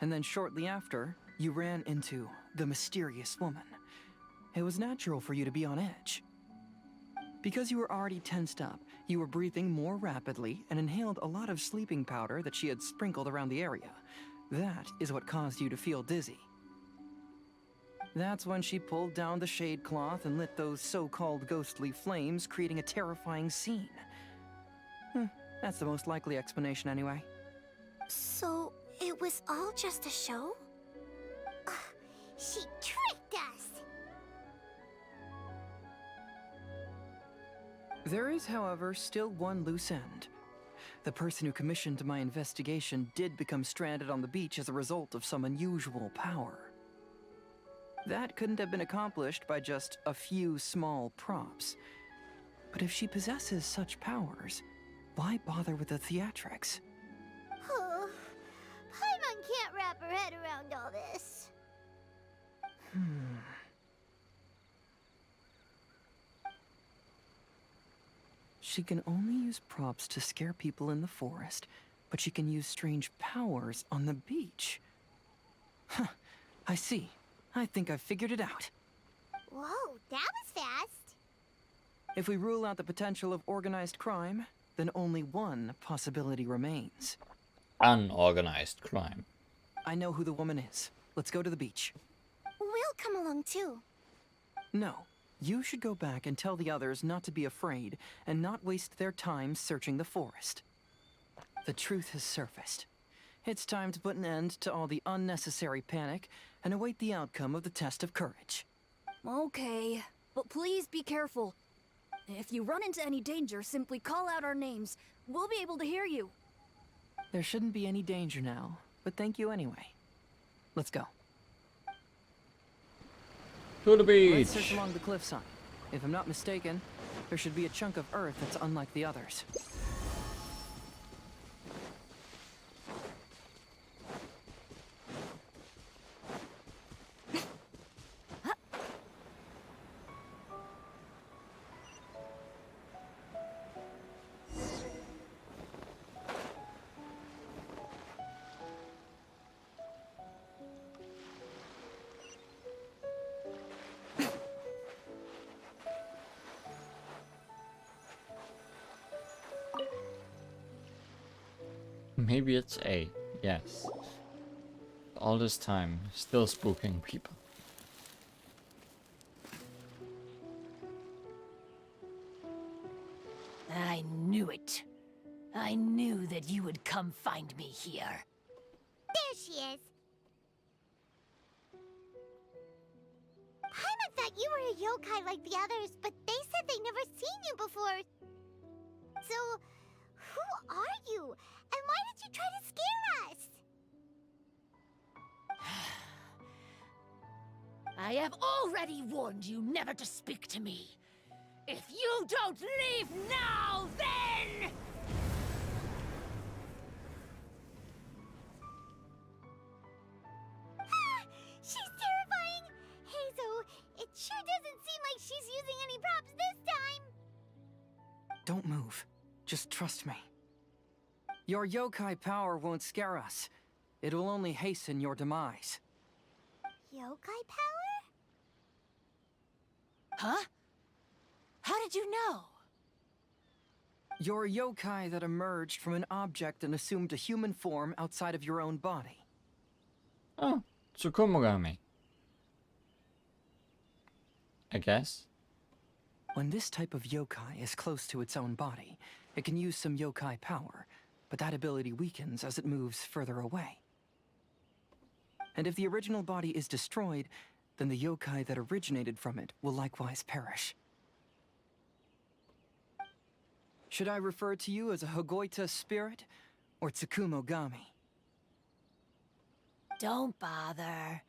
and then shortly after, you ran into the mysterious woman. It was natural for you to be on edge. Because you were already tensed up, you were breathing more rapidly and inhaled a lot of sleeping powder that she had sprinkled around the area. That is what caused you to feel dizzy. That's when she pulled down the shade cloth and lit those so-called ghostly flames, creating a terrifying scene. That's the most likely explanation anyway. So, it was all just a show? Ugh, she tricked us! There is, however, still one loose end. The person who commissioned my investigation did become stranded on the beach as a result of some unusual power. That couldn't have been accomplished by just a few small props. But if she possesses such powers, why bother with the theatrics? Oh, Paimon can't wrap her head around all this. She can only use props to scare people in the forest, but she can use strange powers on the beach. Huh, I see. I think I've figured it out. Whoa, that was fast. If we rule out the potential of organized crime, then only one possibility remains. Unorganized crime. I know who the woman is. Let's go to the beach. We'll come along too. No, you should go back and tell the others not to be afraid and not waste their time searching the forest. The truth has surfaced. It's time to put an end to all the unnecessary panic and await the outcome of the test of courage. Okay, but please be careful. If you run into any danger, simply call out our names. We'll be able to hear you. There shouldn't be any danger now, but thank you anyway. Let's go. To the beach! Let's search along the cliffside. If I'm not mistaken, there should be a chunk of earth that's unlike the others. Maybe it's A. Yes. All this time, still spooking people. I knew it. I knew that you would come find me here. There she is. Paimon thought you were a yokai like the others, but they said they never seen you before. So, who are you? And why did you try to scare us? I have already warned you never to speak to me. If you don't leave now, then... She's terrifying! Hazel, it sure doesn't seem like she's using any props this time! Don't move. Just trust me. Your yokai power won't scare us. It will only hasten your demise. Yokai power? Huh? How did you know? You're a yokai that emerged from an object and assumed a human form outside of your own body. Oh, Tsukumogami. I guess. When this type of yokai is close to its own body, it can use some yokai power, but that ability weakens as it moves further away. And if the original body is destroyed, then the yokai that originated from it will likewise perish. Should I refer to you as a Hagoita spirit or Tsukumogami? Don't bother.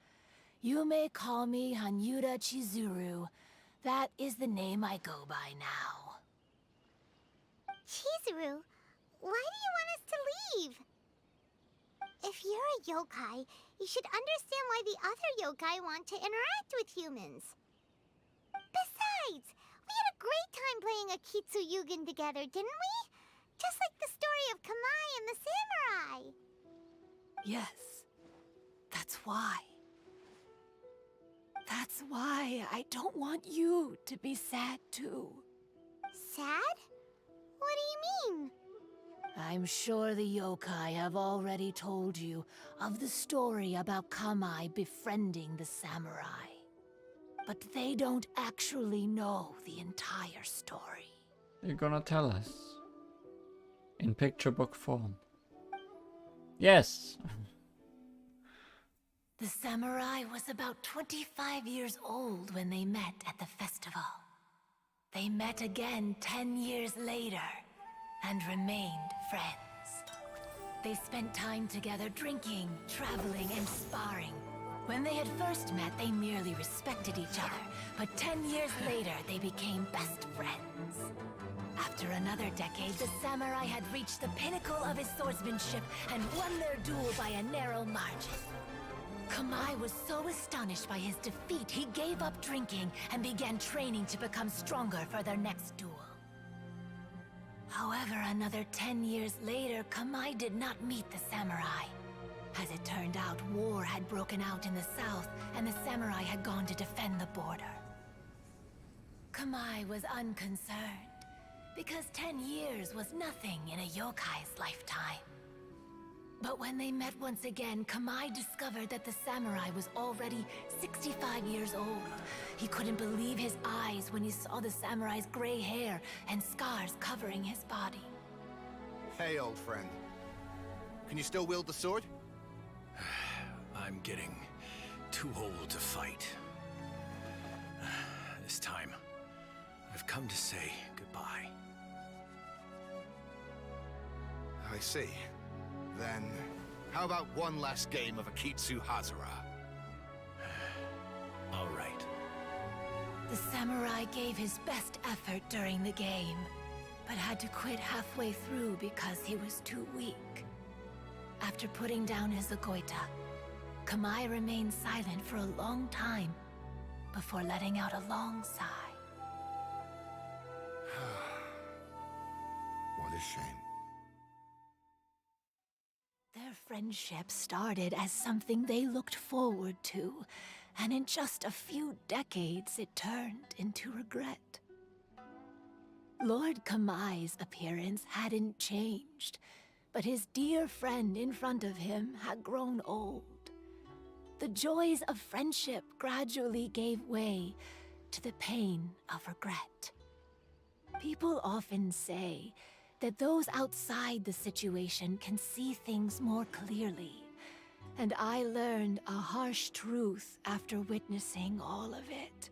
You may call me Hanyuda Chizuru. That is the name I go by now. Chizuru, why do you want us to leave? If you're a yokai, you should understand why the other yokai want to interact with humans. Besides, we had a great time playing Akitsu Yugen together, didn't we? Just like the story of Kamai and the samurai. Yes, that's why. That's why I don't want you to be sad too. Sad? What do you mean? I'm sure the yokai have already told you of the story about Kamai befriending the samurai. But they don't actually know the entire story. You're gonna tell us. In picture book form. Yes. The samurai was about 25 years old when they met at the festival. They met again 10 years later and remained friends. They spent time together drinking, traveling, and sparring. When they had first met, they merely respected each other, but 10 years later, they became best friends. After another decade, the samurai had reached the pinnacle of his swordsmanship and won their duel by a narrow margin. Kamai was so astonished by his defeat, he gave up drinking and began training to become stronger for their next duel. However, another 10 years later, Kamai did not meet the samurai. As it turned out, war had broken out in the south, and the samurai had gone to defend the border. Kamai was unconcerned, because 10 years was nothing in a yokai's lifetime. But when they met once again, Kamai discovered that the samurai was already 65 years old. He couldn't believe his eyes when he saw the samurai's gray hair and scars covering his body. Hey, old friend. Can you still wield the sword? I'm getting too old to fight. This time, I've come to say goodbye. I see. Then, how about one last game of Akitsu Hazara? All right. The samurai gave his best effort during the game, but had to quit halfway through because he was too weak. After putting down his Agoita, Kamai remained silent for a long time before letting out a long sigh. What a shame. Their friendship started as something they looked forward to, and in just a few decades it turned into regret. Lord Kamai's appearance hadn't changed, but his dear friend in front of him had grown old. The joys of friendship gradually gave way to the pain of regret. People often say that those outside the situation can see things more clearly. And I learned a harsh truth after witnessing all of it.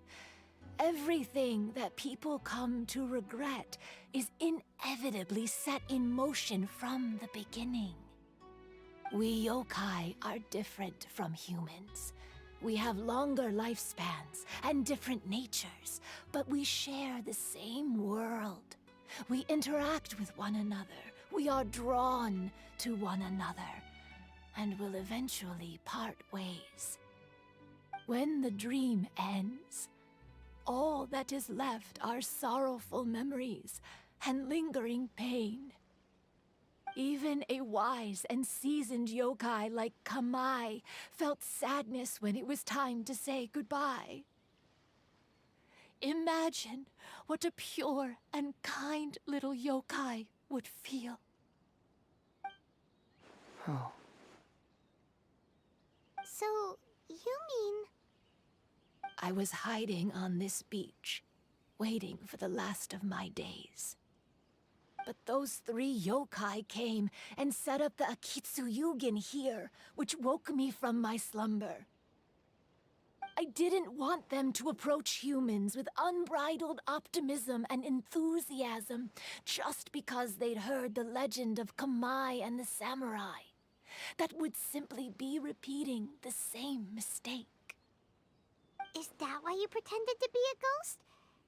Everything that people come to regret is inevitably set in motion from the beginning. We yokai are different from humans. We have longer lifespans and different natures, but we share the same world. We interact with one another. We are drawn to one another, and will eventually part ways. When the dream ends, all that is left are sorrowful memories and lingering pain. Even a wise and seasoned yokai like Kamai felt sadness when it was time to say goodbye. Imagine what a pure and kind little yokai would feel. Oh. So, you mean... I was hiding on this beach, waiting for the last of my days. But those 3 yokai came and set up the Akitsu Yugen here, which woke me from my slumber. I didn't want them to approach humans with unbridled optimism and enthusiasm just because they'd heard the legend of Kamai and the samurai. That would simply be repeating the same mistake. Is that why you pretended to be a ghost?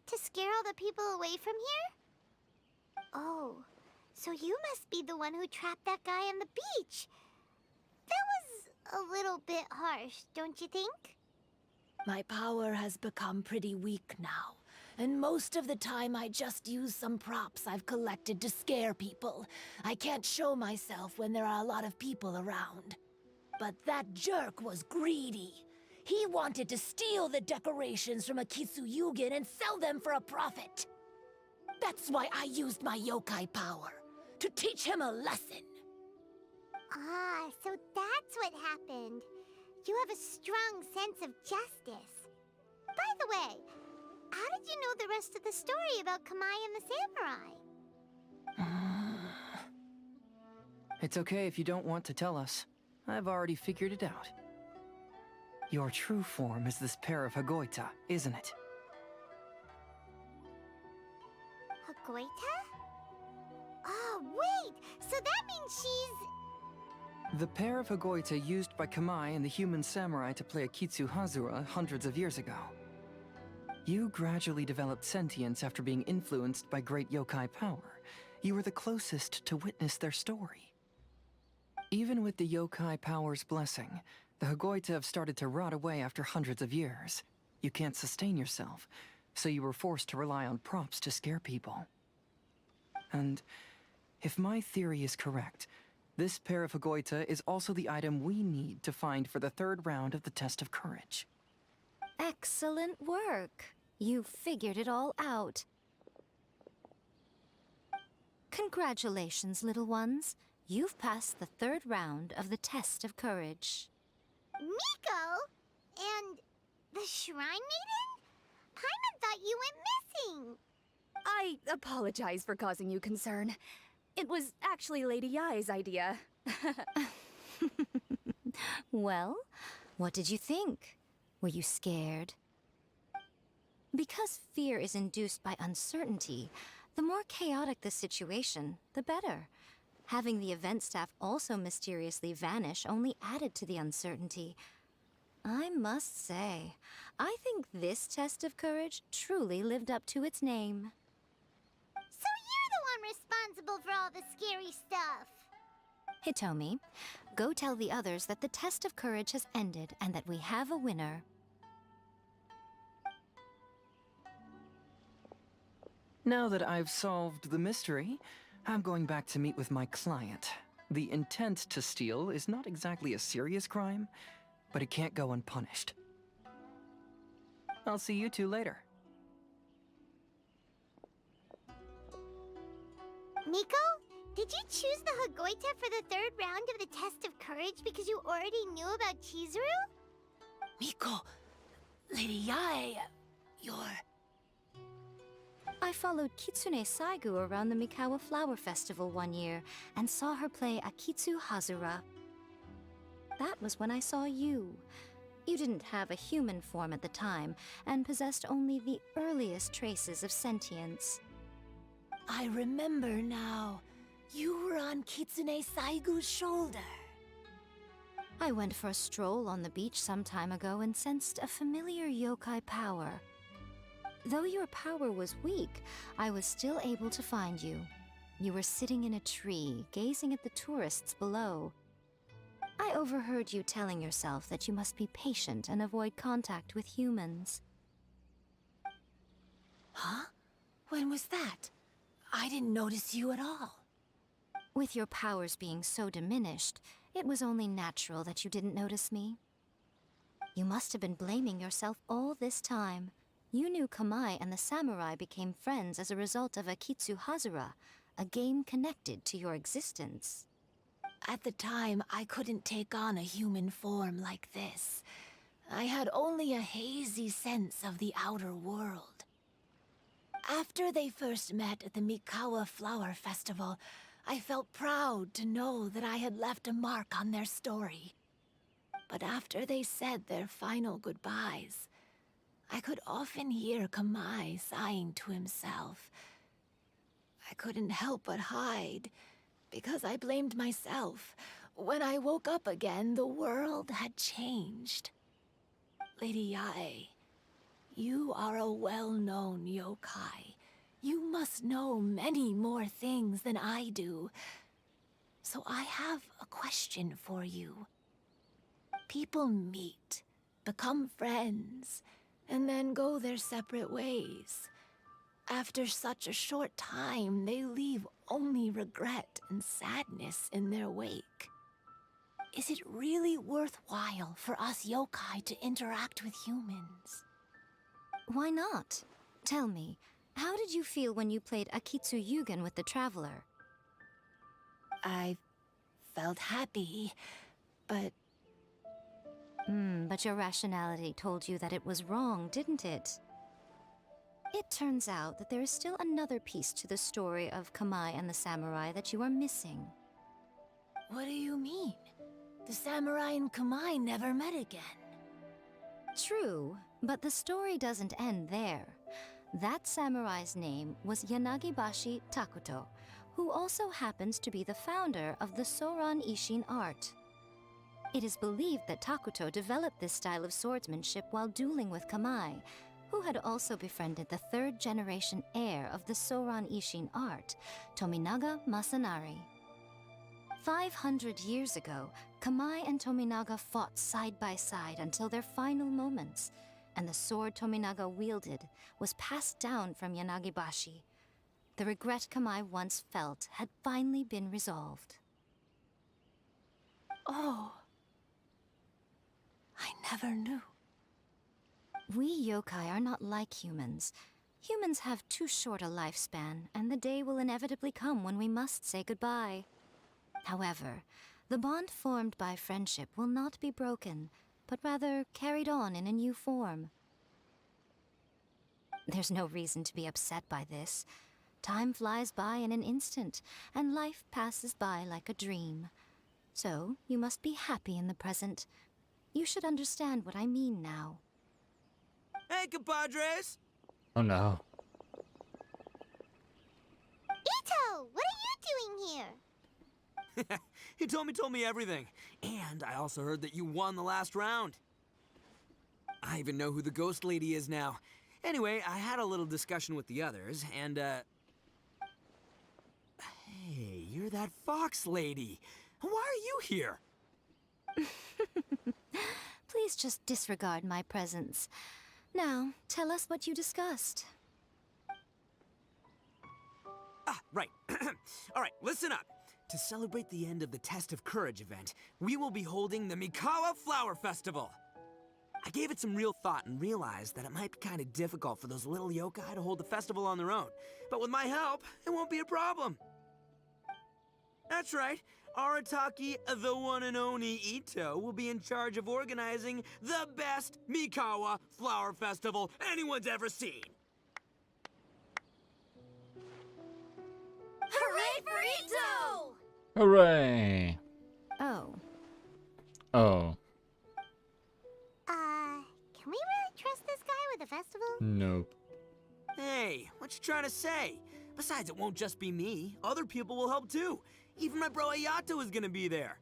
To scare all the people away from here? Oh, so you must be the one who trapped that guy on the beach. That was a little bit harsh, don't you think? My power has become pretty weak now, and most of the time I just use some props I've collected to scare people. I can't show myself when there are a lot of people around. But that jerk was greedy. He wanted to steal the decorations from Akitsu Yugen and sell them for a profit. That's why I used my yokai power, to teach him a lesson. Ah, so that's what happened. You have a strong sense of justice. By the way, how did you know the rest of the story about Kamai and the samurai? It's okay if you don't want to tell us. I've already figured it out. Your true form is this pair of Hagoita, isn't it? Hagoita? Oh, wait! So that means she's... The pair of Hagoita used by Kamai and the human samurai to play Akitsu Hazura hundreds of years ago. You gradually developed sentience after being influenced by great yokai power. You were the closest to witness their story. Even with the yokai power's blessing, the Hagoita have started to rot away after hundreds of years. You can't sustain yourself, so you were forced to rely on props to scare people. And if my theory is correct, this pair of Hagoita is also the item we need to find for the 3rd round of the test of courage. Excellent work. You figured it all out. Congratulations, little ones. You've passed the 3rd round of the test of courage. Miko? And the Shrine Maiden? Paimon thought you went missing. I apologize for causing you concern. It was actually Lady Yai's idea. Well, what did you think? Were you scared? Because fear is induced by uncertainty, the more chaotic the situation, the better. Having the event staff also mysteriously vanish only added to the uncertainty. I must say, I think this test of courage truly lived up to its name. So you're the one responsible for all the scary stuff. Hitomi, go tell the others that the test of courage has ended and that we have a winner. Now that I've solved the mystery, I'm going back to meet with my client. The intent to steal is not exactly a serious crime, but it can't go unpunished. I'll see you two later. Miko, did you choose the Hagoita for the 3rd round of the test of courage because you already knew about Chizuru? Miko, Lady Yai, you're... I followed Kitsune Saigu around the Mikawa Flower Festival one year and saw her play Akitsu Hazura. That was when I saw you. You didn't have a human form at the time and possessed only the earliest traces of sentience. I remember now. You were on Kitsune Saigu's shoulder. I went for a stroll on the beach some time ago and sensed a familiar yokai power. Though your power was weak, I was still able to find you. You were sitting in a tree, gazing at the tourists below. I overheard you telling yourself that you must be patient and avoid contact with humans. Huh? When was that? I didn't notice you at all. With your powers being so diminished, it was only natural that you didn't notice me. You must have been blaming yourself all this time. You knew Kamai and the samurai became friends as a result of Akitsu Hazura, a game connected to your existence. At the time, I couldn't take on a human form like this. I had only a hazy sense of the outer world. After they first met at the Mikawa Flower Festival, I felt proud to know that I had left a mark on their story. But after they said their final goodbyes, I could often hear Kamai sighing to himself. I couldn't help but hide, because I blamed myself. When I woke up again, the world had changed. Lady Yae, you are a well-known yokai. You must know many more things than I do. So I have a question for you. People meet, become friends, and then go their separate ways. After such a short time, they leave only regret and sadness in their wake. Is it really worthwhile for us yokai to interact with humans? Why not? Tell me, how did you feel when you played Akitsu Yugen with the Traveler? I felt happy, but... But your rationality told you that it was wrong, didn't it? It turns out that there is still another piece to the story of Kamai and the samurai that you are missing. What do you mean? The samurai and Kamai never met again. True, but the story doesn't end there. That samurai's name was Yanagibashi Takuto, who also happens to be the founder of the Soran Ishin art. It is believed that Takuto developed this style of swordsmanship while dueling with Kamai, who had also befriended the third-generation heir of the Soran Ishin art, Tominaga Masanari. 500 years ago, Kamai and Tominaga fought side by side until their final moments, and the sword Tominaga wielded was passed down from Yanagibashi. The regret Kamai once felt had finally been resolved. Oh. I never knew. We yokai are not like humans. Humans have too short a lifespan, and the day will inevitably come when we must say goodbye. However, the bond formed by friendship will not be broken, but rather carried on in a new form. There's no reason to be upset by this. Time flies by in an instant, and life passes by like a dream. So, you must be happy in the present. You should understand what I mean now. Hey, compadres! Oh no. Ito, what are you doing here? He told me everything. And I also heard that you won the last round. I even know who the ghost lady is now. Anyway, I had a little discussion with the others, and, Hey, you're that fox lady. Why are you here? Please just disregard my presence. Now, tell us what you discussed. Ah, right. All right, listen up. To celebrate the end of the Test of Courage event, we will be holding the Mikawa Flower Festival. I gave it some real thought and realized that it might be kind of difficult for those little yokai to hold the festival on their own. But with my help, it won't be a problem. That's right. Arataki, the one and only Ito, will be in charge of organizing the best Mikawa Flower Festival anyone's ever seen. Hooray for Ito! Hooray! Oh. Oh, Can we really trust this guy with a festival? nope. Hey, what you trying to say? Besides, it won't just be me. Other people will help too. Even my bro Ayato is gonna be there.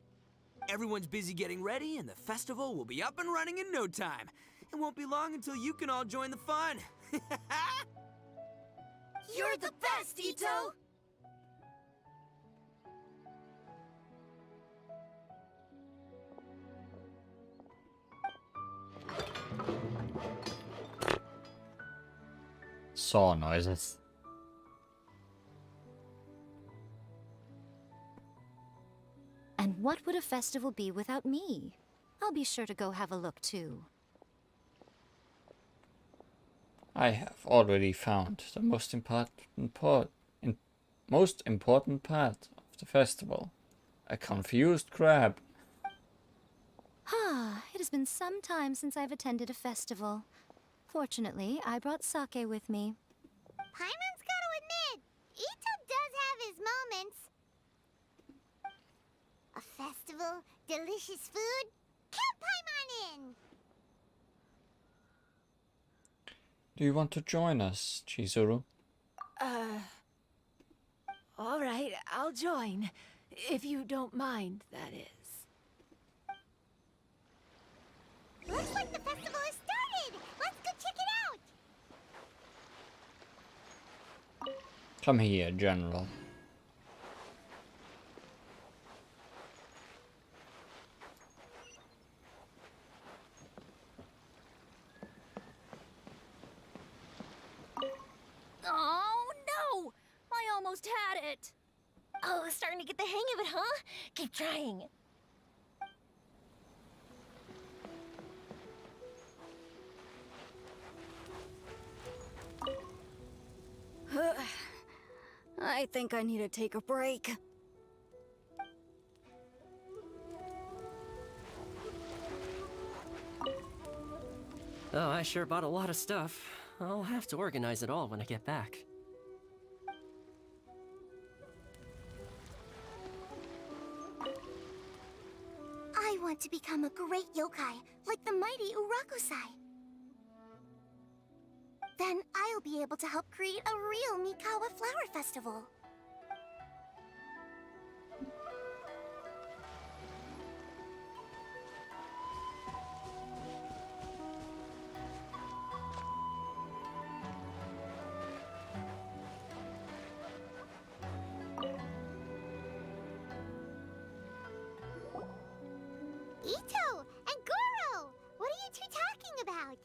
Everyone's busy getting ready, and the festival will be up and running in no time. It won't be long until you can all join the fun. You're the best, Ito! Saw noises. And what would a festival be without me? I'll be sure to go have a look too. I have already found the most important part of the festival. A confused crab. It has been some time since I've attended a festival. Fortunately, I brought sake with me. Paimon's gotta admit, Ito does have his moments. A festival, delicious food, count Paimon in! Do you want to join us, Chizuru? All right, I'll join. If you don't mind, that is. Looks like the festival has started! Let's go check it out! Come here, General. Oh, no! I almost had it! Oh, starting to get the hang of it, huh? Keep trying. I think I need to take a break. Oh, I sure bought a lot of stuff. I'll have to organize it all when I get back. I want to become a great yokai, like the mighty Urakusai. Then I'll be able to help create a real Mikawa flower festival. Ito and Goro! What are you two talking about?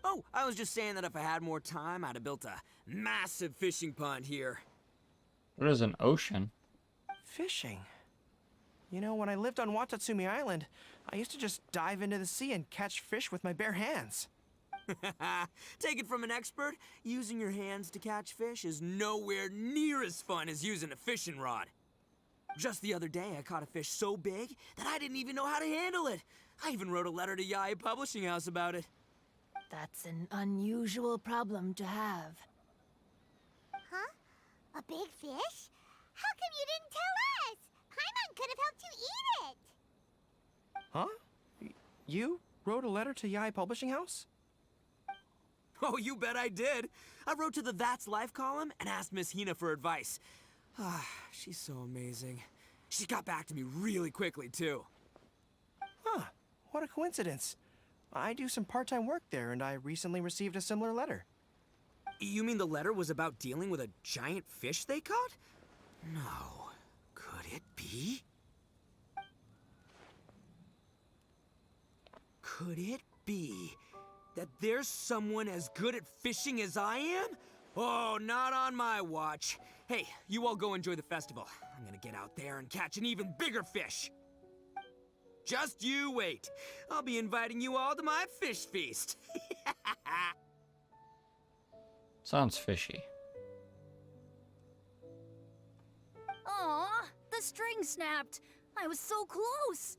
Oh, I was just saying that if I had more time, I'd have built a massive fishing pond here. There's an ocean. Fishing? You know, when I lived on Watatsumi Island, I used to just dive into the sea and catch fish with my bare hands. Take it from an expert, using your hands to catch fish is nowhere near as fun as using a fishing rod. Just the other day, I caught a fish so big that I didn't even know how to handle it. I even wrote a letter to Yae Publishing House about it. That's an unusual problem to have. Huh? A big fish? How come you didn't tell us? Paimon could have helped you eat it! Huh? You wrote a letter to Yae Publishing House? Oh, you bet I did. I wrote to the That's Life column and asked Miss Hina for advice. She's so amazing. She got back to me really quickly, too. Huh, what a coincidence. I do some part-time work there, and I recently received a similar letter. You mean the letter was about dealing with a giant fish they caught? No. Could it be? Could it be that there's someone as good at fishing as I am? Oh, not on my watch. Hey, you all go enjoy the festival. I'm gonna get out there and catch an even bigger fish. Just you wait. I'll be inviting you all to my fish feast. Sounds fishy. Aw, the string snapped. I was so close.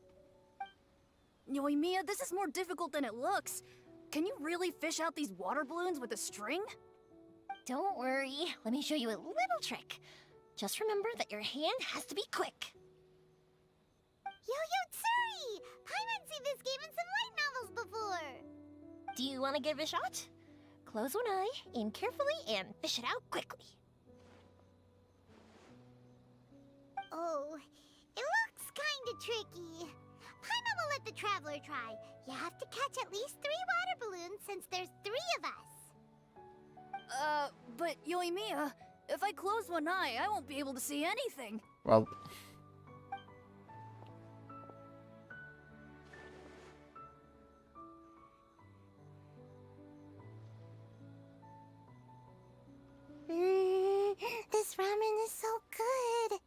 Yoimiya, this is more difficult than it looks. Can you really fish out these water balloons with a string? Don't worry, let me show you a little trick. Just remember that your hand has to be quick. Yo-Yo Tsuri! Paimon's seen this game in some light novels before. Do you want to give it a shot? Close one eye, aim carefully, and fish it out quickly. Oh, it looks kinda tricky. Paimon will let the traveler try. You have to catch at least 3 water balloons since there's 3 of us. But Yoimiya, if I close one eye, I won't be able to see anything. Well, This ramen is so good.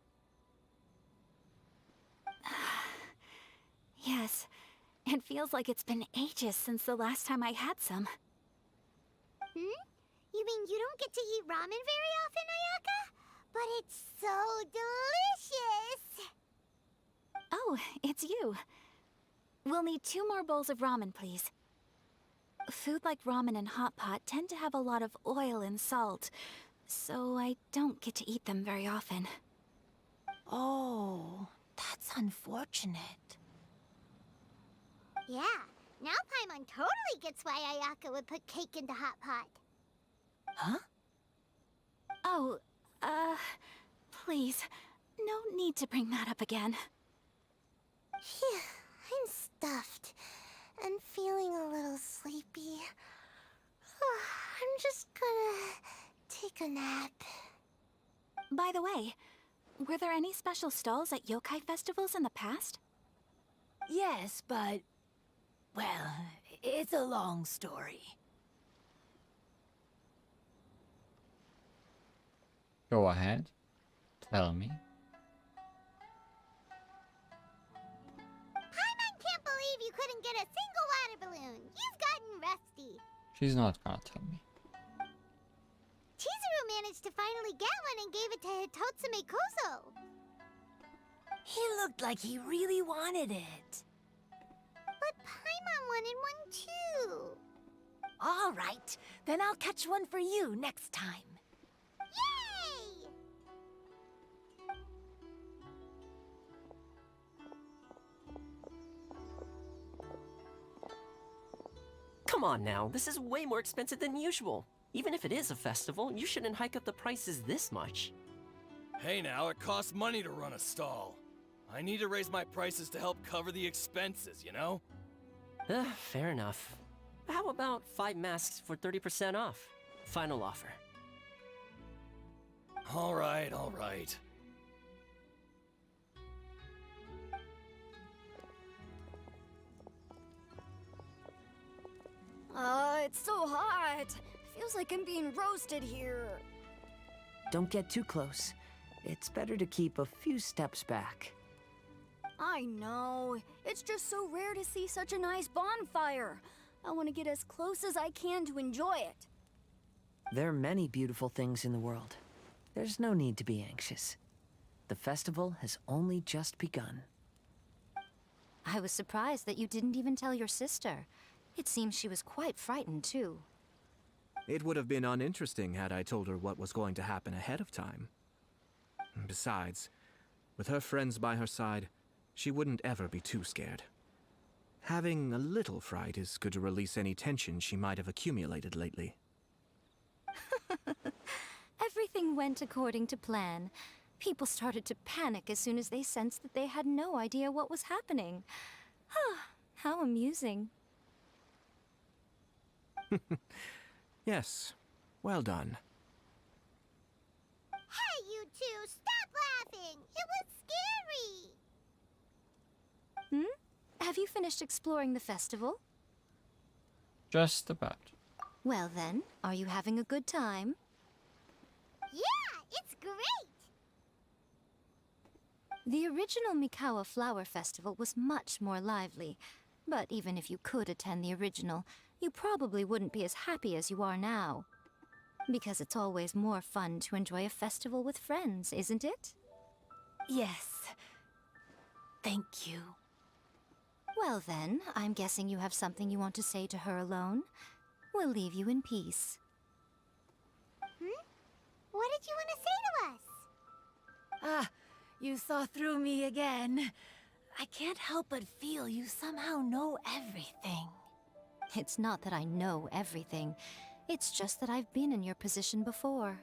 Yes, it feels like it's been ages since the last time I had some. You mean you don't get to eat ramen very often, Ayaka? But it's so delicious! Oh, it's you. We'll need 2 more bowls of ramen, please. Food like ramen and hot pot tend to have a lot of oil and salt, so I don't get to eat them very often. Oh, that's unfortunate. Yeah, now Paimon totally gets why Ayaka would put cake in the hot pot. Huh? Oh, please, no need to bring that up again. Phew, I'm stuffed and feeling a little sleepy. I'm just gonna take a nap. By the way, were there any special stalls at yokai festivals in the past? Yes, but... well, it's a long story. go ahead. Tell me. Paimon can't believe you couldn't get a single water balloon. You've gotten rusty. She's not gonna tell me. Chizuru managed to finally get one and gave it to Hitotsume Kozo. He looked like he really wanted it. But Paimon wanted one too. All right, then I'll catch one for you next time. Yay! Come on now, this is way more expensive than usual. Even if it is a festival, you shouldn't hike up the prices this much. Hey now, it costs money to run a stall. I need to raise my prices to help cover the expenses, you know? Fair enough. How about 5 masks for 30% off? Final offer. Alright, alright. It's so hot. Feels like I'm being roasted here. Don't get too close. It's better to keep a few steps back. I know. It's just so rare to see such a nice bonfire. I want to get as close as I can to enjoy it. There are many beautiful things in the world. There's no need to be anxious. The festival has only just begun. I was surprised that you didn't even tell your sister. It seems she was quite frightened, too. It would have been uninteresting had I told her what was going to happen ahead of time. Besides, with her friends by her side, she wouldn't ever be too scared. Having a little fright is good to release any tension she might have accumulated lately. Everything went according to plan. People started to panic as soon as they sensed that they had no idea what was happening. How amusing. Yes, well done. Hey, you two, stop laughing! It was scary! Have you finished exploring the festival? Just about. Well then, are you having a good time? Yeah, it's great! The original Mikawa Flower Festival was much more lively. But even if you could attend the original, you probably wouldn't be as happy as you are now. Because it's always more fun to enjoy a festival with friends, isn't it? Yes. Thank you. Well then, I'm guessing you have something you want to say to her alone. We'll leave you in peace. What did you want to say to us? Ah, you saw through me again. I can't help but feel you somehow know everything. It's not that I know everything. It's just that I've been in your position before.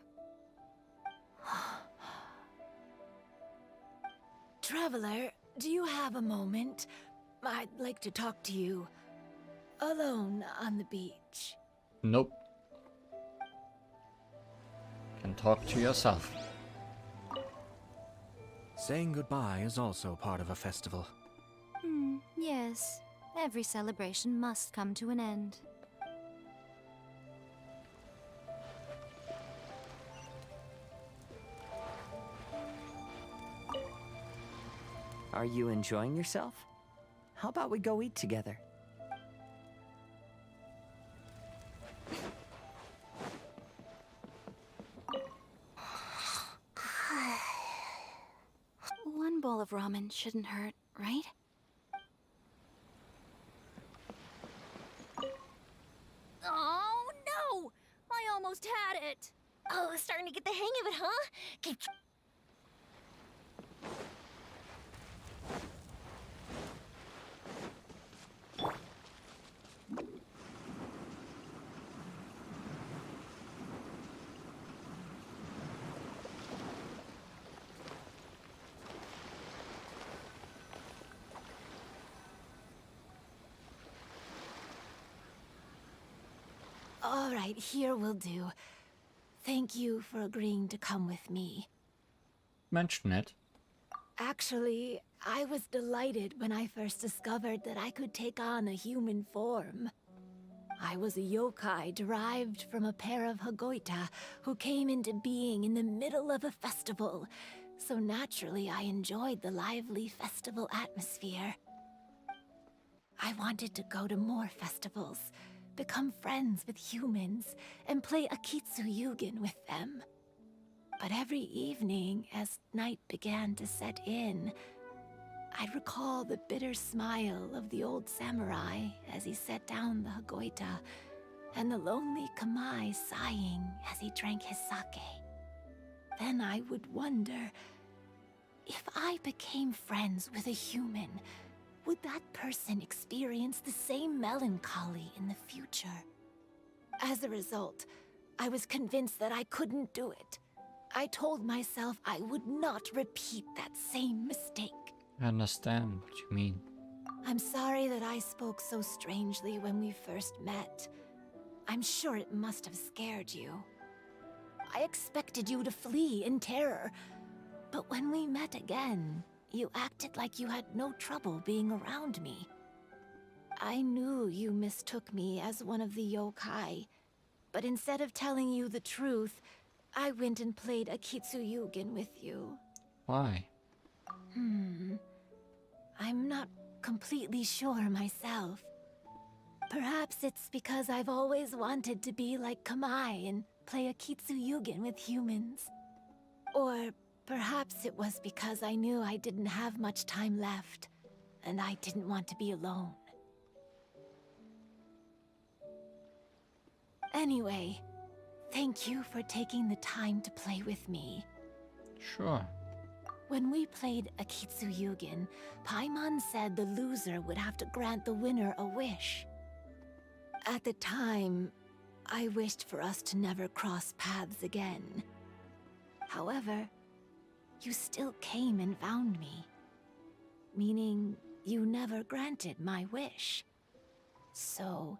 Traveler, do you have a moment? I'd like to talk to you. Alone on the beach. Nope. Can talk to yourself. Saying goodbye is also part of a festival. Yes. Every celebration must come to an end. Are you enjoying yourself? How about we go eat together? One bowl of ramen shouldn't hurt, right? Oh, no! I almost had it! Oh, starting to get the hang of it, huh? Keep... All right, here will do. Thank you for agreeing to come with me. Mention it. Actually, I was delighted when I first discovered that I could take on a human form. I was a yokai derived from a pair of Hagoita who came into being in the middle of a festival, so naturally I enjoyed the lively festival atmosphere. I wanted to go to more festivals, become friends with humans, and play Akitsu Yugen with them. But every evening, as night began to set in, I'd recall the bitter smile of the old samurai as he set down the Hagoita, and the lonely Kamae sighing as he drank his sake. Then I would wonder, if I became friends with a human, would that person experience the same melancholy in the future? As a result, I was convinced that I couldn't do it. I told myself I would not repeat that same mistake. I understand what you mean. I'm sorry that I spoke so strangely when we first met. I'm sure it must have scared you. I expected you to flee in terror, but when we met again, you acted like you had no trouble being around me. I knew you mistook me as one of the yokai, but instead of telling you the truth, I went and played Akitsu Yugen with you. Why? I'm not completely sure myself. Perhaps it's because I've always wanted to be like Kamae and play Akitsu Yugen with humans. Or perhaps it was because I knew I didn't have much time left, and I didn't want to be alone. Anyway, thank you for taking the time to play with me. Sure. When we played Akitsu Yugen, Paimon said the loser would have to grant the winner a wish. At the time, I wished for us to never cross paths again. However, you still came and found me, meaning you never granted my wish. So,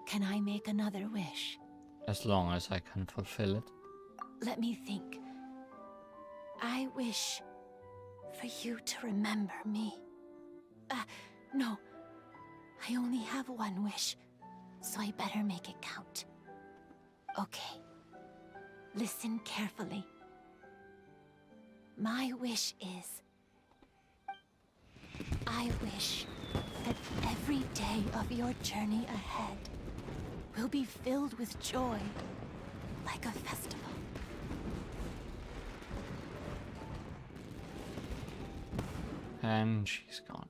can I make another wish? As long as I can fulfill it. Let me think. I wish for you to remember me. No. I only have one wish, so I better make it count. Okay. Listen carefully. My wish is... I wish that every day of your journey ahead will be filled with joy, like a festival. And she's gone.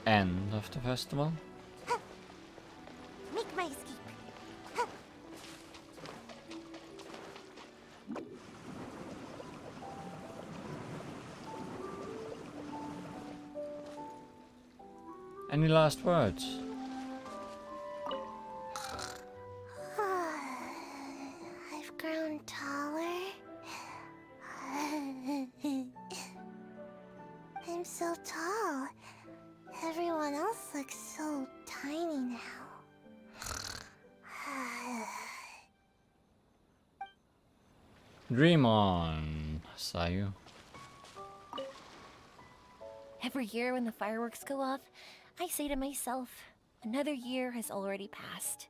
end of the festival? Make my escape. Any last words? I've grown taller. I'm so tall. Everyone else looks so tiny now. Dream on, Sayu. Every year when the fireworks go off, I say to myself, another year has already passed.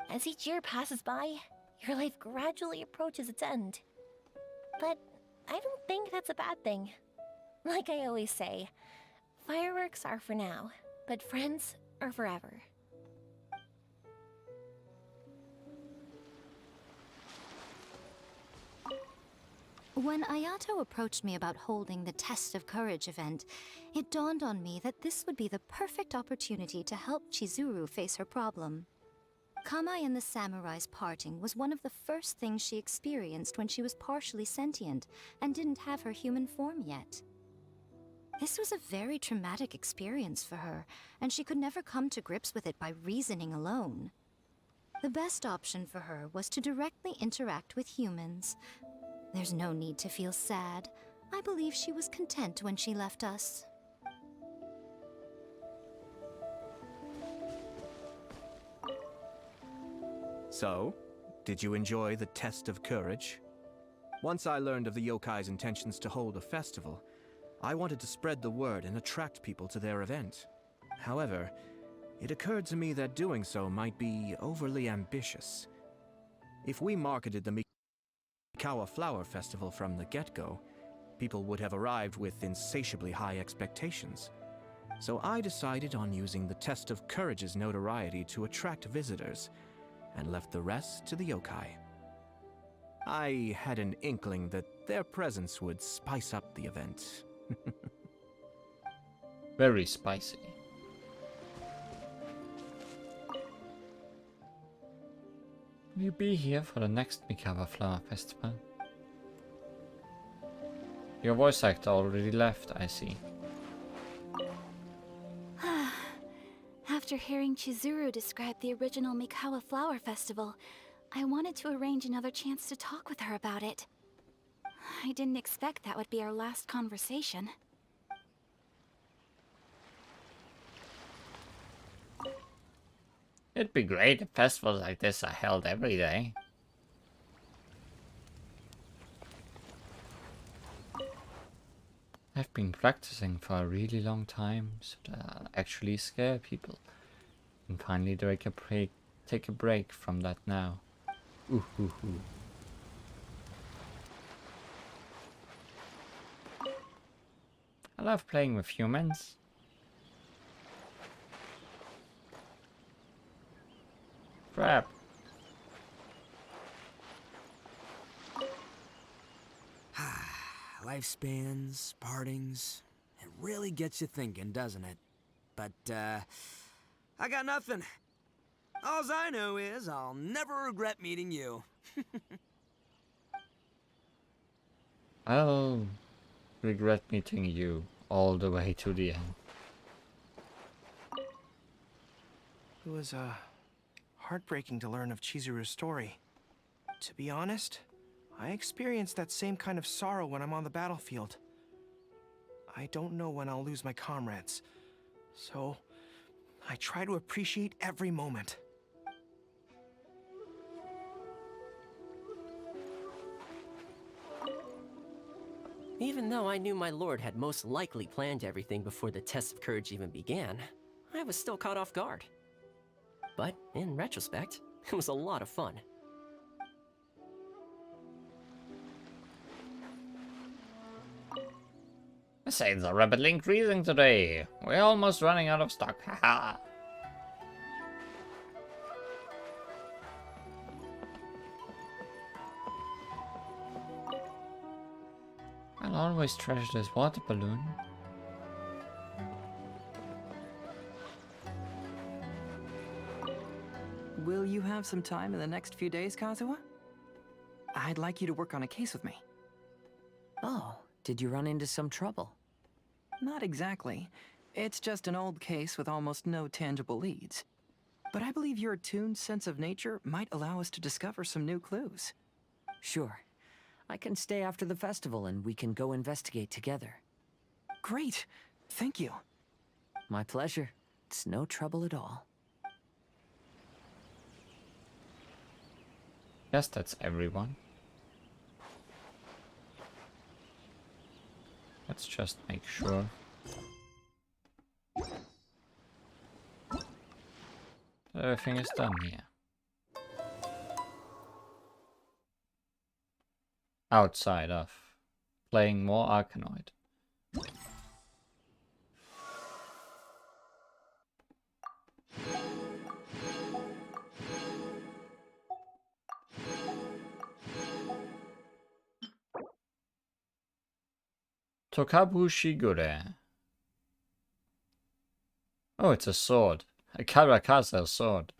As each year passes by, your life gradually approaches its end. But I don't think that's a bad thing. Like I always say, fireworks are for now, but friends are forever. When Ayato approached me about holding the Test of Courage event, it dawned on me that this would be the perfect opportunity to help Chizuru face her problem. Kamai and the samurai's parting was one of the first things she experienced when she was partially sentient and didn't have her human form yet. This was a very traumatic experience for her, and she could never come to grips with it by reasoning alone. The best option for her was to directly interact with humans. There's no need to feel sad. I believe she was content when she left us. So, did you enjoy the Test of Courage? Once I learned of the yokai's intentions to hold a festival, I wanted to spread the word and attract people to their event. However, it occurred to me that doing so might be overly ambitious. If we marketed the Mikawa Flower Festival from the get-go, people would have arrived with insatiably high expectations. So I decided on using the Test of Courage's notoriety to attract visitors, and left the rest to the yokai. I had an inkling that their presence would spice up the event. Very spicy. Will you be here for the next Mikawa Flower Festival? Your voice actor already left, I see. After hearing Chizuru describe the original Mikawa Flower Festival, I wanted to arrange another chance to talk with her about it. I didn't expect that would be our last conversation. It'd be great if festivals like this are held every day. I've been practicing for a really long time so that I'll actually scare people. And finally take a break from that now. Ooh hoo hoo. I love playing with humans. Crap. Lifespans, partings, it really gets you thinking, doesn't it? But, I got nothing. Alls I know is I'll never regret meeting you. I'll regret meeting you all the way to the end. It was, heartbreaking to learn of Chizuru's story. To be honest, I experience that same kind of sorrow when I'm on the battlefield. I don't know when I'll lose my comrades, so I try to appreciate every moment. Even though I knew my lord had most likely planned everything before the Test of Courage even began, I was still caught off guard. But in retrospect, it was a lot of fun. The sales are rapidly increasing today. We're almost running out of stock. Haha. I'll always treasure this water balloon. Will you have some time in the next few days, Kazuha? I'd like you to work on a case with me. Oh, did you run into some trouble? Not exactly. It's just an old case with almost no tangible leads. But I believe your attuned sense of nature might allow us to discover some new clues. Sure. I can stay after the festival and we can go investigate together. Great! Thank you. My pleasure. It's no trouble at all. Yes, that's everyone. Let's just make sure. Everything is done here. Outside of playing more Arkanoid. Tokabu Shigure. Oh, it's a sword. A Karakasa sword.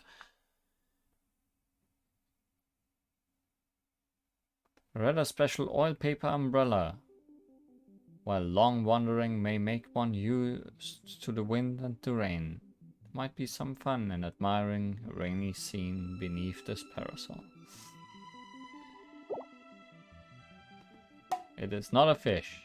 A rather special oil paper umbrella. While long wandering may make one used to the wind and the rain, there might be some fun in admiring a rainy scene beneath this parasol. It is not a fish.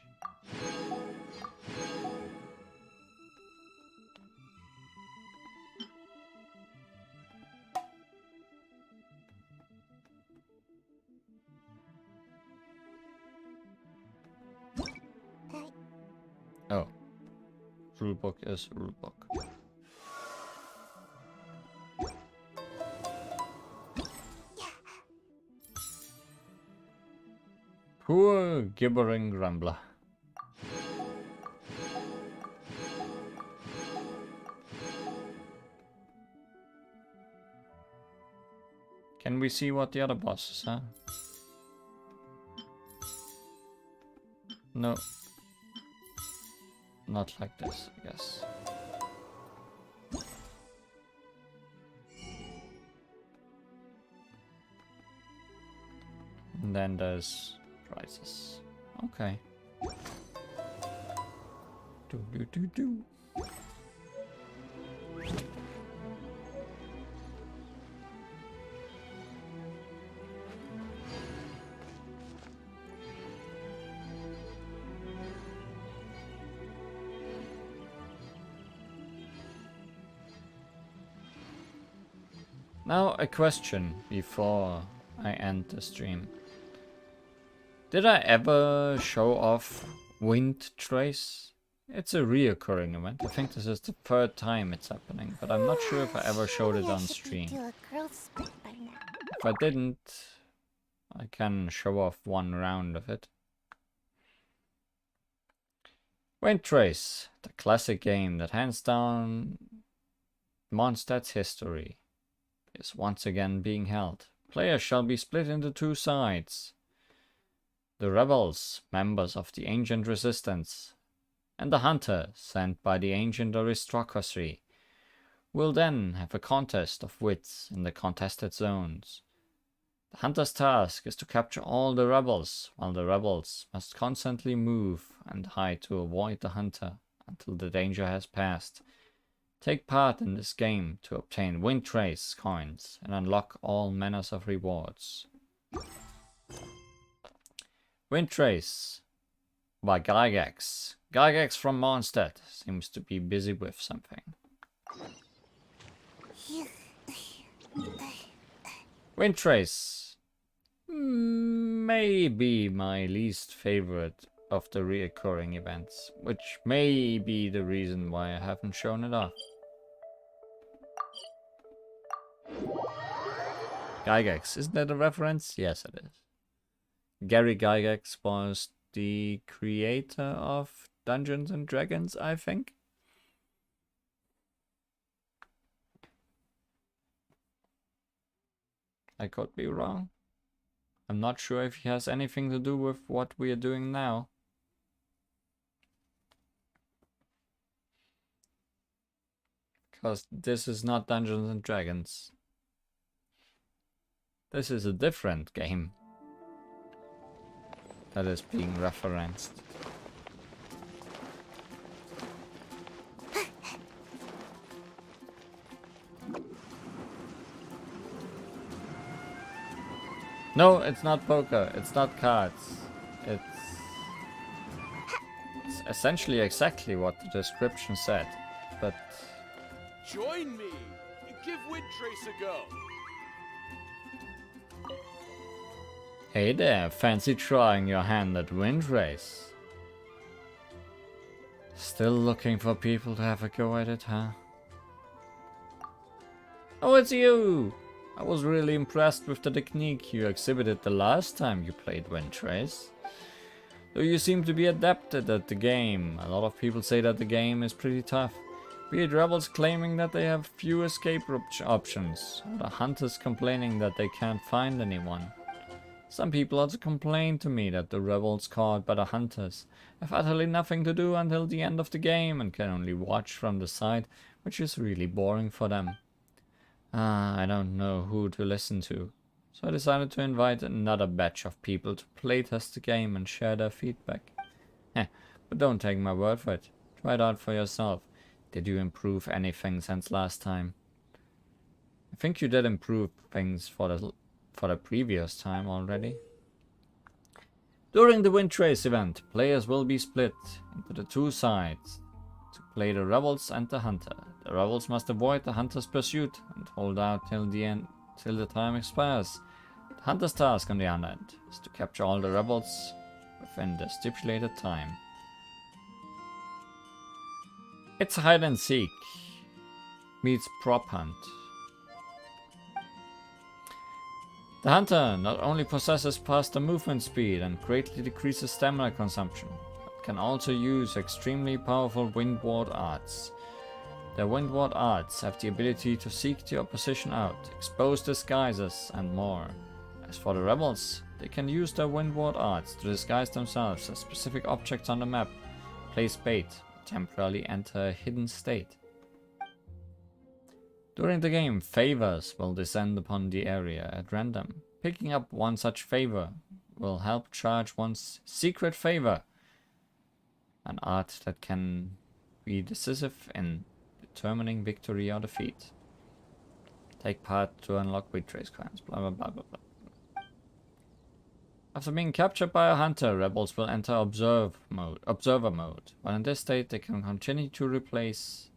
Oh. Rulebook is rulebook. Poor gibbering grumbler. Can we see what the other bosses are? No. Not like this, I guess. And then there's prizes. Okay. Do. Now a question before I end the stream. Did I ever show off Wind Trace? It's a reoccurring event. I think this is the third time it's happening, but I'm not sure if I ever showed it on stream. If I didn't, I can show off one round of it. Wind Trace, the classic game that hands down Mondstadt's history, is once again being held. Players shall be split into two sides. The rebels, members of the ancient resistance, and the hunter, sent by the ancient aristocracy, will then have a contest of wits in the contested zones. The hunter's task is to capture all the rebels, while the rebels must constantly move and hide to avoid the hunter until the danger has passed. Take part in this game to obtain Wind Trace coins and unlock all manners of rewards. Wind Trace by Gygax. Gygax from Mondstadt seems to be busy with something. Wind Trace may be my least favorite of the reoccurring events, which may be the reason why I haven't shown it off. Gygax, isn't that a reference? Yes, it is. Gary Gygax was the creator of Dungeons and Dragons, I think. I could be wrong. I'm not sure if he has anything to do with what we are doing now. Because this is not Dungeons and Dragons. This is a different game that is being referenced. No, it's not poker. It's not cards. It's essentially exactly what the description said, but... Join me! Give Windtrace a go! Hey there, fancy trying your hand at Windrace? Still looking for people to have a go at it, huh? Oh, it's you! I was really impressed with the technique you exhibited the last time you played Windrace. Though you seem to be adapted at the game, a lot of people say that the game is pretty tough. Be it rebels claiming that they have few escape options, or the hunters complaining that they can't find anyone. Some people also complain to me that the rebels caught by the hunters have utterly nothing to do until the end of the game and can only watch from the side, which is really boring for them. I don't know who to listen to, so I decided to invite another batch of people to playtest the game and share their feedback. But don't take my word for it, try it out for yourself. Did you improve anything since last time? I think you did improve things for the previous time already. During the Windrace event, players will be split into the two sides to play the rebels and the hunter. The rebels must avoid the hunter's pursuit and hold out till the end, till the time expires. The hunter's task, on the other hand, is to capture all the rebels within the stipulated time. It's hide and seek meets prop hunt. The hunter not only possesses faster movement speed and greatly decreases stamina consumption, but can also use extremely powerful windward arts. Their windward arts have the ability to seek the opposition out, expose disguises, and more. As for the rebels, they can use their windward arts to disguise themselves as specific objects on the map, place bait, or temporarily enter a hidden state. During the game, favors will descend upon the area at random. Picking up one such favor will help charge one's secret favor, an art that can be decisive in determining victory or defeat. Take part to unlock Windrace crimes, blah blah blah blah blah. After being captured by a hunter, rebels will enter observer mode. While in this state, they can continue to place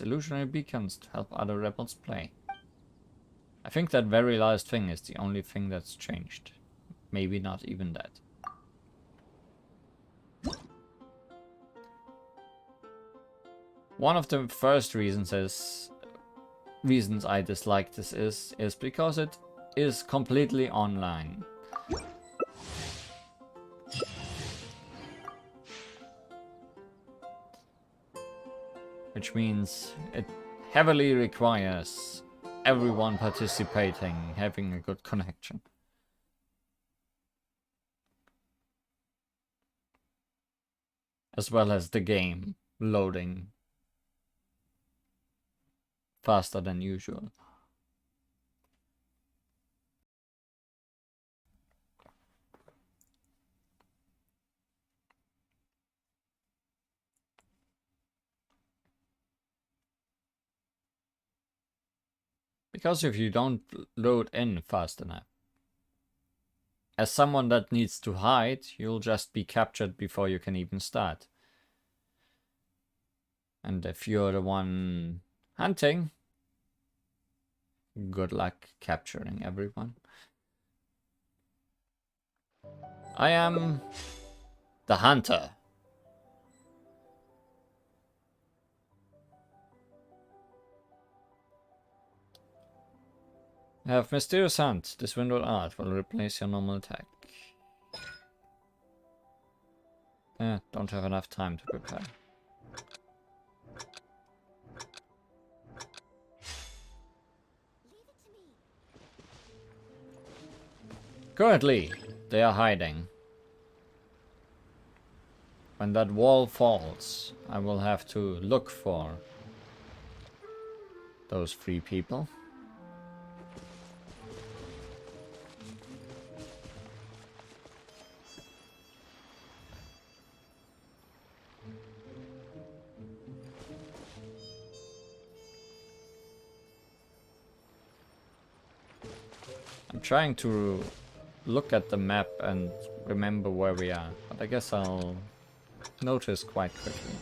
illusionary beacons to help other rebels play. I think that very last thing is the only thing that's changed. Maybe not even that. One of the first reasons I dislike this is because it is completely online. Which means it heavily requires everyone participating, having a good connection. As well as the game loading faster than usual. Because if you don't load in fast enough, as someone that needs to hide, you'll just be captured before you can even start. And if you're the one hunting, good luck capturing everyone. I am the hunter. Have Mysterious Hunt. This windward art will replace your normal attack. Don't have enough time to prepare. Currently, they are hiding. When that wall falls, I will have to look for those 3 people. I'm trying to look at the map and remember where we are, but I guess I'll notice quite quickly.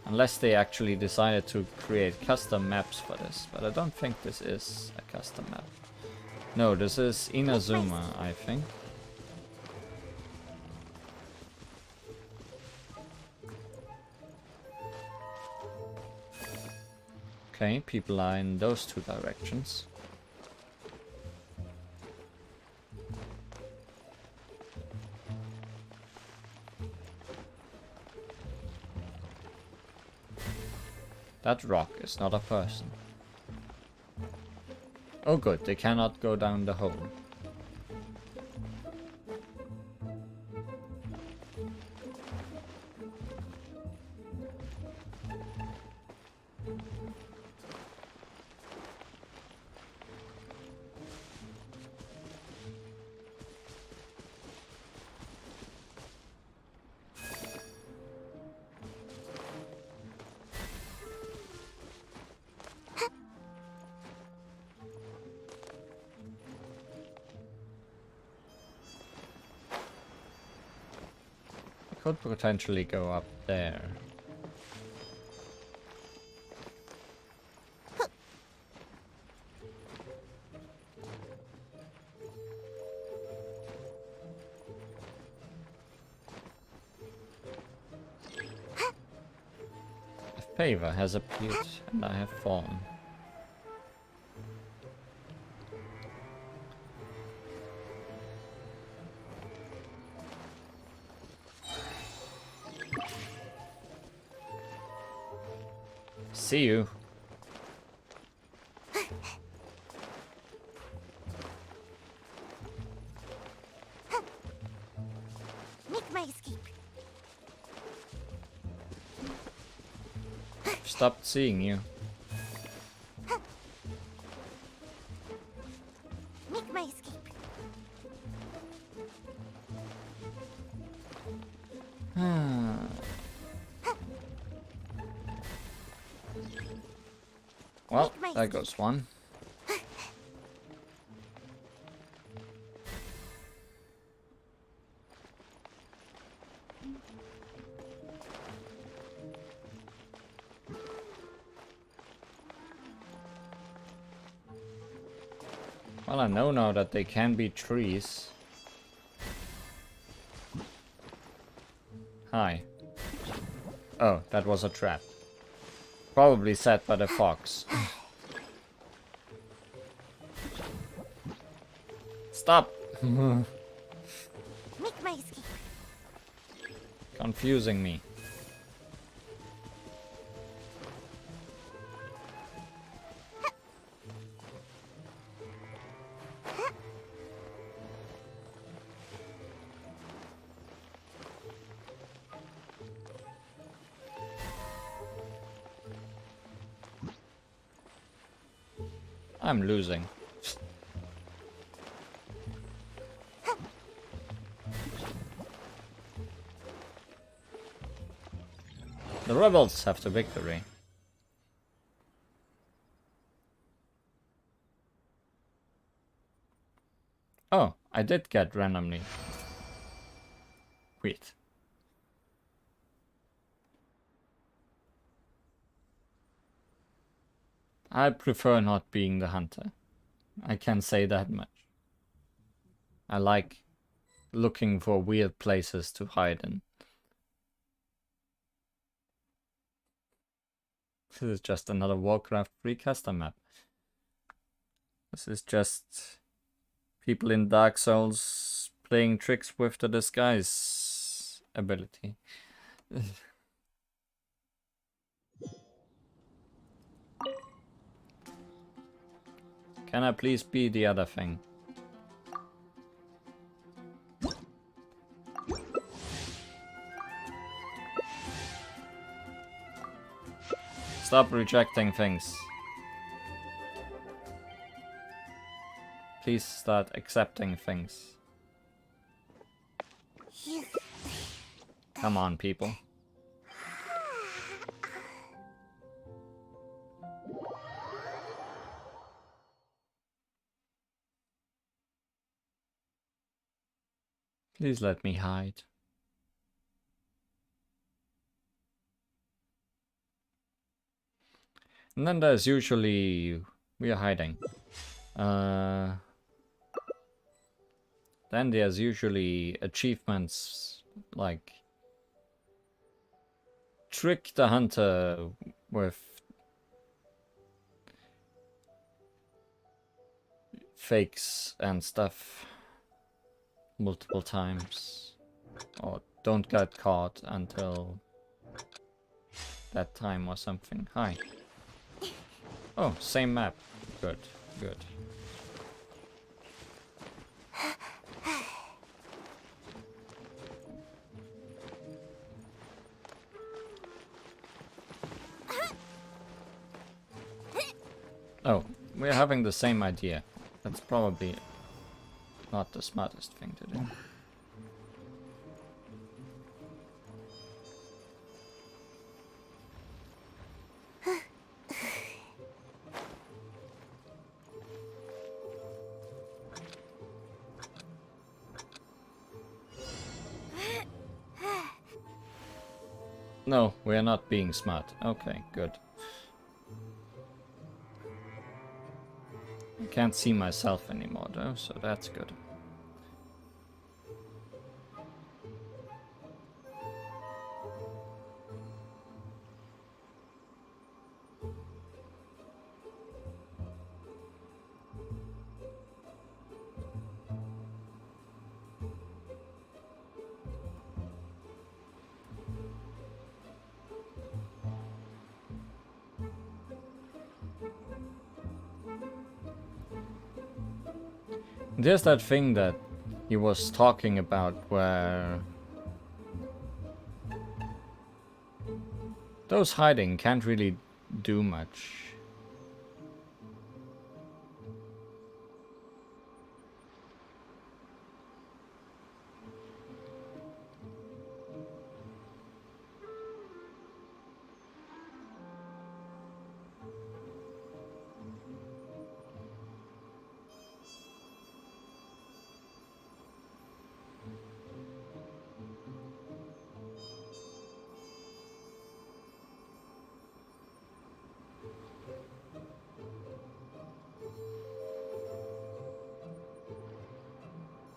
Unless they actually decided to create custom maps for this, but I don't think this is a custom map. No, this is Inazuma, I think. Okay, people are in those two directions. That rock is not a person. Oh good, they cannot go down the hole. Could potentially go up there. A favor has appeared and I have fallen. See you. Make my escape. Stopped seeing you. Make my escape. Well, there goes one. Well, I know now that they can be trees. Hi. Oh, that was a trap. Probably set by the fox. Stop! Make my escape. Confusing me. I'm losing. The rebels have the victory. Oh, I did get randomly. Wait. I prefer not being the hunter. I can say that much. I like looking for weird places to hide in. This is just another Warcraft 3 custom map. This is just people in Dark Souls playing tricks with the disguise ability. Can I please be the other thing? Stop rejecting things. Please start accepting things. Come on, people. Please let me hide. And then there's usually... we are hiding. Then there's usually achievements like trick the hunter with fakes and stuff multiple times, or don't get caught until that time or something. Hi. Oh, same map. Good, good. Oh, we're having the same idea. That's probably not the smartest thing to do. No, we're not being smart. Okay, good. I can't see myself anymore though, so that's good. There's that thing that he was talking about where those hiding can't really do much.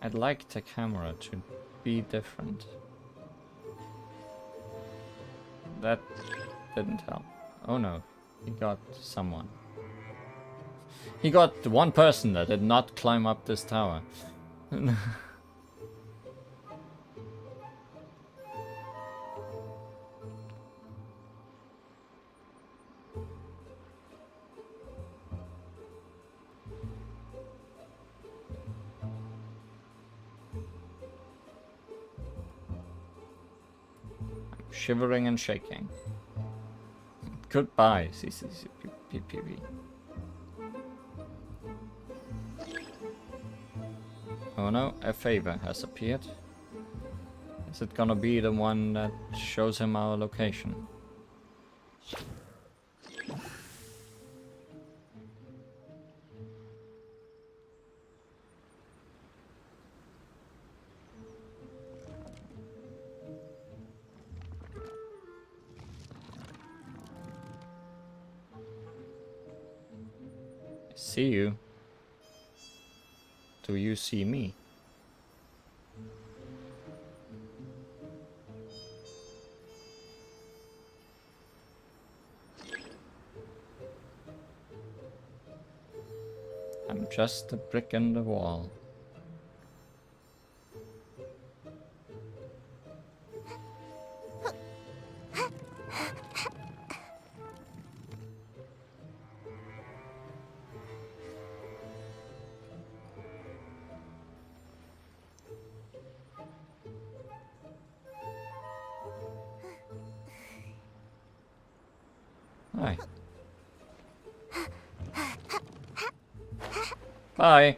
I'd like the camera to be different. That didn't help. Oh no, he got someone. He got one person that did not climb up this tower. Shivering and shaking. Goodbye, CCCPPV. Oh no, a favor has appeared. Is it gonna be the one that shows him our location? See you. Do you see me? I'm just a brick in the wall. Hi. Bye.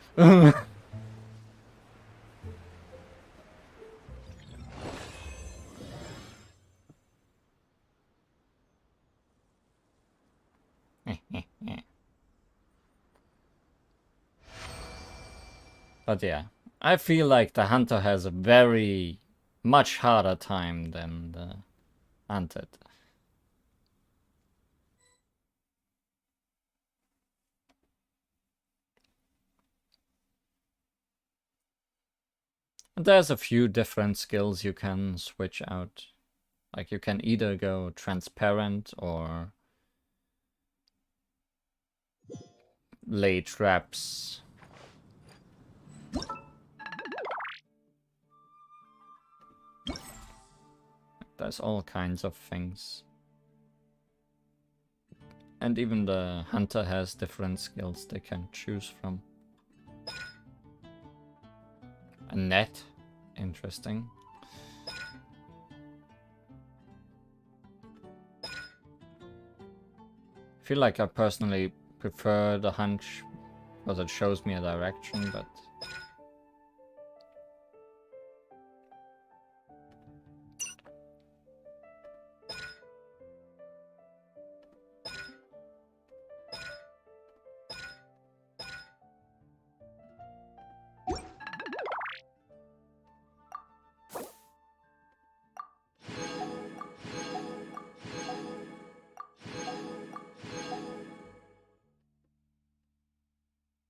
But yeah, I feel like the hunter has a very much harder time than the hunted. And there's a few different skills you can switch out. Like you can either go transparent or lay traps. There's all kinds of things. And even the hunter has different skills they can choose from. A net? Interesting. I feel like I personally prefer the hunch because it shows me a direction, but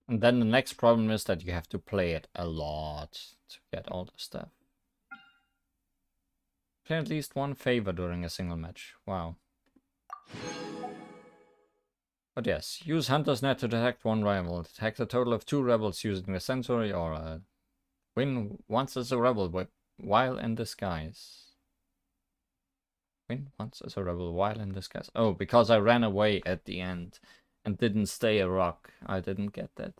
and then the next problem is that you have to play it a lot to get all the stuff. Play at least one favor during a single match. Wow. But yes, use Hunter's Net to detect one rival. Detect a total of 2 rebels using the sensory aura. Win once as a rebel while in disguise. Win once as a rebel while in disguise. Oh, because I ran away at the end and didn't stay a rock. I didn't get that.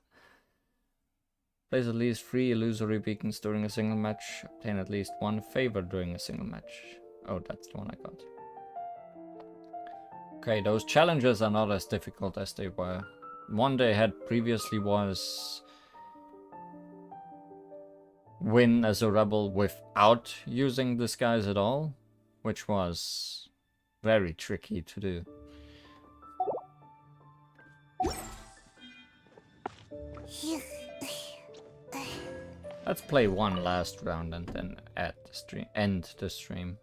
Place at least 3 illusory beacons during a single match. Obtain at least 1 favor during a single match. Oh, that's the one I got. Okay, those challenges are not as difficult as they were. One they had previously was win as a rebel without using disguise at all, which was very tricky to do. Let's play one last round and then end the stream.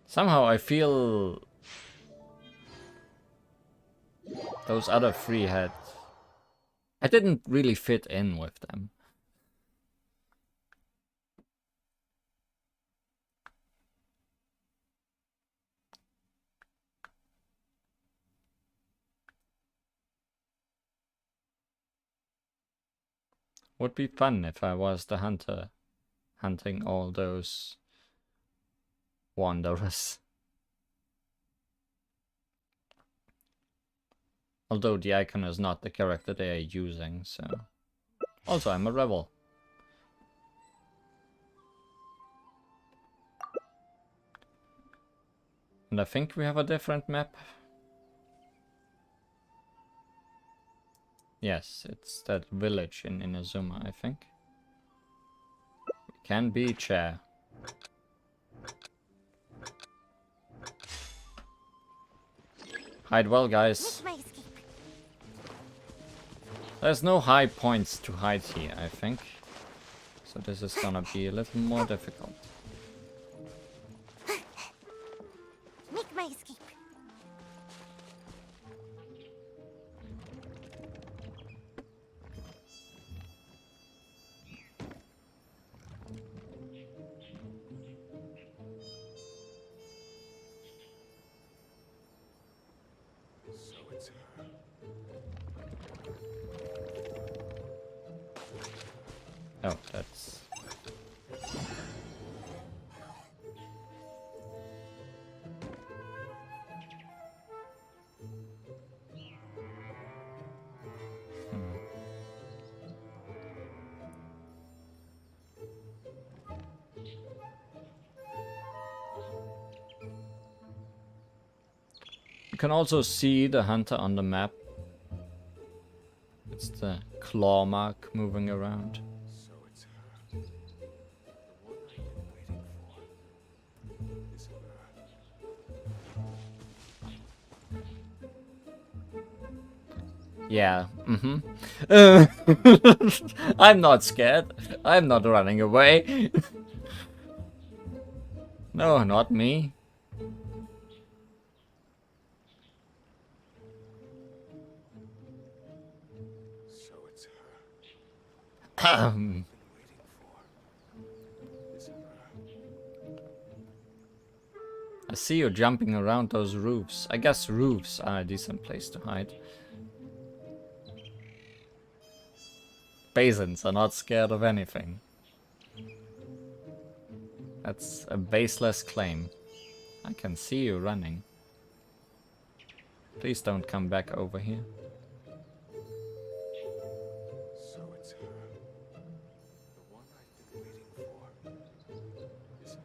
Somehow I feel those other 3 I didn't really fit in with them. Would be fun if I was the hunter, hunting all those wanderers. Although the icon is not the character they are using, so... Also, I'm a rebel. And I think we have a different map. Yes, it's that village in Inazuma, I think. We can be chair. Hide well, guys. There's no high points to hide here, I think. So this is gonna be a little more difficult. Make my escape. Oh, that's... You can also see the hunter on the map. It's the claw mark moving around. Yeah, I'm not scared. I'm not running away. No, not me. So it's her. I see you jumping around those roofs. I guess roofs are a decent place to hide. Basins are not scared of anything. That's a baseless claim. I can see you running. Please don't come back over here. So it's her. The one I've been waiting for. Is her.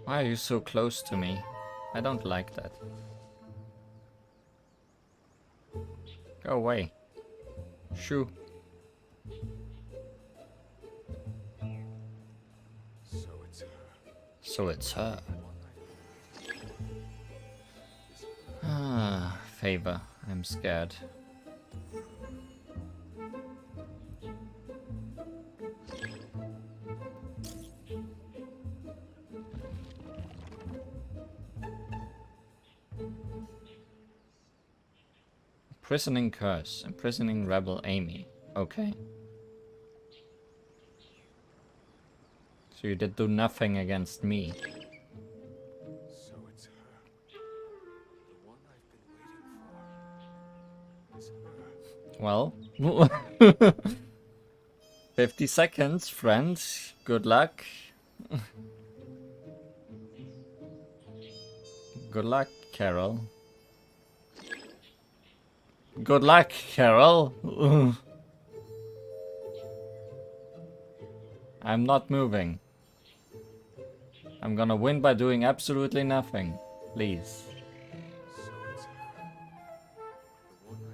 Why are you so close to me? I don't like that. Go away. Shoo. So it's her. So it's her. Ah, favor. I'm scared. Imprisoning curse. Imprisoning rebel Amy. Okay. So you did do nothing against me. So it's her. The one I've been waiting for. Is her. Well. 50 seconds, friend. Good luck. Good luck, Carol. Good luck, Carol. I'm not moving. I'm gonna win by doing absolutely nothing. Please.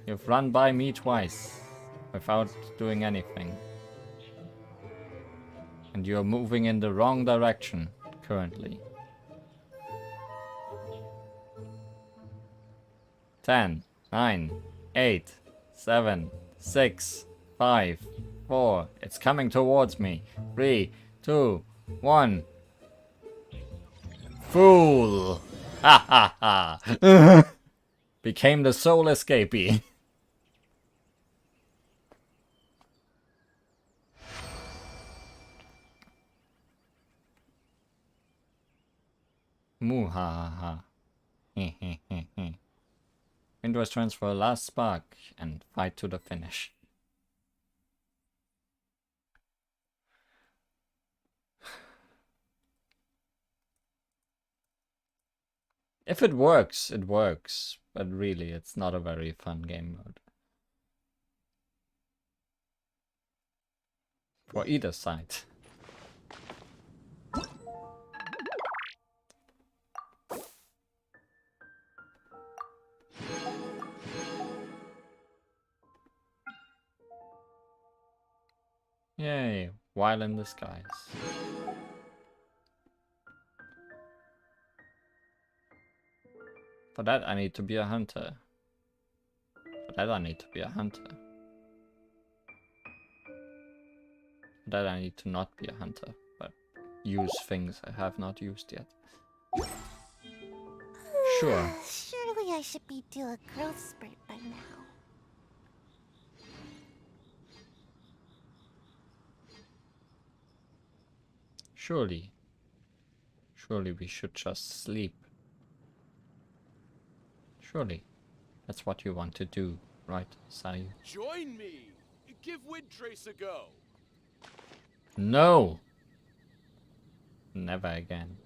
You've run by me twice without doing anything. And you're moving in the wrong direction currently. 10, 9, 8, 7, 6, 5, 4. It's coming towards me. 3, 2, 1. Fool! Ha ha ha! Became the soul escapee. Muhahaha. Windows transfer last spark and fight to the finish. If it works, it works. But really, it's not a very fun game mode. For either side. Yay, while in the skies. For that I need to be a hunter. For that I need to be a hunter. For that I need to not be a hunter, but use things I have not used yet. Sure. Surely I should be due a growth spurt by now. Surely. Surely we should just sleep. Surely. That's what you want to do, right, Sayu? Join me! Give Windtrace a go! No! Never again.